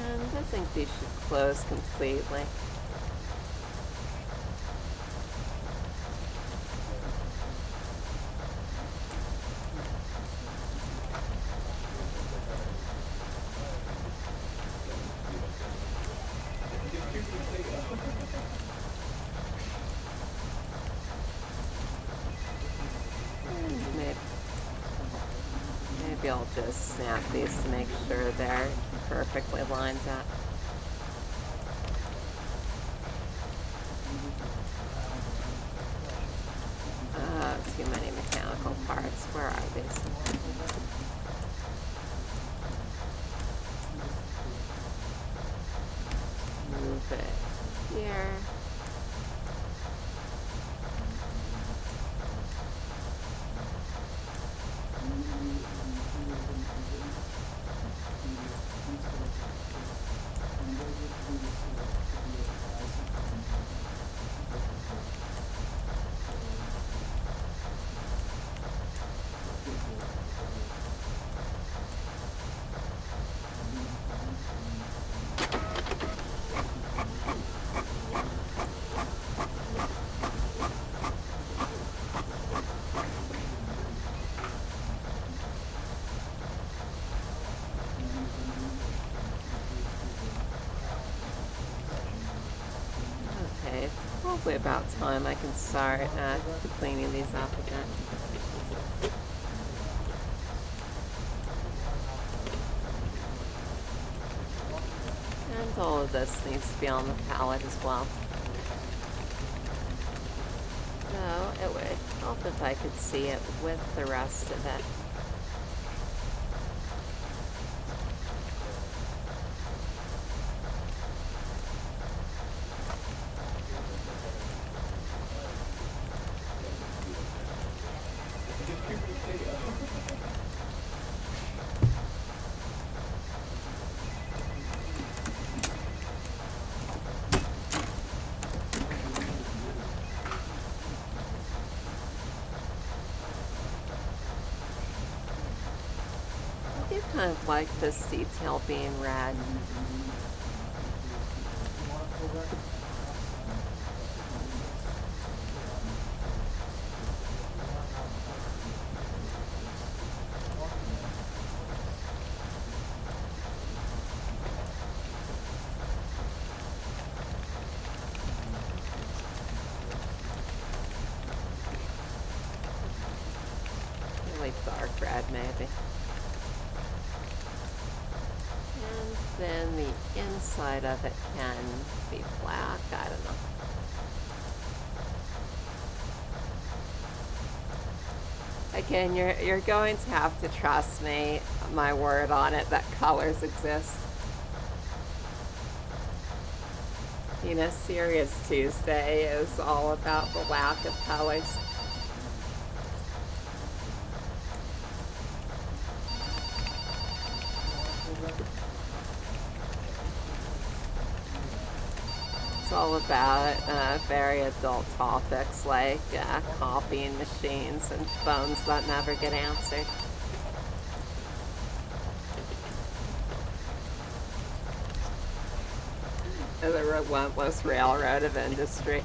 S1: And I think these should close completely. Maybe I'll just snap these to make sure they're perfectly lined up. Too many mechanical parts. Where are these? Move it here. Okay, probably about time I can start cleaning these up again. And all of this needs to be on the palette as well. So it would help if I could see it with the rest of it. kind of like this detail being red. Really dark red, maybe. And then the inside of it can be black, I don't know. Again, you're going to have to trust me, my word on it, that colors exist. You know, Serious Tuesday is all about the lack of colors. It's all about very adult topics like copying machines and phones that never get answered. And the relentless railroad of industry.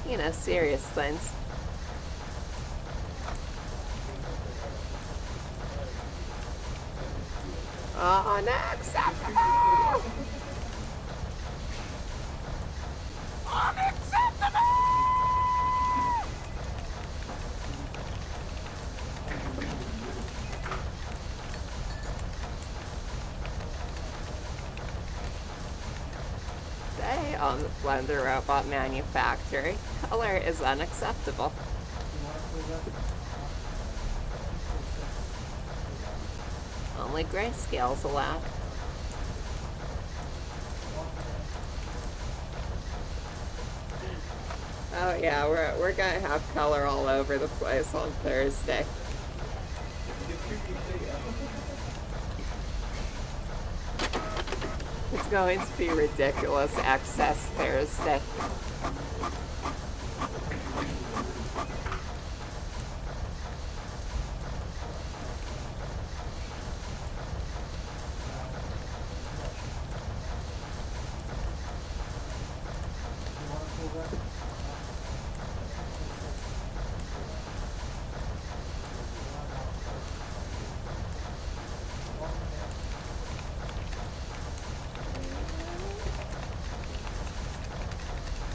S1: You know, serious things. Unacceptable! Unacceptable! Today on the Blender Robot Manufactory, color is unacceptable. Only grayscale's allowed. Oh yeah, we're gonna have color all over the place on Thursday. It's going to be ridiculous excess Thursday.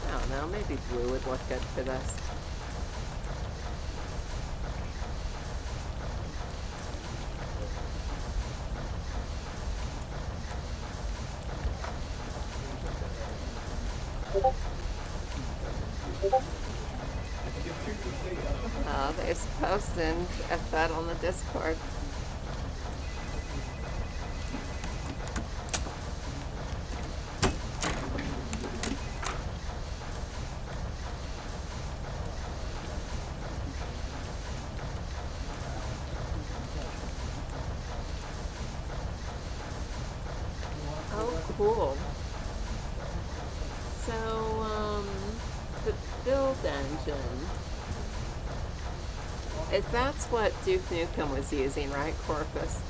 S1: I don't know, maybe blue would look good for this. There's posting a fed on the Discord. Oh, cool. So, the build engine. If that's what Duke Nukem was using, right, Corpus?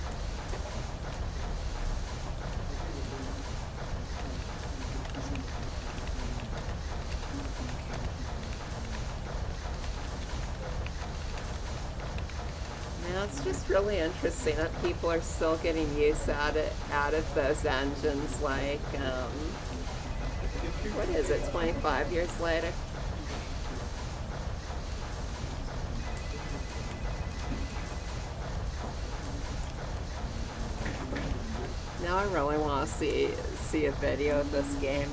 S1: Now it's just really interesting that people are still getting use out of those engines, like, what is it, 25 years later? Now I really want to see a video of this game.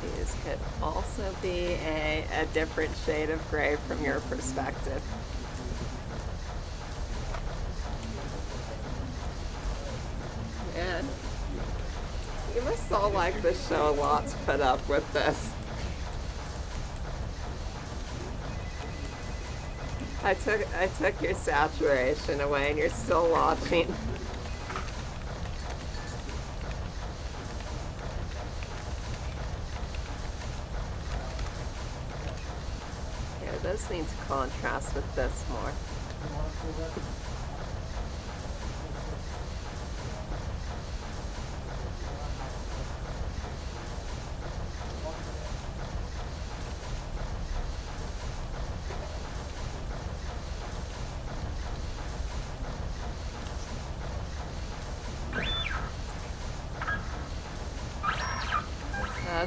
S1: These could also be a different shade of gray from your perspective. Yeah, You must all like this show a lot to put up with this. I took your saturation away and you're still watching. Yeah, those need to contrast with this more.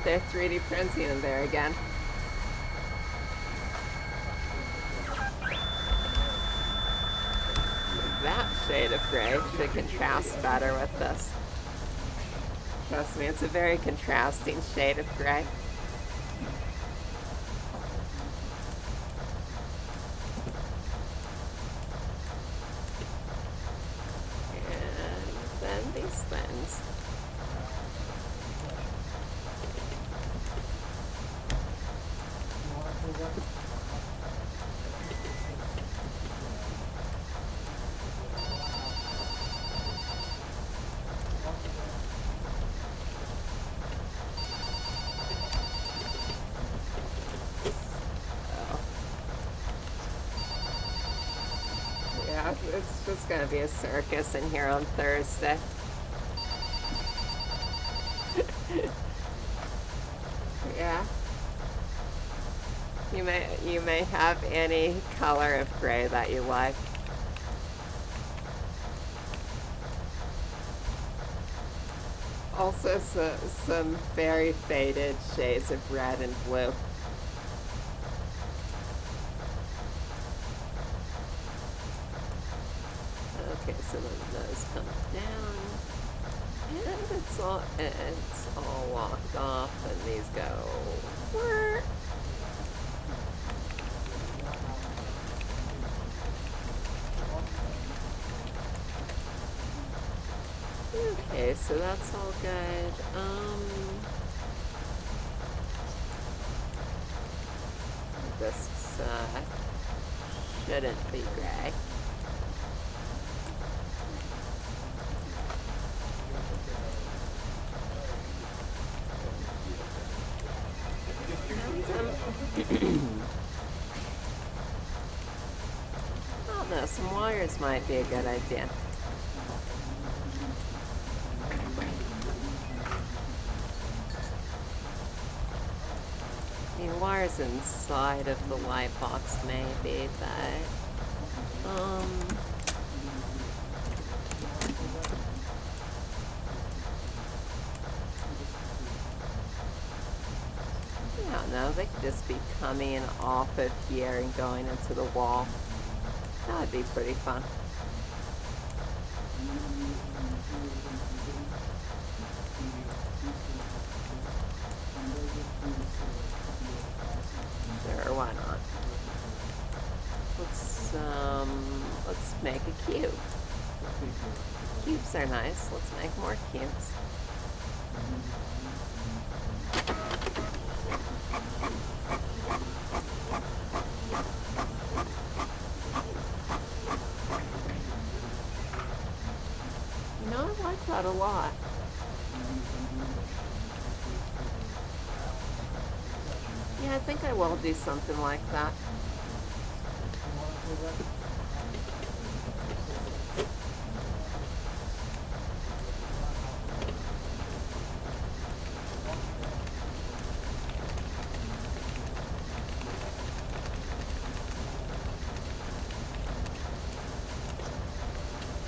S1: They're 3D printing in there again. That shade of gray should contrast better with this. Trust me, it's a very contrasting shade of gray. And then these things. Yeah, it's just gonna be a circus in here on Thursday. Yeah. You may have any color of gray that you like. Also some very faded shades of red and blue. Okay, so then those come down. And it's all locked off and these go. Okay, so that's all good. This shouldn't be gray. Oh no, some wires might be a good idea. I mean, wires inside of the light box maybe, but I don't know, they could just be coming off of here and going into the wall. That would be pretty fun. Sure, why not? Let's make a cube. Cubes are nice. Let's make more cubes. You know, I like that a lot. Yeah, I think I will do something like that.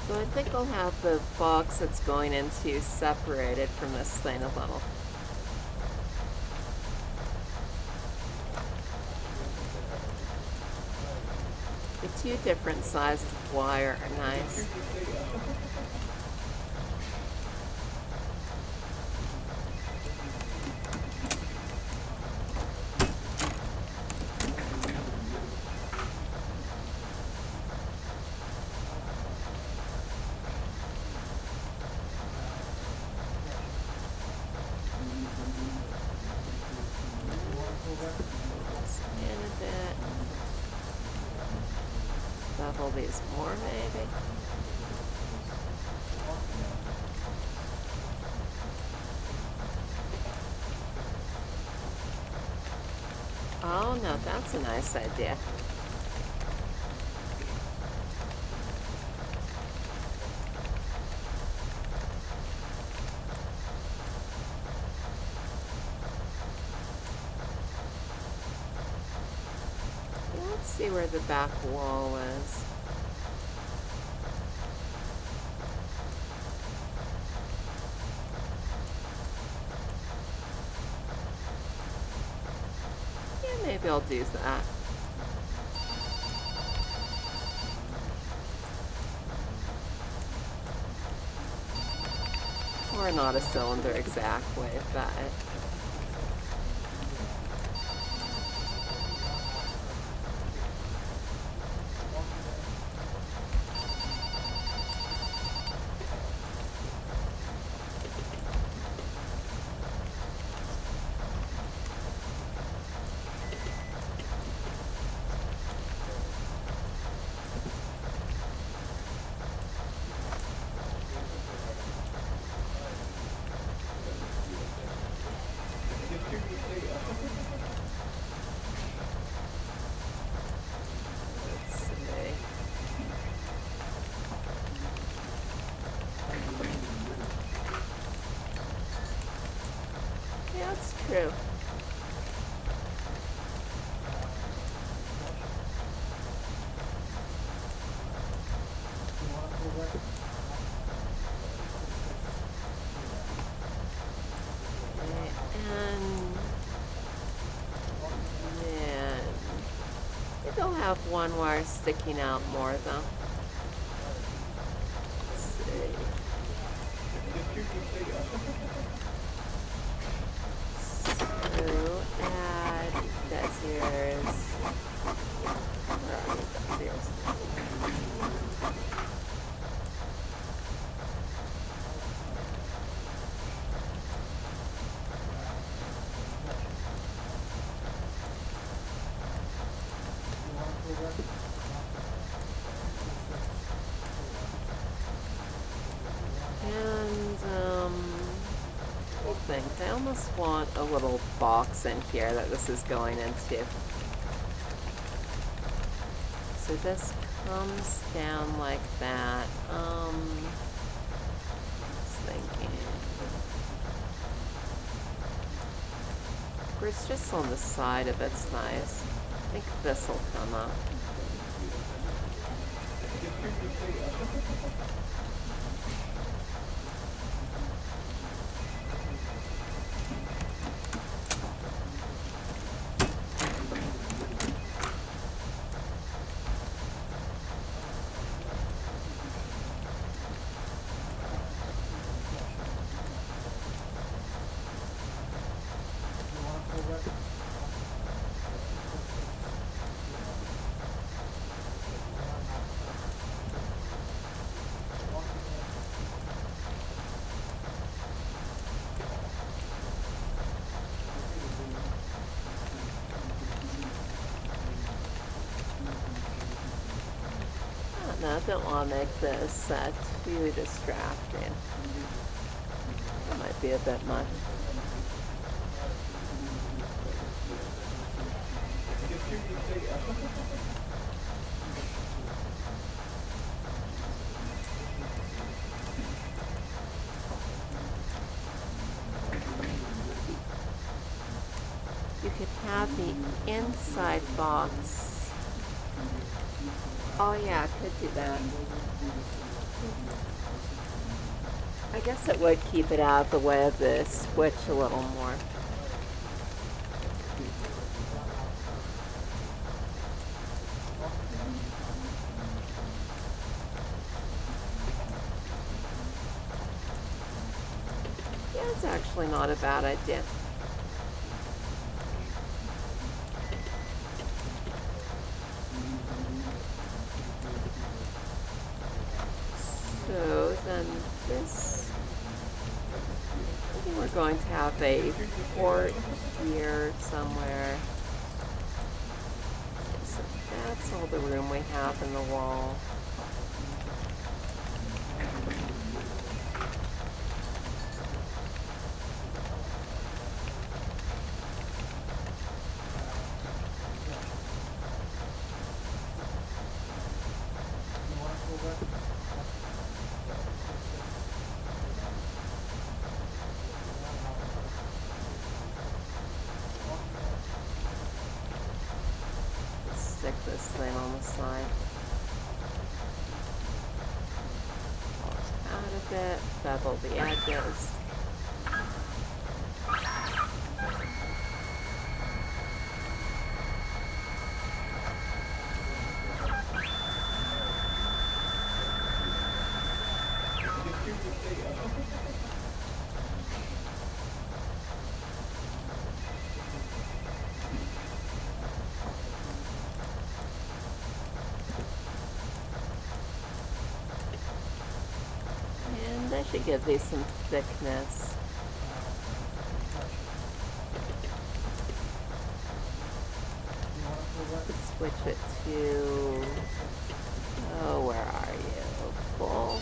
S1: So I think I'll have the box it's going into separated from this thing a little. The two different sizes of wire are nice. these more, maybe. Oh, no, that's a nice idea. Let's see where the back wall is. Yeah, maybe I'll do that. Or not a cylinder exactly, but... Let's see. Yeah, that's true. And then maybe I'll have one wire sticking out more though. Let's see. So add beziers. Where are the beziers? And, I think I almost want a little box in here that this is going into. So this comes down like that. Just thinking. Of course, just on the side of it's nice. I think this will come up. No, I don't want to make this too distracting. That might be a bit much. You could have the inside box. Oh yeah, I could do that. I guess it would keep it out of the way of the switch a little more. Yeah, it's actually not a bad idea. So then this, I think we're going to have a port here somewhere. So That's all the room we have in the wall. Stick this thing on the side. Out of it, bevel the edges. And that should give these some thickness. Let's switch it to, oh, where are you? Full.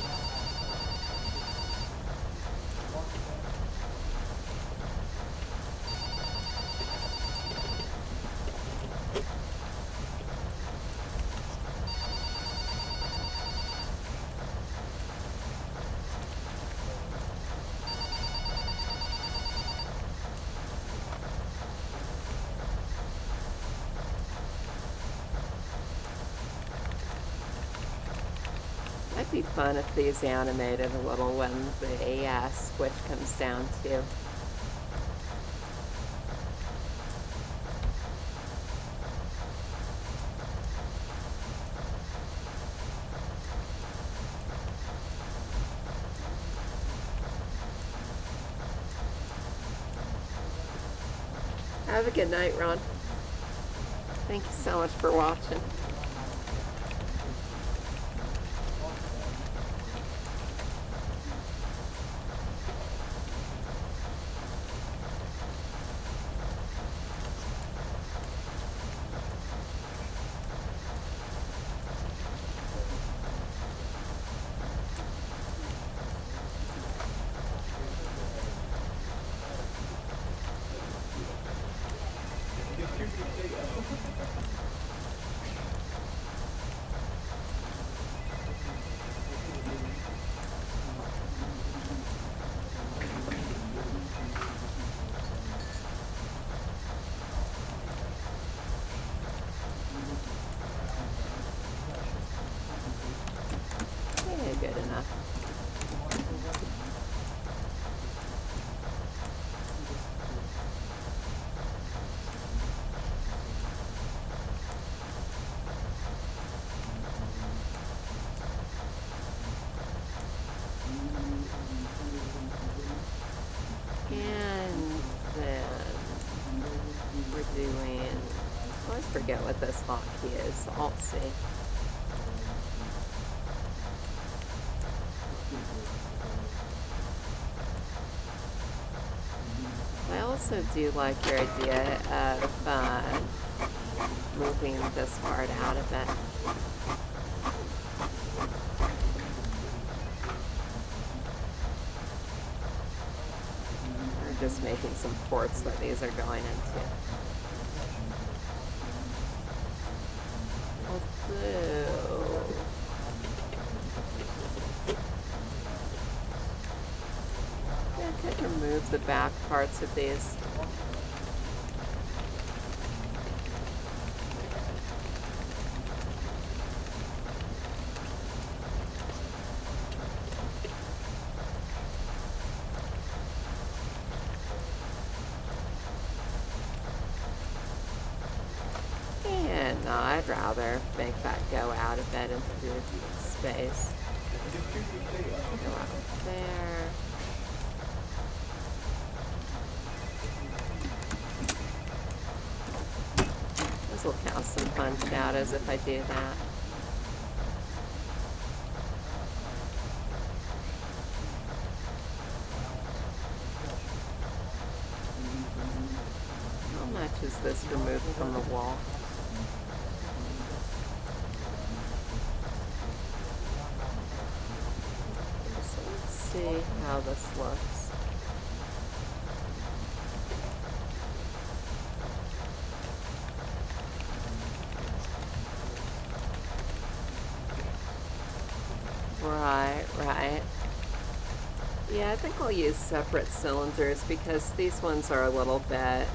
S1: Might be fun if these animated a little when the switch comes down too. Have a good night, Ron. Thank you so much for watching. Yeah, good enough. And then we're doing, I always forget what this hotkey is, Alt-C. I also do like your idea of moving this part out of it. Or just making some ports that these are going into. Although, yeah, I could remove the back parts of these. And no, I'd rather make that go out a bit into space. Go out there. This will cast some fun shadows if I do that. How much is this removed from the wall? see how this looks. Right. Yeah, I think I'll use separate cylinders because these ones are a little bit,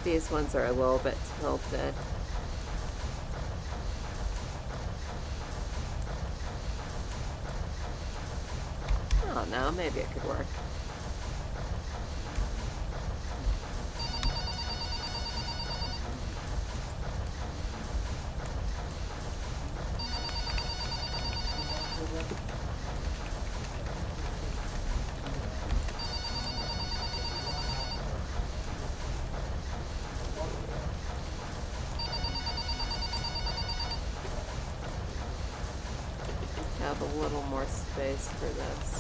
S1: these ones are a little bit tilted. I don't know, maybe it could work. Have a little more space for this.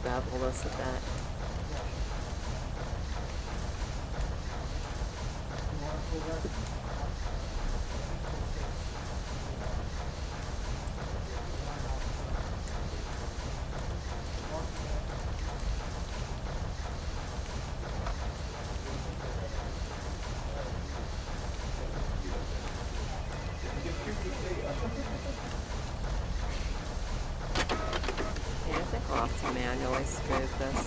S1: Bevel this a bit. Yeah, I think I'll have to manually smooth this.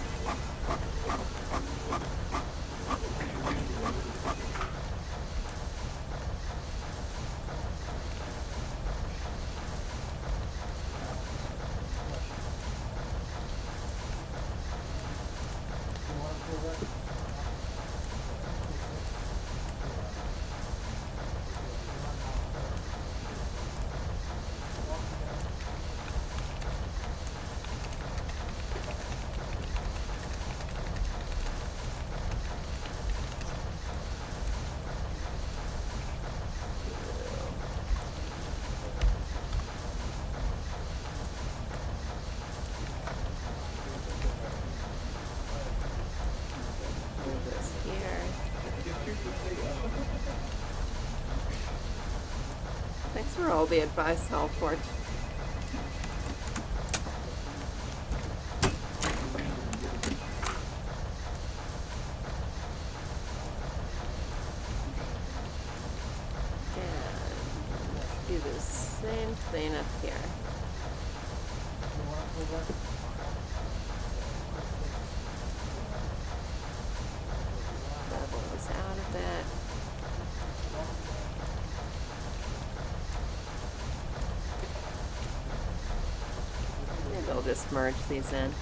S1: Thanks for all the advice, Hellforge. And do the same thing up here. Bevel this out a bit. Maybe I'll just merge these in.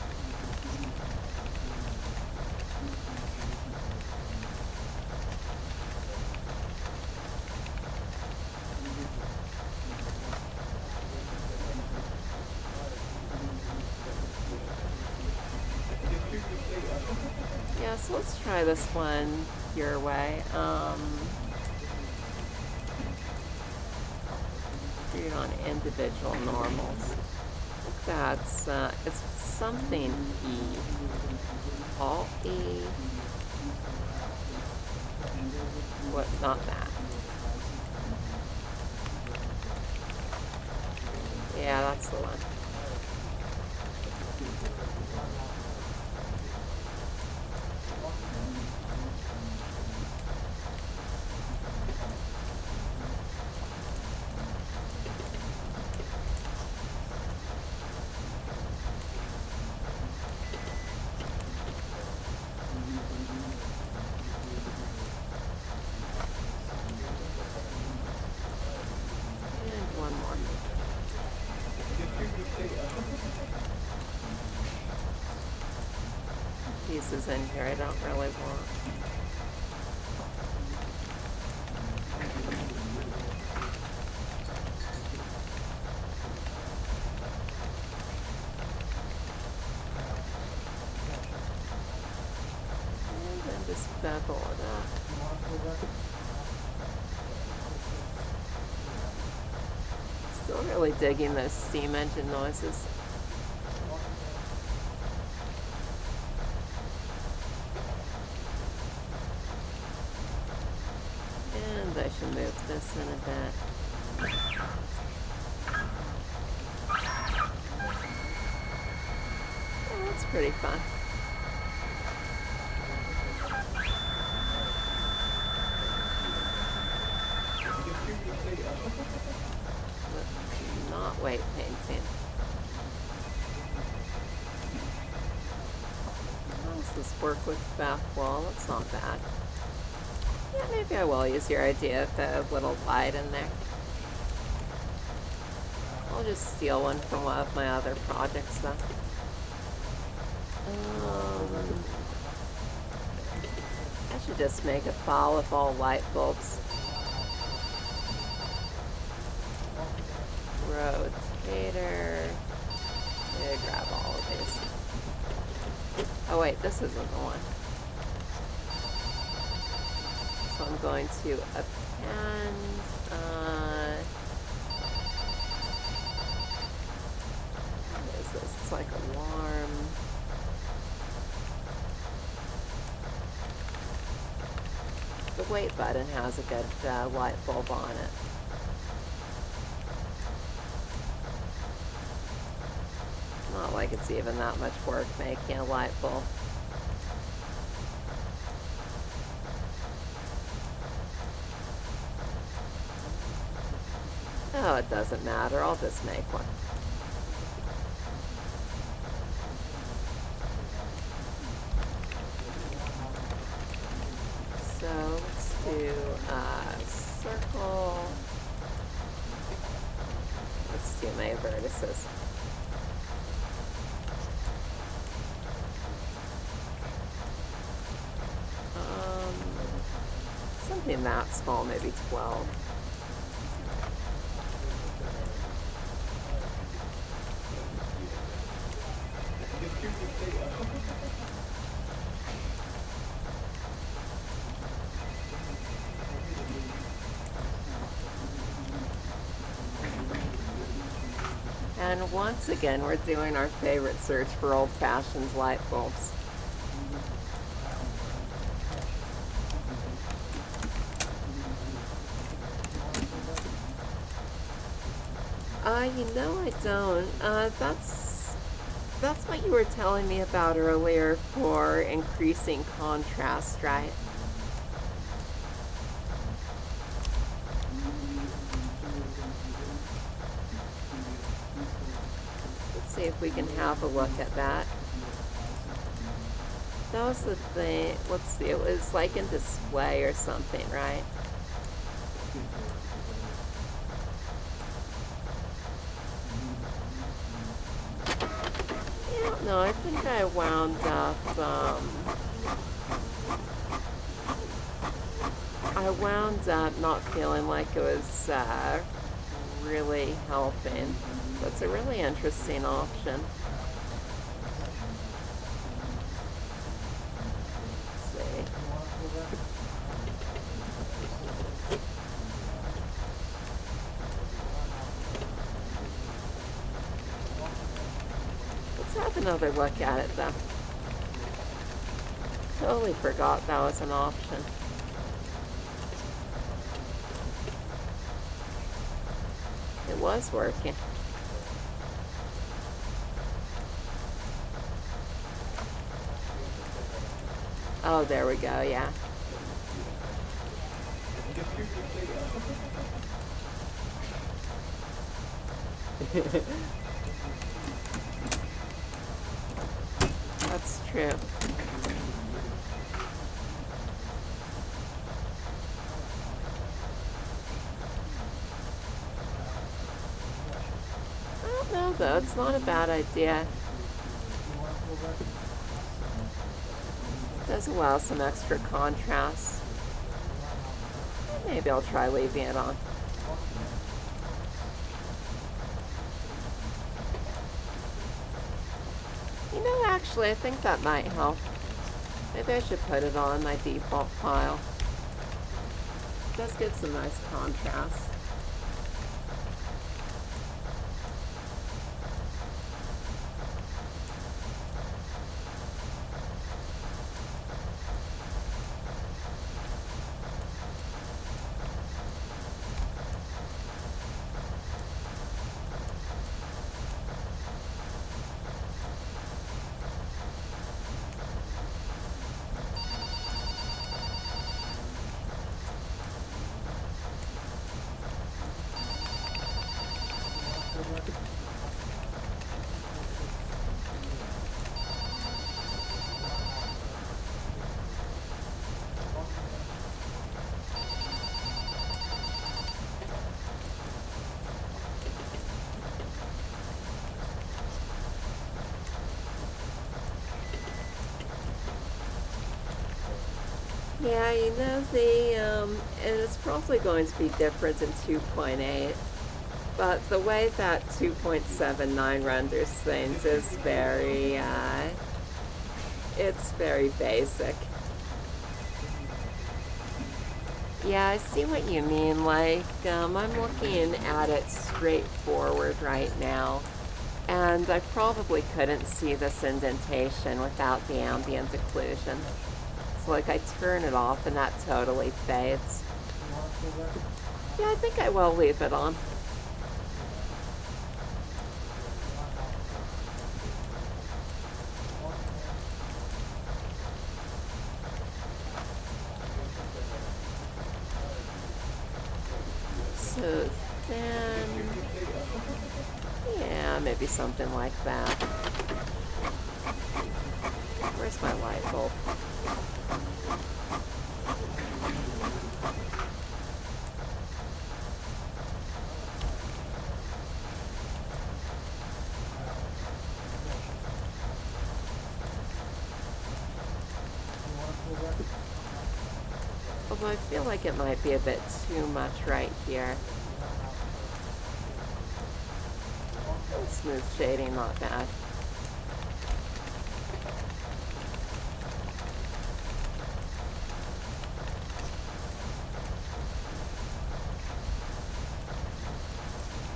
S1: Yeah, so let's try this one your way. Do it on individual normals. That's, it's something E. All E. What, not that. Yeah, that's the one. Pieces in here I don't really want. bevel it up. Still really digging those steam engine noises. And I should move this in a bit. Yeah, that's pretty fun. But not weight painting. How does this work with the back wall? It's not bad. Yeah, maybe I will use your idea of the little light in there. I'll just steal one from one of my other projects then. I should just make a file of all light bulbs. Rotator. Yeah, grab all of these. Oh wait, this isn't the one. So I'm going to append, what is this? It's like alarm. The weight button has a good light bulb on it. Not like it's even that much work making a light bulb. Oh, it doesn't matter. I'll just make one. So let's do a circle. Let's do my vertices. Something that small, maybe 12. And once again, we're doing our favorite search for old-fashioned light bulbs. You know I don't. That's what you were telling me about earlier for increasing contrast, right? Let's see if we can have a look at that. That was the thing. Let's see. It was like in display or something, right? No, I think I wound up, not feeling like it was, really helping. That's a really interesting option. Let's see. Have another look at it though. Totally forgot that was an option. It was working. Oh, there we go, yeah. That's true. I don't know though, it's not a bad idea. Does allow some extra contrast. Maybe I'll try leaving it on. You know, actually, I think that might help. Maybe I should put it on my default file. It does give some nice contrast. Yeah, you know, and it's probably going to be different in 2.8, but the way that 2.79 renders things is it's very basic. Yeah, I see what you mean. Like, I'm looking at it straightforward right now, and I probably couldn't see this indentation without the ambient occlusion. So, like, I turn it off and that totally fades. Yeah, I think I will leave it on. So then, yeah, maybe something like that. Where's my light bulb? Although I feel like it might be a bit too much right here. Smooth shading, not bad.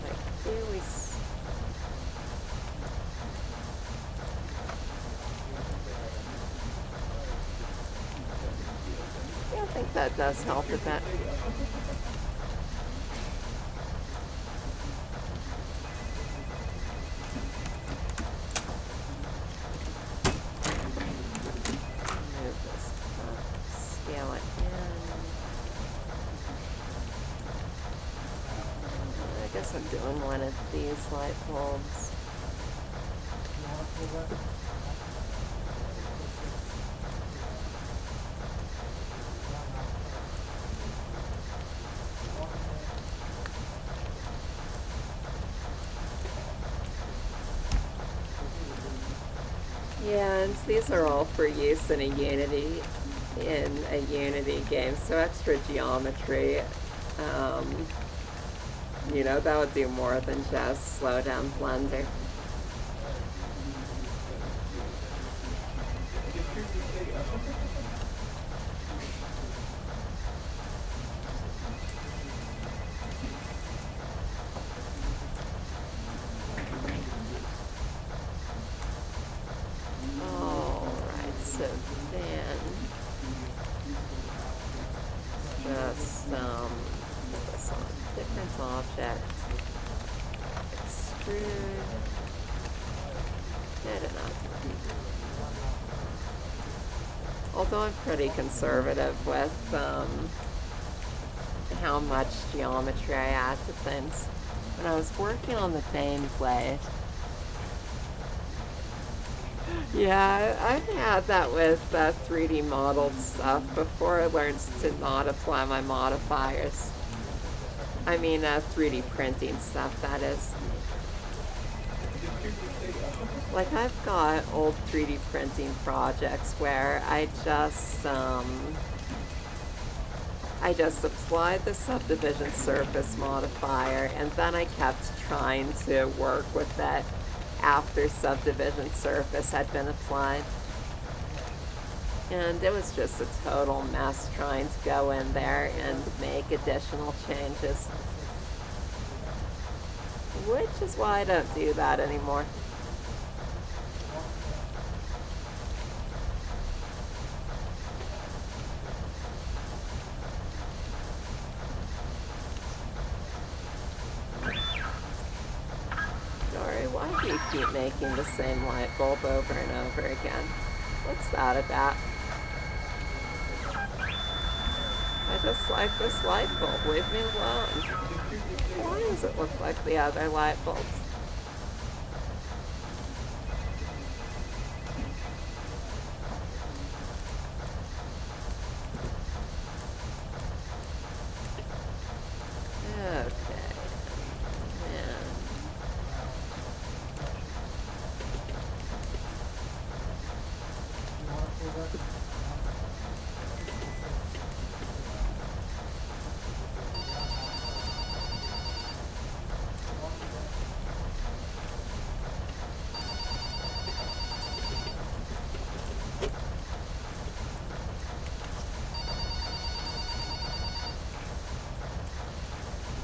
S1: Like, here we yeah, I think that does help a bit. I'm doing one of these light bulbs. Yeah, and these are all for use in a Unity game, so extra geometry. You know, that would do more than just slow down Blender. Alright, so then just put this on different object. Extrude. Good enough. Although I'm pretty conservative with how much geometry I add to things. When I was working on the Bane blade, yeah, I've had that with 3D modeled stuff before I learned to not apply my modifiers. I mean, 3D printing stuff, that is. Like, I've got old 3D printing projects where I just applied the subdivision surface modifier, and then I kept trying to work with that after subdivision surface had been applied. And it was just a total mess trying to go in there and make additional changes. Which is why I don't do that anymore. Sorry, why do you keep making the same light bulb over and over again? What's that about? I just like this light bulb. Leave me alone. Why does it look like the other light bulbs? Okay. And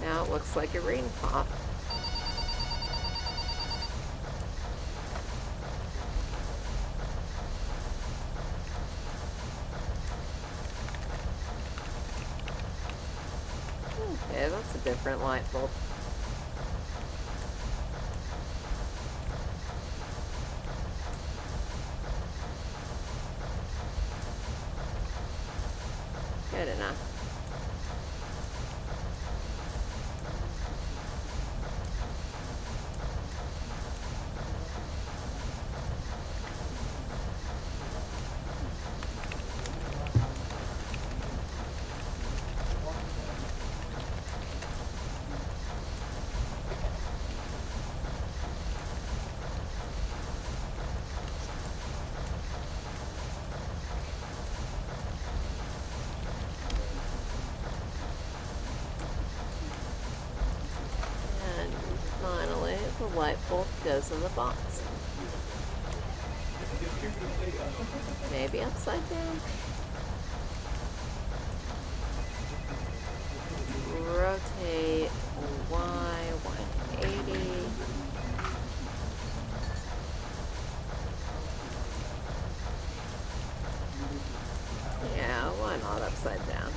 S1: now it looks like a ring pop. Okay, that's a different light bulb. Good enough. And finally, the light bulb goes in the box. Maybe upside down. Rotate Y 180. Yeah, why not upside down?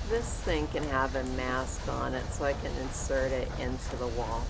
S1: This thing can have a mask on it, so I can insert it into the wall.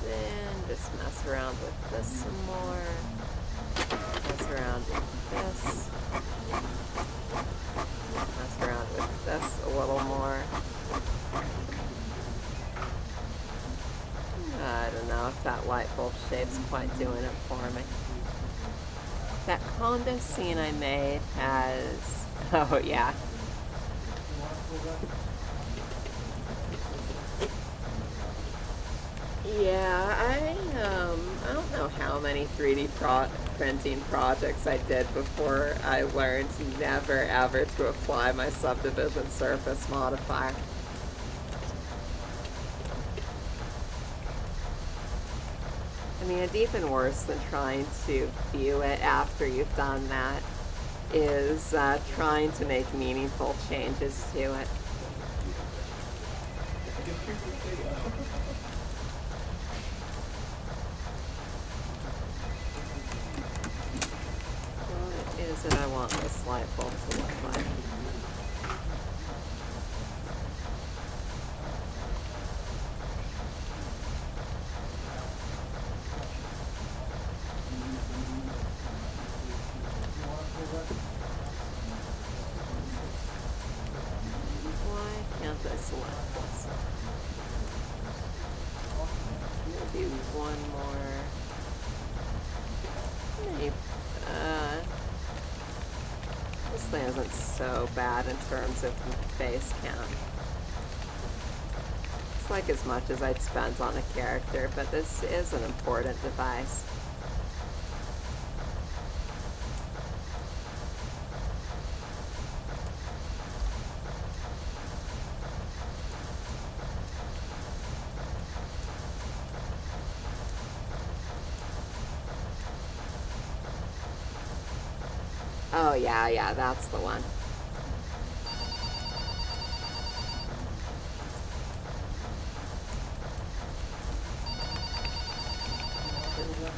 S1: Then just mess around with this some more. Mess around with this. Mess around with this a little more. I don't know if that light bulb shape's quite doing it for me. That condo scene I made has... Oh, yeah. Yeah, I don't know how many 3D printing projects I did before I learned never ever to apply my subdivision surface modifier. I mean, it's even worse than trying to view it after you've done that is trying to make meaningful changes to it. What is it I want this light bulb to look like? Why can't I select this? Maybe one more. Maybe, this actually isn't so bad in terms of base count. It's like as much as I'd spend on a character, but this is an important device. Oh, yeah, that's the one.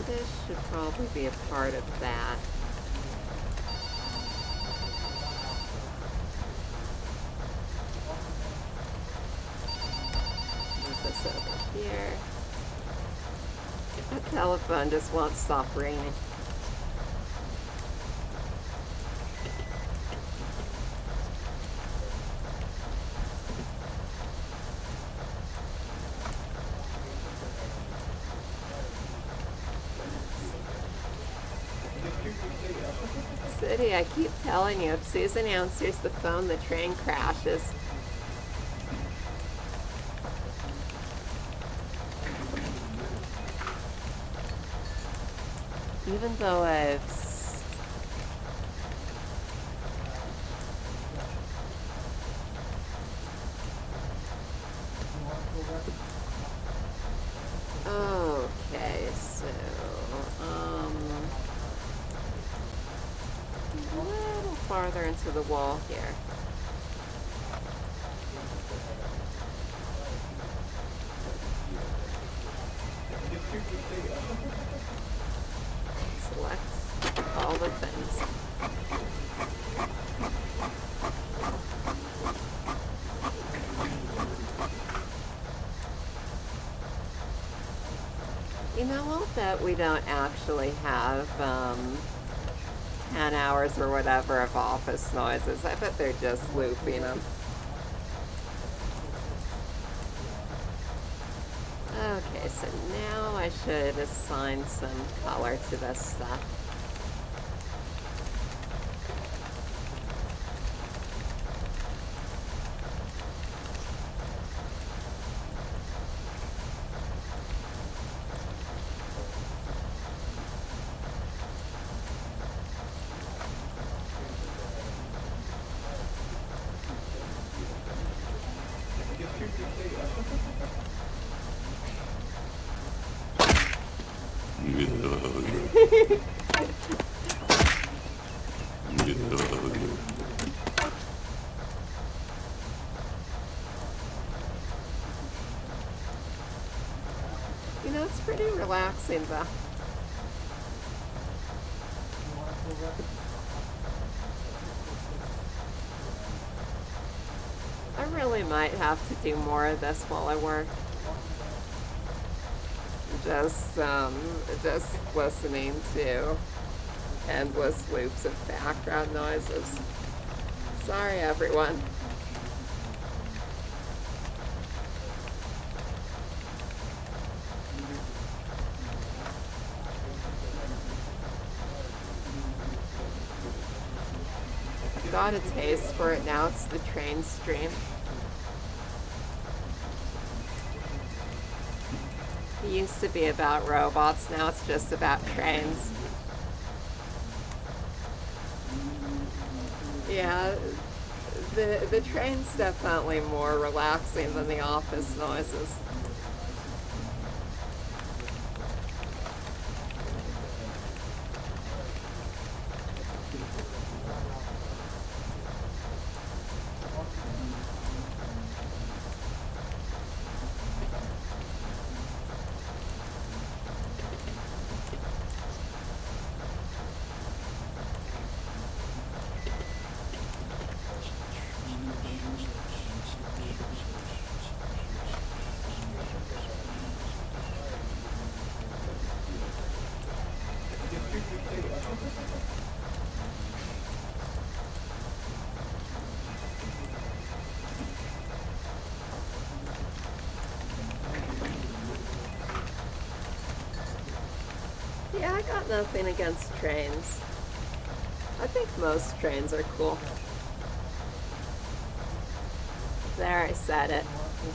S1: This should probably be a part of that. Move this over here. That telephone just won't stop ringing. City, I keep telling you, if Susan answers the phone, the train crashes. Even though okay, so, a little farther into the wall here. Select all the things. You know, I'll bet we don't actually have 10 hours or whatever of office noises. I bet they're just looping them. Okay, so now I should assign some color to this stuff. You know, it's pretty relaxing though. I really might have to do more of this while I work. Just listening to endless loops of background noises. Sorry, everyone. Got a taste for it now. It's the train stream. It used to be about robots, now it's just about trains. Yeah, the train's definitely more relaxing than the office noises. Yeah, I got nothing against trains. I think most trains are cool. There, I said it.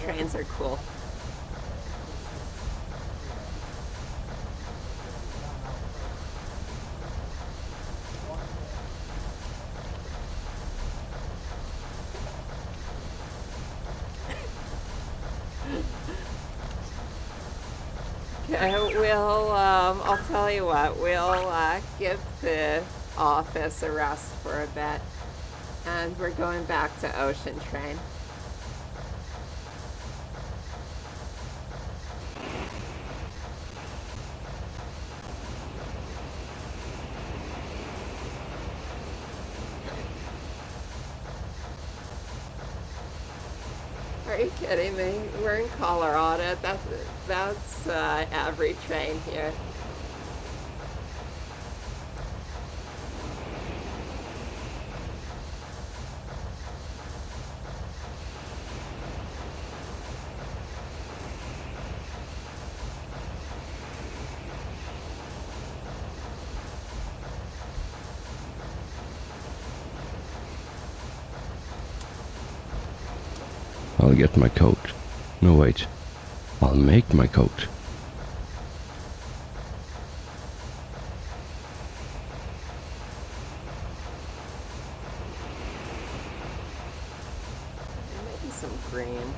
S1: Trains are cool. Okay, I'll tell you what, we'll give the office a rest for a bit, and we're going back to Ocean Train. Are you kidding me? We're in Colorado. That's every train here.
S4: I'll get my coat. No, wait. I'll make my coat.
S1: Maybe some green.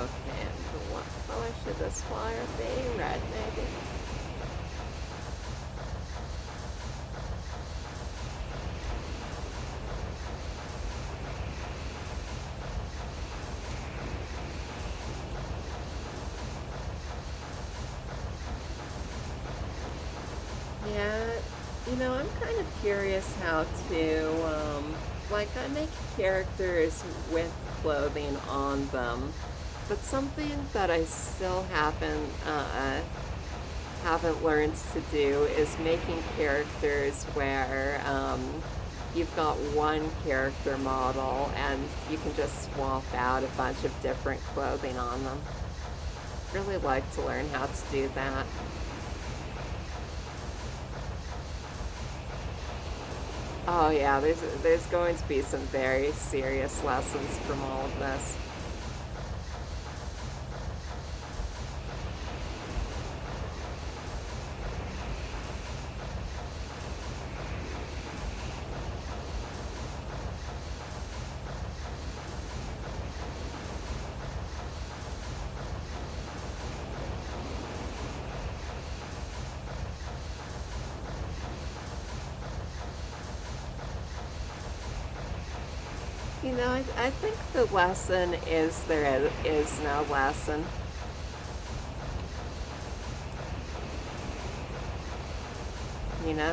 S1: Okay, and what color should this wire be? Red, maybe? Yeah, I'm kind of curious how to, like, I make characters with clothing on them, but something that I still haven't learned to do is making characters where, you've got one character model and you can just swap out a bunch of different clothing on them. Really like to learn how to do that. Oh yeah, there's going to be some very serious lessons from all of this. I think the lesson is there is no lesson.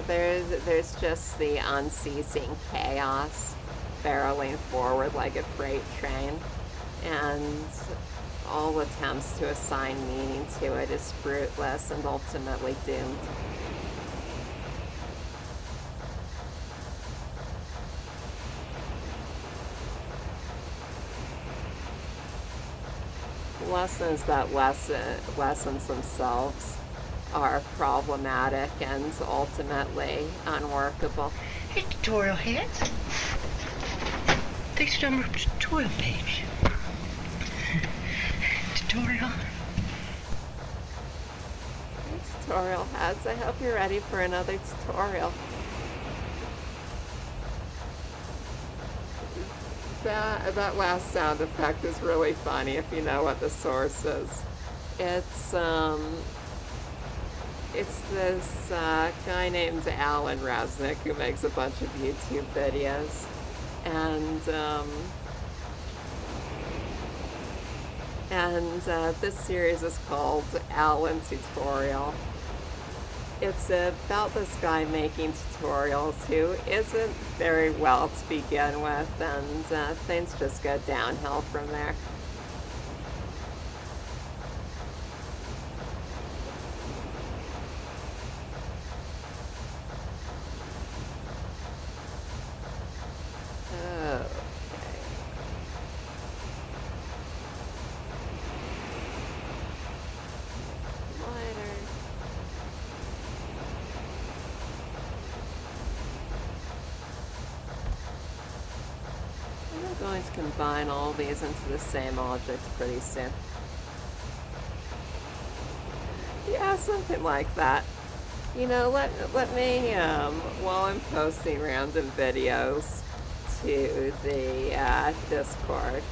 S1: There's just the unceasing chaos barreling forward like a freight train, and all attempts to assign meaning to it is fruitless and ultimately doomed. Lessons themselves are problematic and ultimately unworkable.
S2: Hey, tutorial heads. Thanks for the tutorial page. Tutorial.
S1: Tutorial heads, I hope you're ready for another tutorial. That last sound effect is really funny if you know what the source is. It's this guy named Alan Resnick who makes a bunch of YouTube videos, and this series is called Alan Tutorial. It's about this guy making tutorials who isn't very well to begin with, and things just go downhill from there. going to combine all these into the same object pretty soon. Yeah, something like that. You know, let me, while I'm posting random videos to the Discord,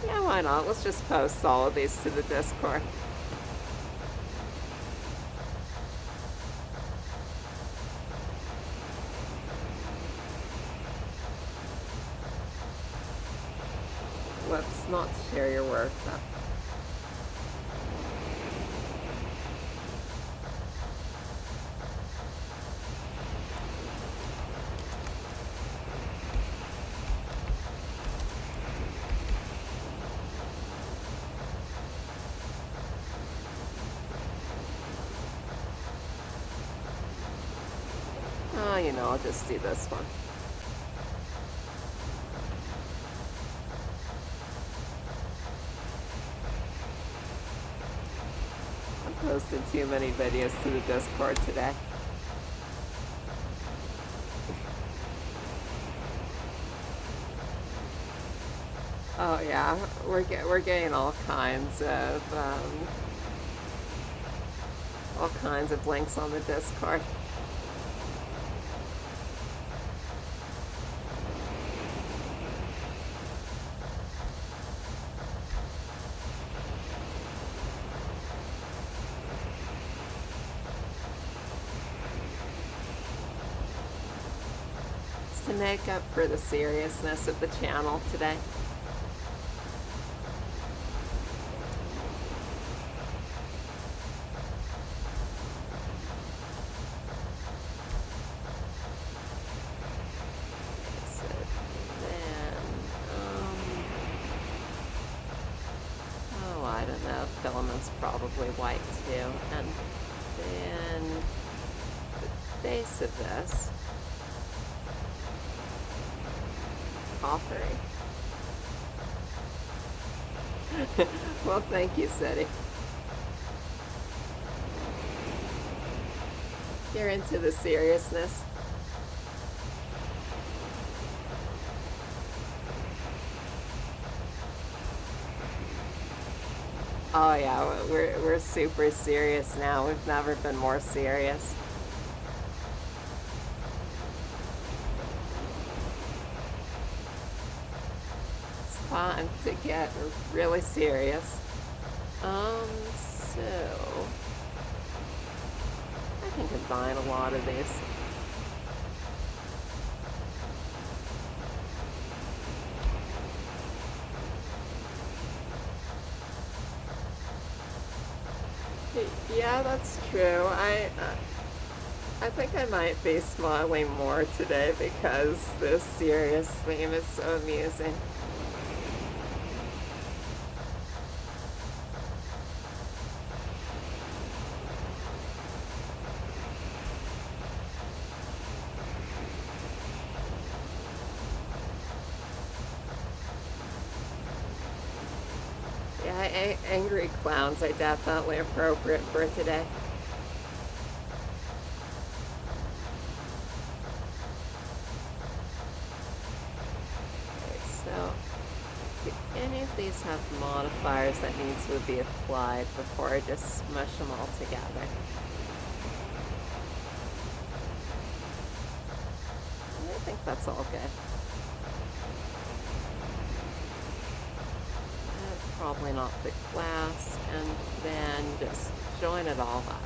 S1: yeah, why not? Let's just post all of these to the Discord. Let's not share your work, though. Oh, you know, I'll just do this one. I posted too many videos to the Discord today. Oh yeah, we're getting all kinds of links on the Discord. To make up for the seriousness of the channel today. So then, oh, I don't know, filament's probably white too. And then the base of this, coppery. Well, thank you, City. You're into the seriousness. Oh yeah, we're super serious now. We've never been more serious. Time to get really serious. So I can combine a lot of these. Yeah, that's true. I think I might be smiling more today because this serious theme is so amusing. Yeah, angry clowns are definitely appropriate for today. Okay, so do any of these have modifiers that need to be applied before I just smush them all together? I think that's all good. Probably not the glass, and then just join it all up.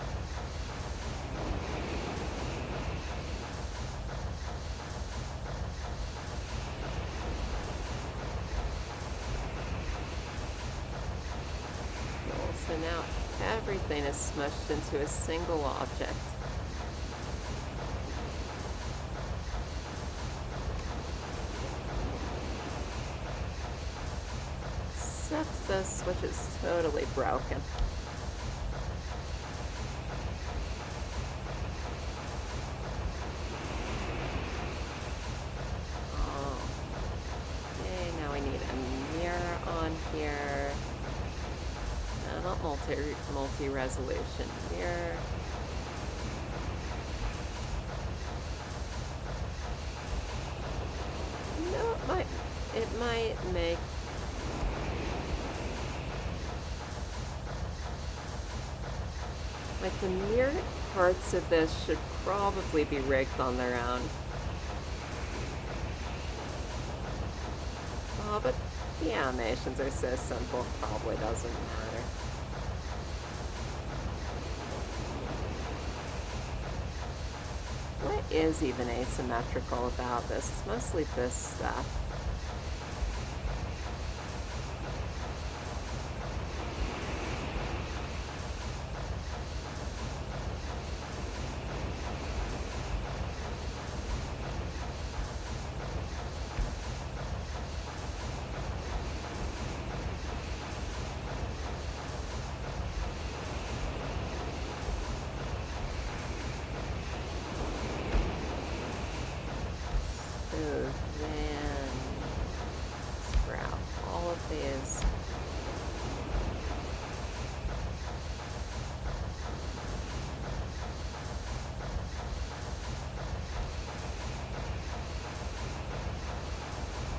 S1: Cool. So now everything is smushed into a single object. Except this, which is totally broken. Oh. Okay, now we need a mirror on here. No, not multi-resolution mirror. No, it might make like the mirrored parts of this should probably be rigged on their own. Oh, but the animations are so simple, it probably doesn't matter. What is even asymmetrical about this? It's mostly this stuff. Then scrap all of these.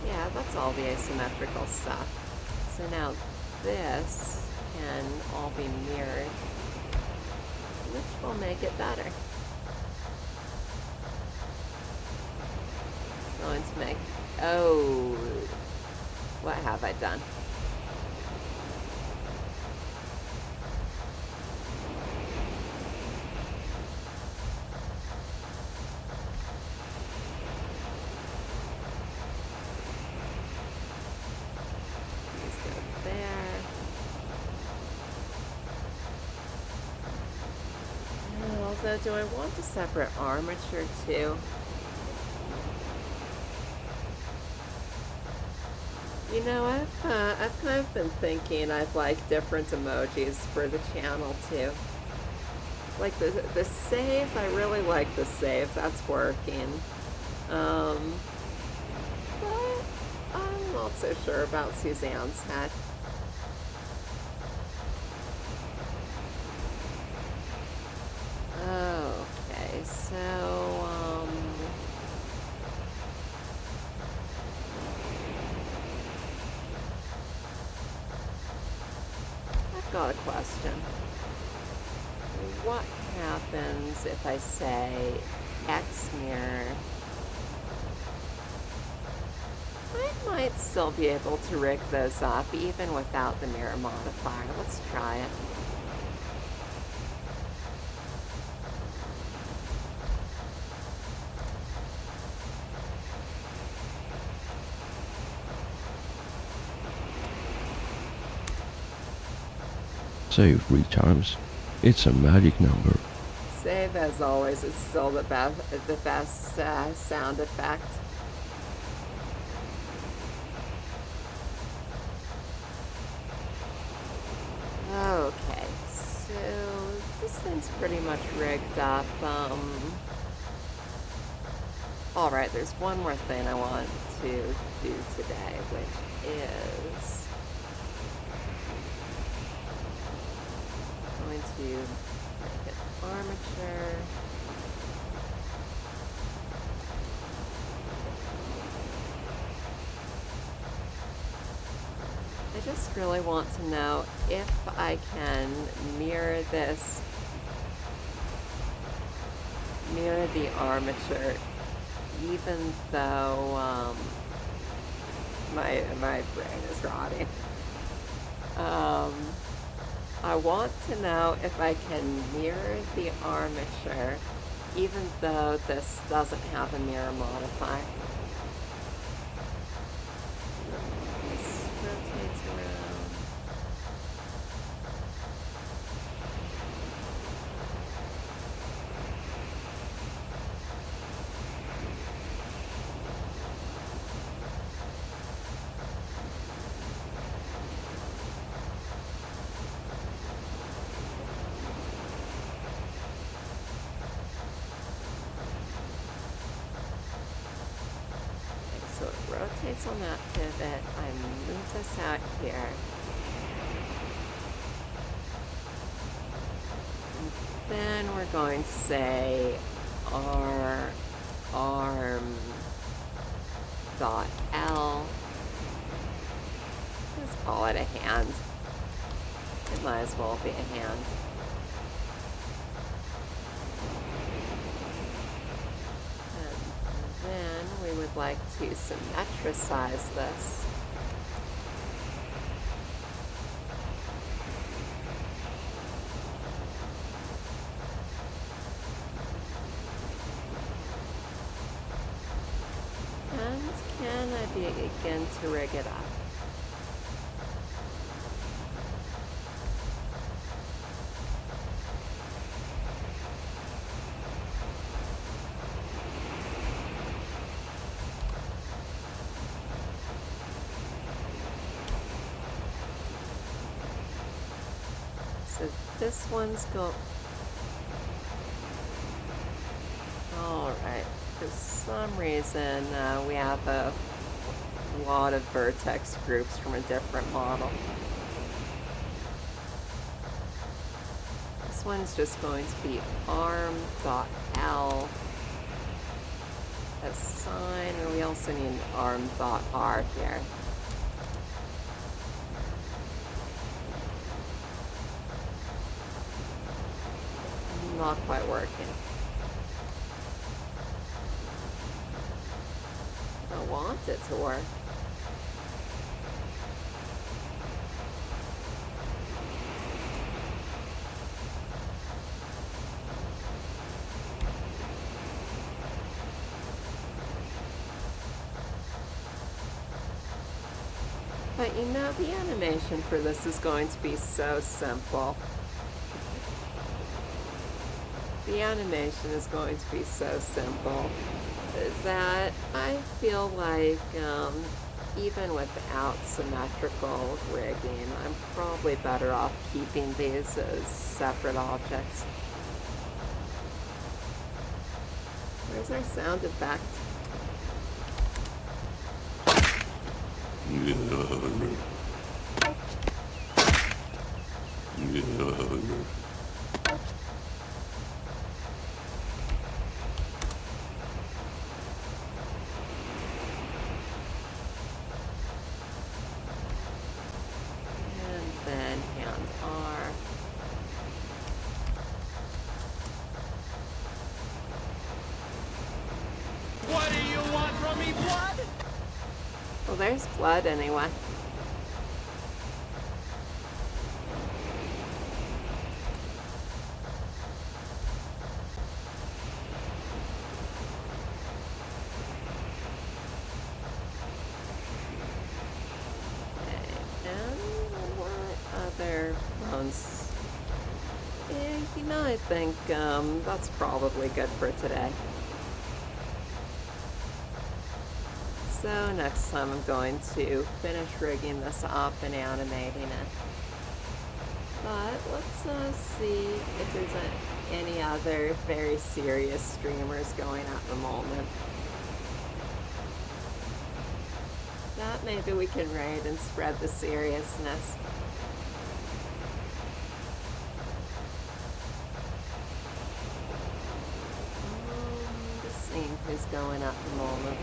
S1: Yeah, that's all the asymmetrical stuff. So now this can all be mirrored, which will make it better. Going to make, oh, what have I done? These go there. Although, do I want a separate armature too? You know, I've kind of been thinking I'd like different emojis for the channel too. Like the save, I really like the save. That's working. But I'm not so sure about Suzanne's head. Okay, so got a question. What happens if I say X mirror? I might still be able to rig those up even without the mirror modifier. Let's try it.
S4: Save 3 times. It's a magic number.
S1: Save, as always, is still the best sound effect. Okay, so this thing's pretty much rigged up. Alright, there's one more thing I want to do today, which is going to make an armature. I just really want to know if I can mirror the armature, even though my brain is rotting. I want to know if I can mirror the armature, even though this doesn't have a mirror modifier. This rotates around. hands on that pivot. I move this out here. And then we're going to say our arm dot L. Let's call it a hand. It might as well be a hand. And then we would like to symmetricize this. And can I begin to rig it up? So this one's Alright, for some reason we have a lot of vertex groups from a different model. This one's just going to be arm.L assign, and we also need an arm.R here. Not quite working. I want it to work. But you know, the animation for this is going to be so simple. The animation is going to be so simple that I feel like even without symmetrical rigging, I'm probably better off keeping these as separate objects. Where's our sound effect? Well, there's blood anyway. Okay, and what other ones? Yeah, you know, I think that's probably good for today. So next time I'm going to finish rigging this up and animating it. But let's see if there's any other very serious streamers going at the moment. That maybe we can raid and spread the seriousness. Just seeing who's going at the moment.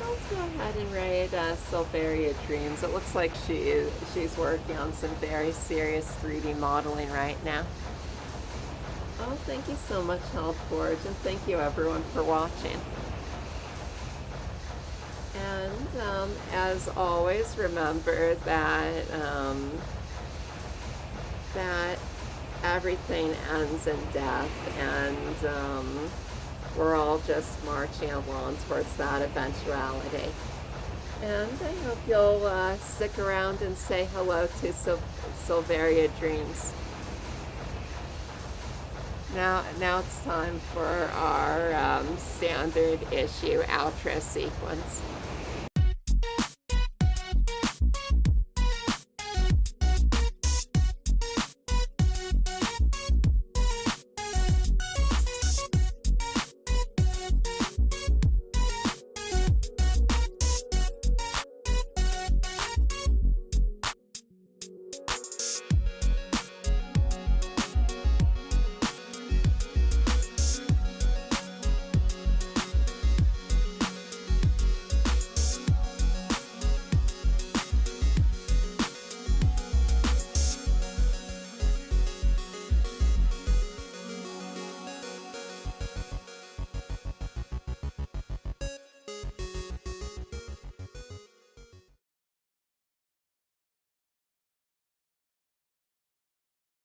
S1: Let's go ahead and raid Silveria Dreams. It looks like she's working on some very serious 3D modeling right now. Oh, thank you so much, Hellforge, and thank you everyone for watching. And as always, remember that that everything ends in death, and we're all just marching along towards that eventuality. And I hope you'll stick around and say hello to Silveria Dreams. Now it's time for our standard issue outro sequence.